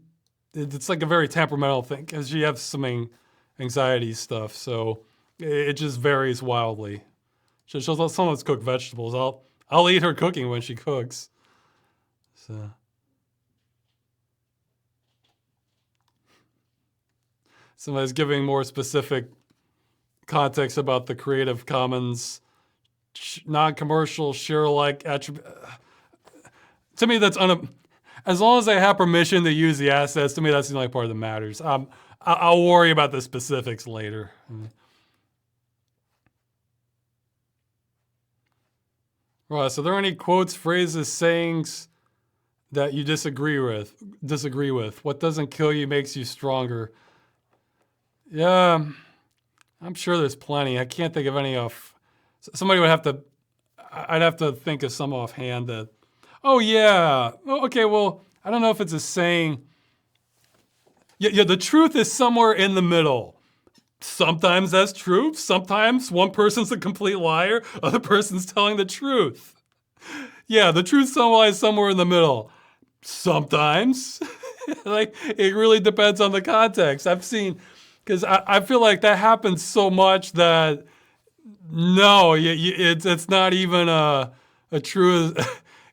it's like a very temperamental thing because she has some anxiety stuff, so it just varies wildly. She'll sometimes cook vegetables. I'll eat her cooking when she cooks. So. Somebody's giving more specific context about the Creative Commons non-commercial share-alike attribute. To me, that's as long as they have permission to use the assets, to me, that's the only part that matters. I'll worry about the specifics later. Right, so are there any quotes, phrases, sayings that you disagree with? What doesn't kill you makes you stronger. Yeah, I'm sure there's plenty. I can't think of any off. Somebody would have to. I'd have to think of some offhand that. Oh yeah. Oh, okay. Well, I don't know if it's a saying. Yeah. The truth is somewhere in the middle. Sometimes that's true. Sometimes one person's a complete liar. Other person's telling the truth. Yeah, the truth lies somewhere in the middle. Sometimes, like it really depends on the context. I've seen. Because I feel like that happens so much that no, it's not even a true.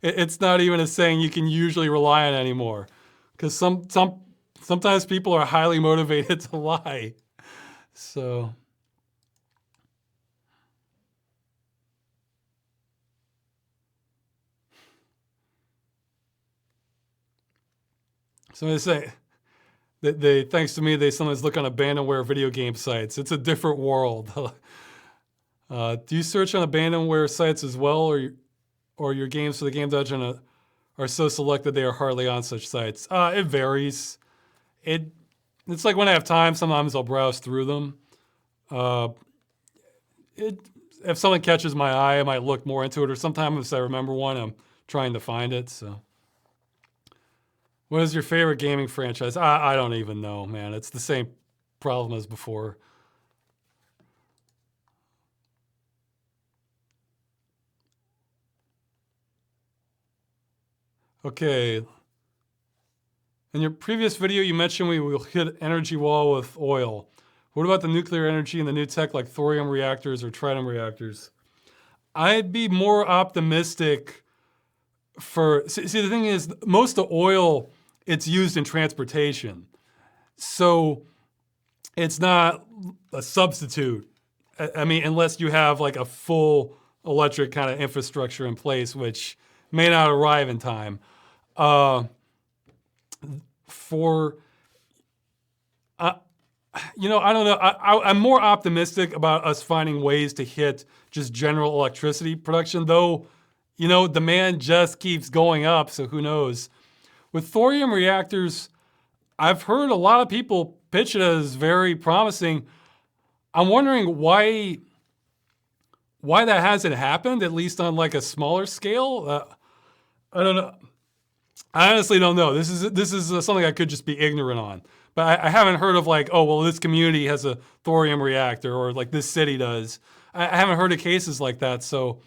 It's not even a saying you can usually rely on anymore. Because sometimes people are highly motivated to lie. So. Somebody say. They thanks to me, they sometimes look on abandonware video game sites. It's a different world. Do you search on abandonware sites as well, or your games for the game dungeon are so selected they are hardly on such sites? It varies. It's like when I have time, sometimes I'll browse through them. If something catches my eye, I might look more into it, or sometimes if I remember one, I'm trying to find it. So. What is your favorite gaming franchise? I don't even know, man. It's the same problem as before. Okay. In your previous video, you mentioned we will hit energy wall with oil. What about the nuclear energy and the new tech like thorium reactors or tritium reactors? I'd be more optimistic for... See, the thing is, most of oil... it's used in transportation. So it's not a substitute. I mean, unless you have like a full electric kind of infrastructure in place, which may not arrive in time. I don't know. I'm more optimistic about us finding ways to hit just general electricity production, though, demand just keeps going up, so who knows. With thorium reactors, I've heard a lot of people pitch it as very promising. I'm wondering why that hasn't happened, at least on like a smaller scale. I don't know. I honestly don't know. This is something I could just be ignorant on. But I haven't heard of like, oh, well, this community has a thorium reactor or like this city does. I haven't heard of cases like that, so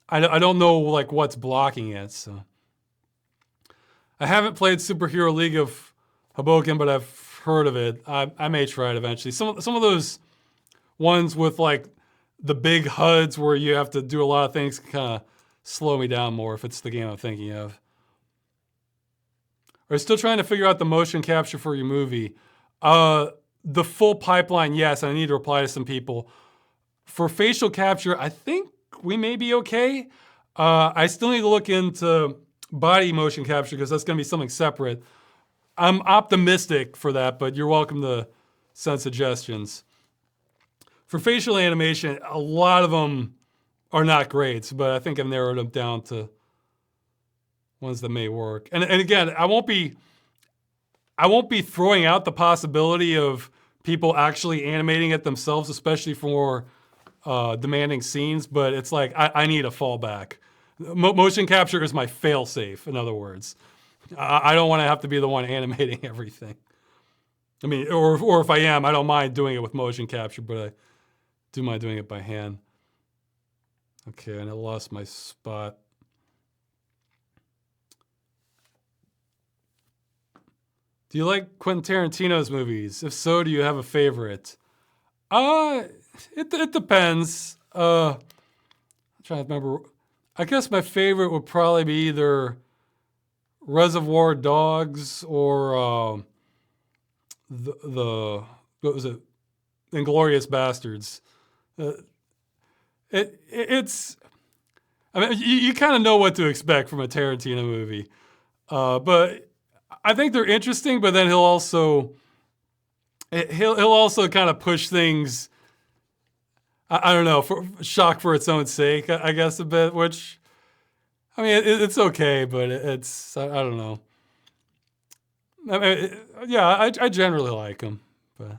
I don't know like what's blocking it. So. I haven't played Superhero League of Hoboken, but I've heard of it. I may try it eventually. Some of those ones with like the big HUDs where you have to do a lot of things kind of slow me down more if it's the game I'm thinking of. Are you still trying to figure out the motion capture for your movie? The full pipeline, yes. I need to reply to some people. For facial capture, I think we may be okay. I still need to look into body motion capture because that's going to be something separate. I'm optimistic for that, but you're welcome to send suggestions. For facial animation, a lot of them are not great, but I think I've narrowed them down to ones that may work. And again, I won't be throwing out the possibility of people actually animating it themselves, especially for demanding scenes, but it's like I need a fallback. Motion capture is my fail-safe, in other words. I don't want to have to be the one animating everything. I mean, or if I am, I don't mind doing it with motion capture, but I do mind doing it by hand. Okay, and I lost my spot. Do you like Quentin Tarantino's movies? If so, do you have a favorite? It depends. I'm trying to remember. I guess my favorite would probably be either Reservoir Dogs or the what was it? Inglourious Bastards. It's. I mean, you kind of know what to expect from a Tarantino movie, but I think they're interesting. But then he'll also kind of push things. I don't know, for shock for its own sake, I guess a bit. Which, I mean, it's okay, but it's I don't know. I mean, yeah, I generally like them, but.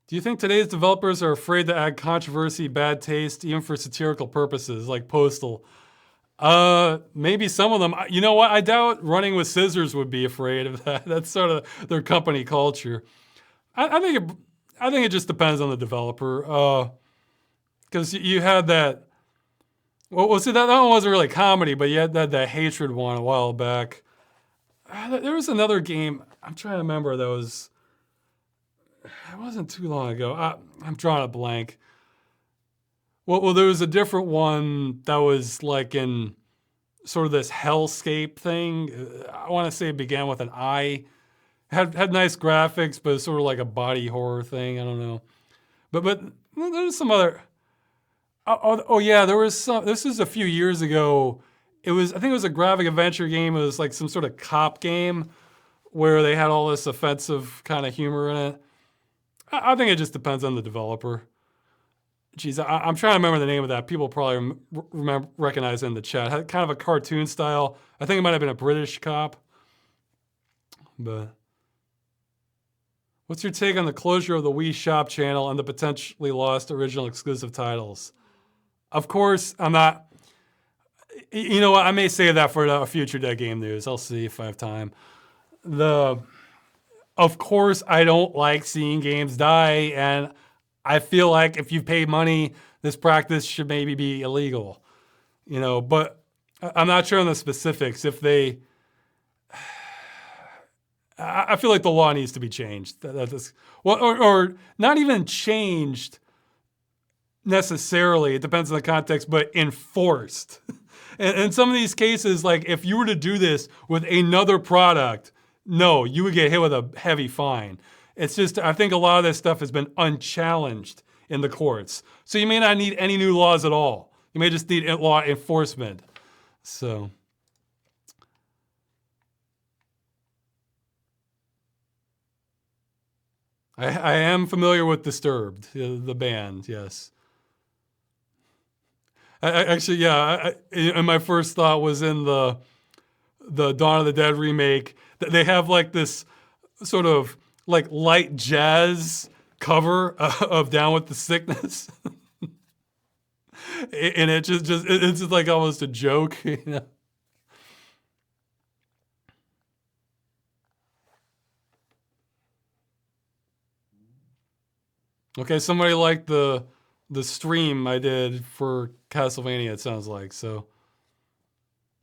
Do you think today's developers are afraid to add controversy, bad taste, even for satirical purposes, like Postal? Maybe some of them. You know what? I doubt Running with Scissors would be afraid of that. That's sort of their company culture. I think it just depends on the developer. Because you had that. Well, see, that one wasn't really comedy, but you had that hatred one a while back. There was another game. I'm trying to remember that was. It wasn't too long ago. I'm drawing a blank. Well, there was a different one that was like in sort of this hellscape thing. I want to say it began with an I. Had nice graphics, but it's sort of like a body horror thing. I don't know. But there's some other. Oh yeah, there was some. This was a few years ago. I think it was a graphic adventure game. It was like some sort of cop game where they had all this offensive kind of humor in it. I think it just depends on the developer. Geez, I'm trying to remember the name of that. People probably recognize it in the chat. Had kind of a cartoon style. I think it might have been a British cop. But what's your take on the closure of the Wii Shop channel and the potentially lost original exclusive titles? Of course, I'm not. You know what? I may save that for a future Dead Game News. I'll see if I have time. Of course, I don't like seeing games die, and I feel like if you pay money, this practice should maybe be illegal. You know, but I'm not sure on the specifics. If they, I feel like the law needs to be changed. Or not even changed necessarily. It depends on the context, but enforced. And in some of these cases, like if you were to do this with another product, no, you would get hit with a heavy fine. It's just, I think a lot of this stuff has been unchallenged in the courts. So you may not need any new laws at all. You may just need law enforcement. So. I am familiar with Disturbed, the band, yes. And my first thought was in the Dawn of the Dead remake. They have like this sort of like light jazz cover of Down with the Sickness. And it's just like almost a joke, you know? Okay, somebody liked the stream I did for Castlevania, it sounds like, so.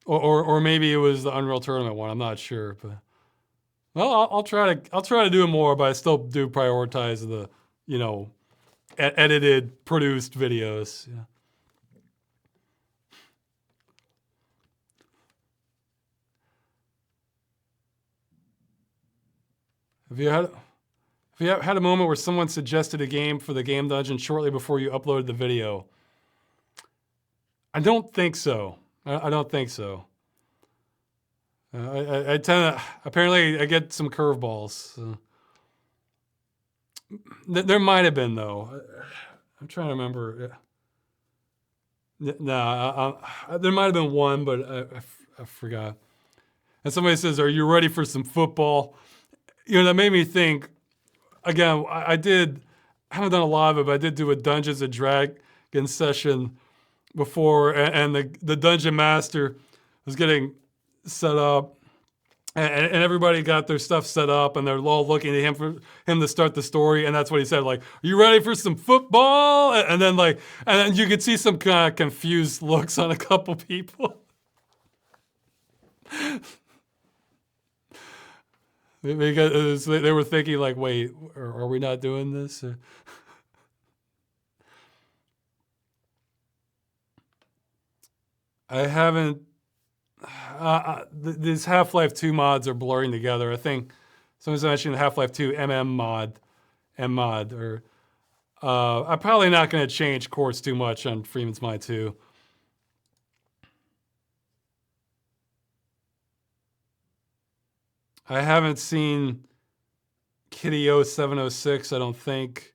Or maybe it was the Unreal Tournament one, I'm not sure, but. Well, I'll try to do it more, but I still do prioritize the, you know, edited, produced videos. Yeah. Have you had a moment where someone suggested a game for the game dungeon shortly before you uploaded the video? I don't think so. I don't think so. I tend to, apparently I get some curveballs. So. There might have been though. I'm trying to remember. No, there might have been one, but I forgot. And somebody says, "Are you ready for some football?" You know, that made me think. Again, I haven't done a lot of it, but I did do a Dungeons and Dragons session before, and the dungeon master was getting set up, and everybody got their stuff set up, and they're all looking at him for him to start the story, and that's what he said, like, "Are you ready for some football?" And then you could see some kind of confused looks on a couple people. Because they were thinking like, wait, are we not doing this? I haven't. These Half-Life 2 mods are blurring together. I think someone's mentioned Half-Life 2 M mod, or I'm probably not going to change course too much on Freeman's Mind 2. I haven't seen Kitty 0706, I don't think.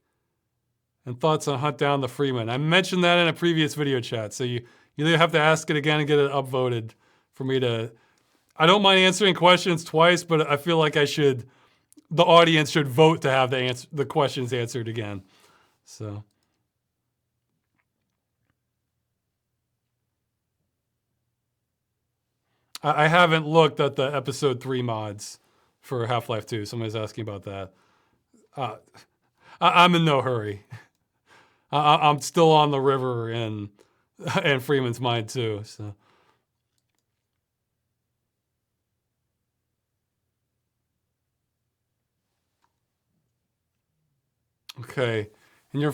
And thoughts on Hunt Down the Freeman. I mentioned that in a previous video chat, so you either have to ask it again and get it upvoted for me to. I don't mind answering questions twice, but I feel like the audience should vote to have the questions answered again. So. I haven't looked at the episode 3 mods for Half-Life 2. Somebody's asking about that. I'm in no hurry. I'm still on the river and Freeman's Mind too. So. Okay. In your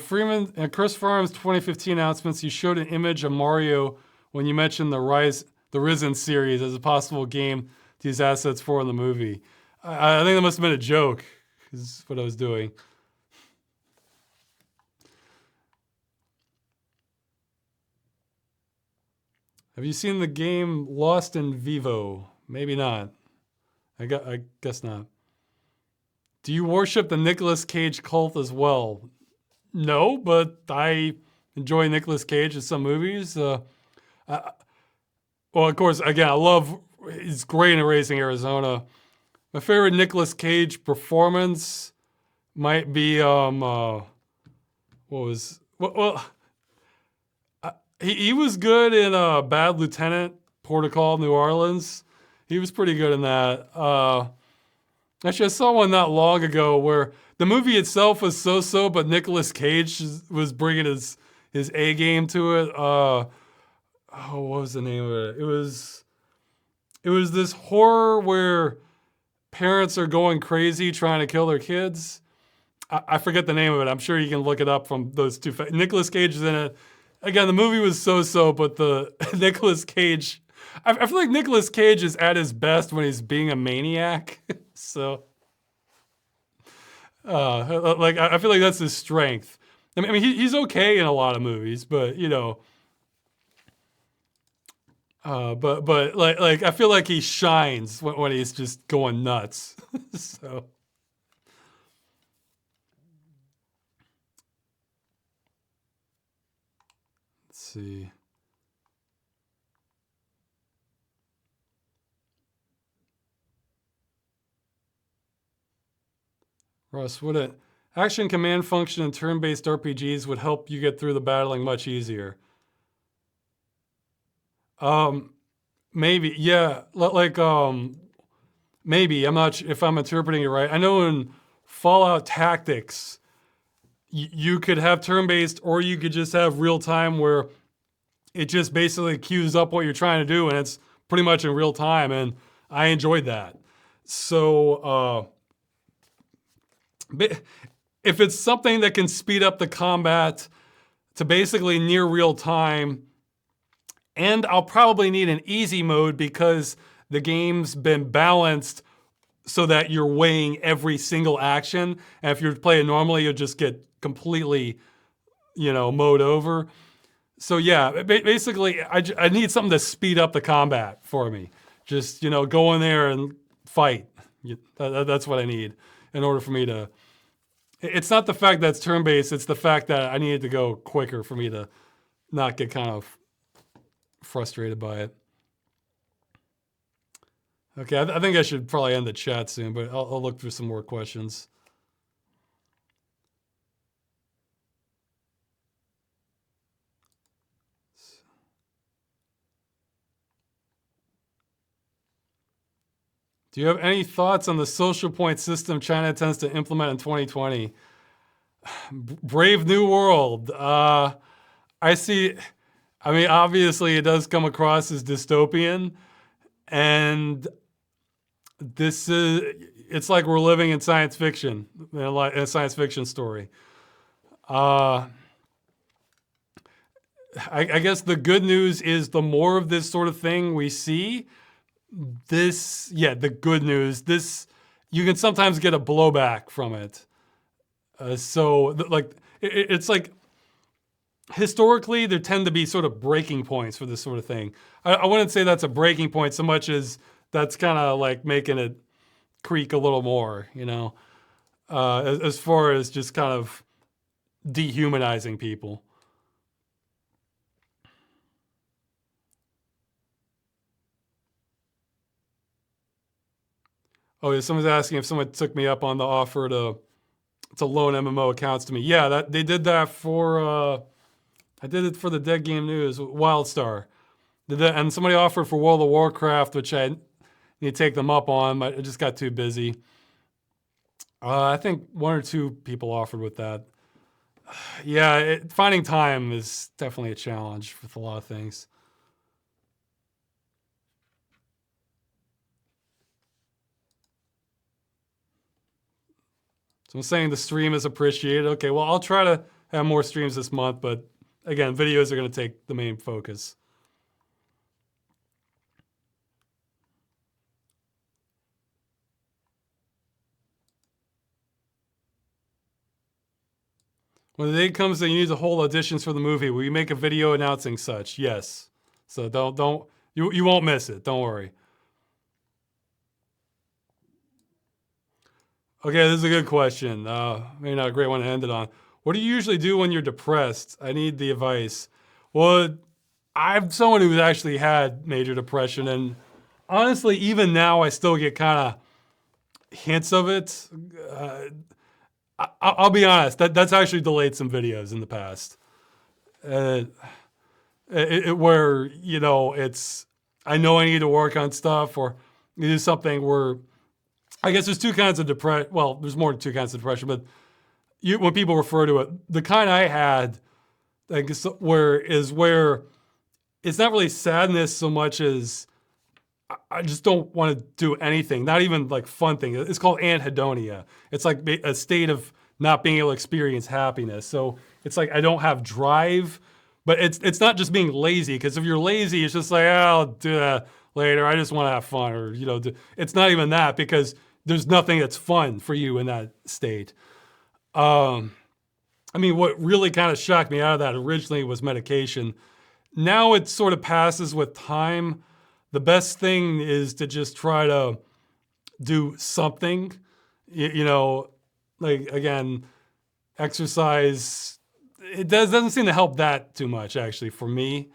Accursed Farms 2015 announcements, you showed an image of Mario when you mentioned the Risen series as a possible game to use assets for in the movie. I think that must have been a joke, is what I was doing. Have you seen the game Lost in Vivo? Maybe not. I guess not. Do you worship the Nicolas Cage cult as well? No, but I enjoy Nicolas Cage in some movies. Well, of course, again, he's great in Raising Arizona. My favorite Nicolas Cage performance might be he was good in Bad Lieutenant, Port of Call, New Orleans. He was pretty good in that. Actually, I saw one not long ago where the movie itself was so-so, but Nicolas Cage was bringing his A game to it. What was the name of it? It was this horror where parents are going crazy trying to kill their kids. I forget the name of it. I'm sure you can look it up from those two. Nicolas Cage is in it. Again, the movie was so-so, but the Nicolas Cage... I feel like Nicolas Cage is at his best when he's being a maniac. So... I feel like that's his strength. I mean, he's okay in a lot of movies, but you know, but like I feel like he shines when he's just going nuts. So. Let's see. Russ, would an action command function in turn-based RPGs would help you get through the battling much easier? Maybe, yeah. Maybe. I'm not sure if I'm interpreting it right. I know in Fallout Tactics, you could have turn-based, or you could just have real-time where it just basically queues up what you're trying to do, and it's pretty much in real time, and I enjoyed that. So, if it's something that can speed up the combat to basically near real time, and I'll probably need an easy mode because the game's been balanced so that you're weighing every single action. And if you're playing normally, you'll just get completely, mowed over. So yeah, basically, I need something to speed up the combat for me. Just, go in there and fight. That's what I need in order for me to... It's not the fact that it's turn-based, it's the fact that I need it to go quicker for me to not get kind of frustrated by it. Okay, I think I should probably end the chat soon, but I'll look through some more questions. Do you have any thoughts on the social point system China intends to implement in 2020? Brave New World. I see, obviously it does come across as dystopian, and it's like we're living in science fiction, a science fiction story. I guess the good news is the more of this sort of thing we see, the good news, you can sometimes get a blowback from it. It's like, historically, there tend to be sort of breaking points for this sort of thing. I wouldn't say that's a breaking point so much as that's kind of like making it creak a little more, as far as just kind of dehumanizing people. Oh, yeah, someone's asking if someone took me up on the offer to loan MMO accounts to me. Yeah, they did that for, I did it for the Dead Game News, WildStar. And somebody offered for World of Warcraft, which I need to take them up on. I just got too busy. I think one or two people offered with that. Yeah, finding time is definitely a challenge with a lot of things. So I'm saying the stream is appreciated. Okay, well, I'll try to have more streams this month, but again, videos are going to take the main focus. When the day comes that you need to hold auditions for the movie, will you make a video announcing such? Yes. So you won't miss it. Don't worry. Okay, this is a good question. Maybe not a great one to end it on. What do you usually do when you're depressed? I need the advice. Well, I'm someone who's actually had major depression, and honestly, even now, I still get kind of hints of it. I'll be honest, that's actually delayed some videos in the past. Where, it's, I know I need to work on stuff or do something where, I guess there's two kinds of depression. Well, there's more than two kinds of depression, but when people refer to it, the kind I had, I guess, where it's not really sadness so much as I just don't want to do anything, not even like fun things. It's called anhedonia. It's like a state of not being able to experience happiness. So it's like I don't have drive, but it's not just being lazy, because if you're lazy, it's just like, oh, I'll do that later. I just want to have fun, or it's not even that, because there's nothing that's fun for you in that state. What really kind of shocked me out of that originally was medication. Now it sort of passes with time. The best thing is to just try to do something, like, again, exercise. It doesn't seem to help that too much, actually, for me,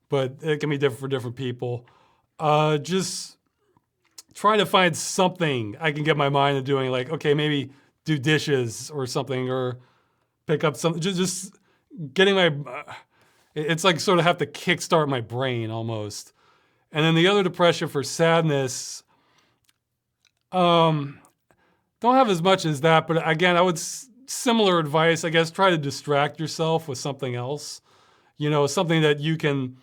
but it can be different for different people. Just try to find something I can get my mind to doing, like, okay, maybe do dishes or something, or pick up something, just getting my, it's like sort of have to kickstart my brain almost. And then the other depression for sadness, don't have as much as that, but again, I would, similar advice, I guess, try to distract yourself with something else. Something that you can,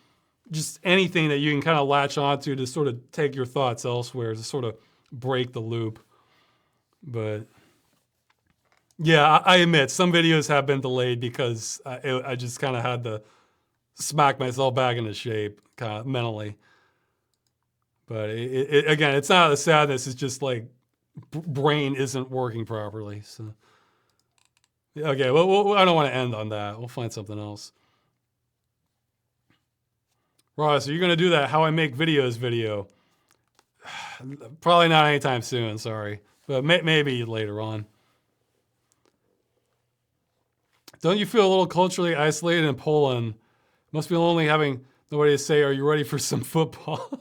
just anything that you can kind of latch onto to sort of take your thoughts elsewhere, to sort of break the loop. But Yeah, I admit some videos have been delayed because I just kind of had to smack myself back into shape, kind of mentally. But again, it's not a sadness. It's just like brain isn't working properly. So okay, well, I don't want to end on that. We'll find something else. Ross, are you going to do that how I make videos video? Probably not anytime soon, sorry. But maybe later on. Don't you feel a little culturally isolated in Poland? Must be lonely having nobody to say, are you ready for some football?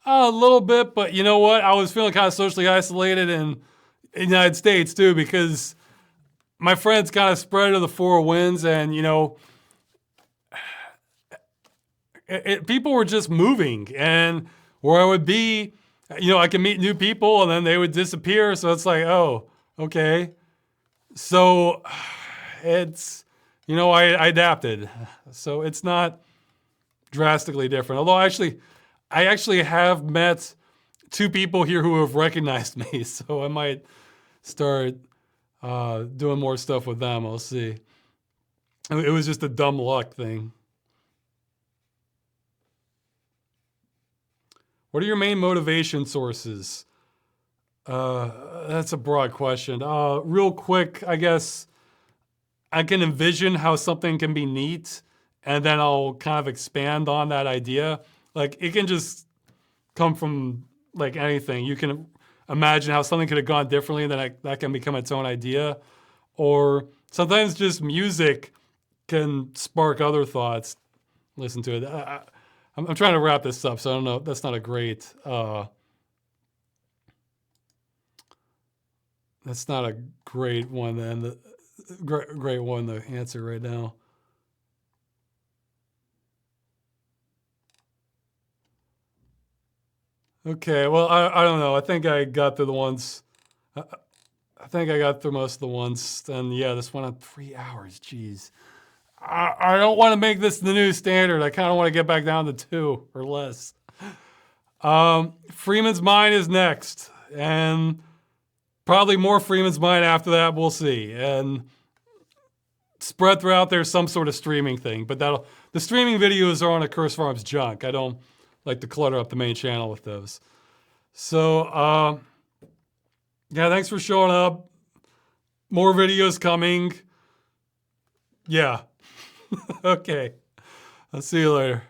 A little bit, but you know what? I was feeling kind of socially isolated in the United States too, because my friends kind of spread to the four winds, and you know, people were just moving, and where I would be, you know, I could meet new people and then they would disappear. So it's like, oh, okay. So it's, you know, I adapted. So it's not drastically different. Although I actually have met two people here who have recognized me. So I might start doing more stuff with them. I'll see. It was just a dumb luck thing. What are your main motivation sources? That's a broad question. Real quick, I guess I can envision how something can be neat, and then I'll kind of expand on that idea. Like it can just come from like anything. You can imagine how something could have gone differently, and then that can become its own idea. Or sometimes just music can spark other thoughts. Listen to it. I'm trying to wrap this up, so I don't know. That's not a great. That's not a great one. Then great one to answer right now. Okay, well I don't know. I think I got through the ones. I think I got through most of the ones. And yeah, this went on 3 hours. Jeez. I don't want to make this the new standard. I kind of want to get back down to 2 or less. Freeman's Mind is next, and probably more Freeman's Mind after that. We'll see, and spread throughout there some sort of streaming thing. But the streaming videos are on Accursed Farms junk. I don't like to clutter up the main channel with those. So yeah, thanks for showing up. More videos coming. Yeah. Okay. I'll see you later.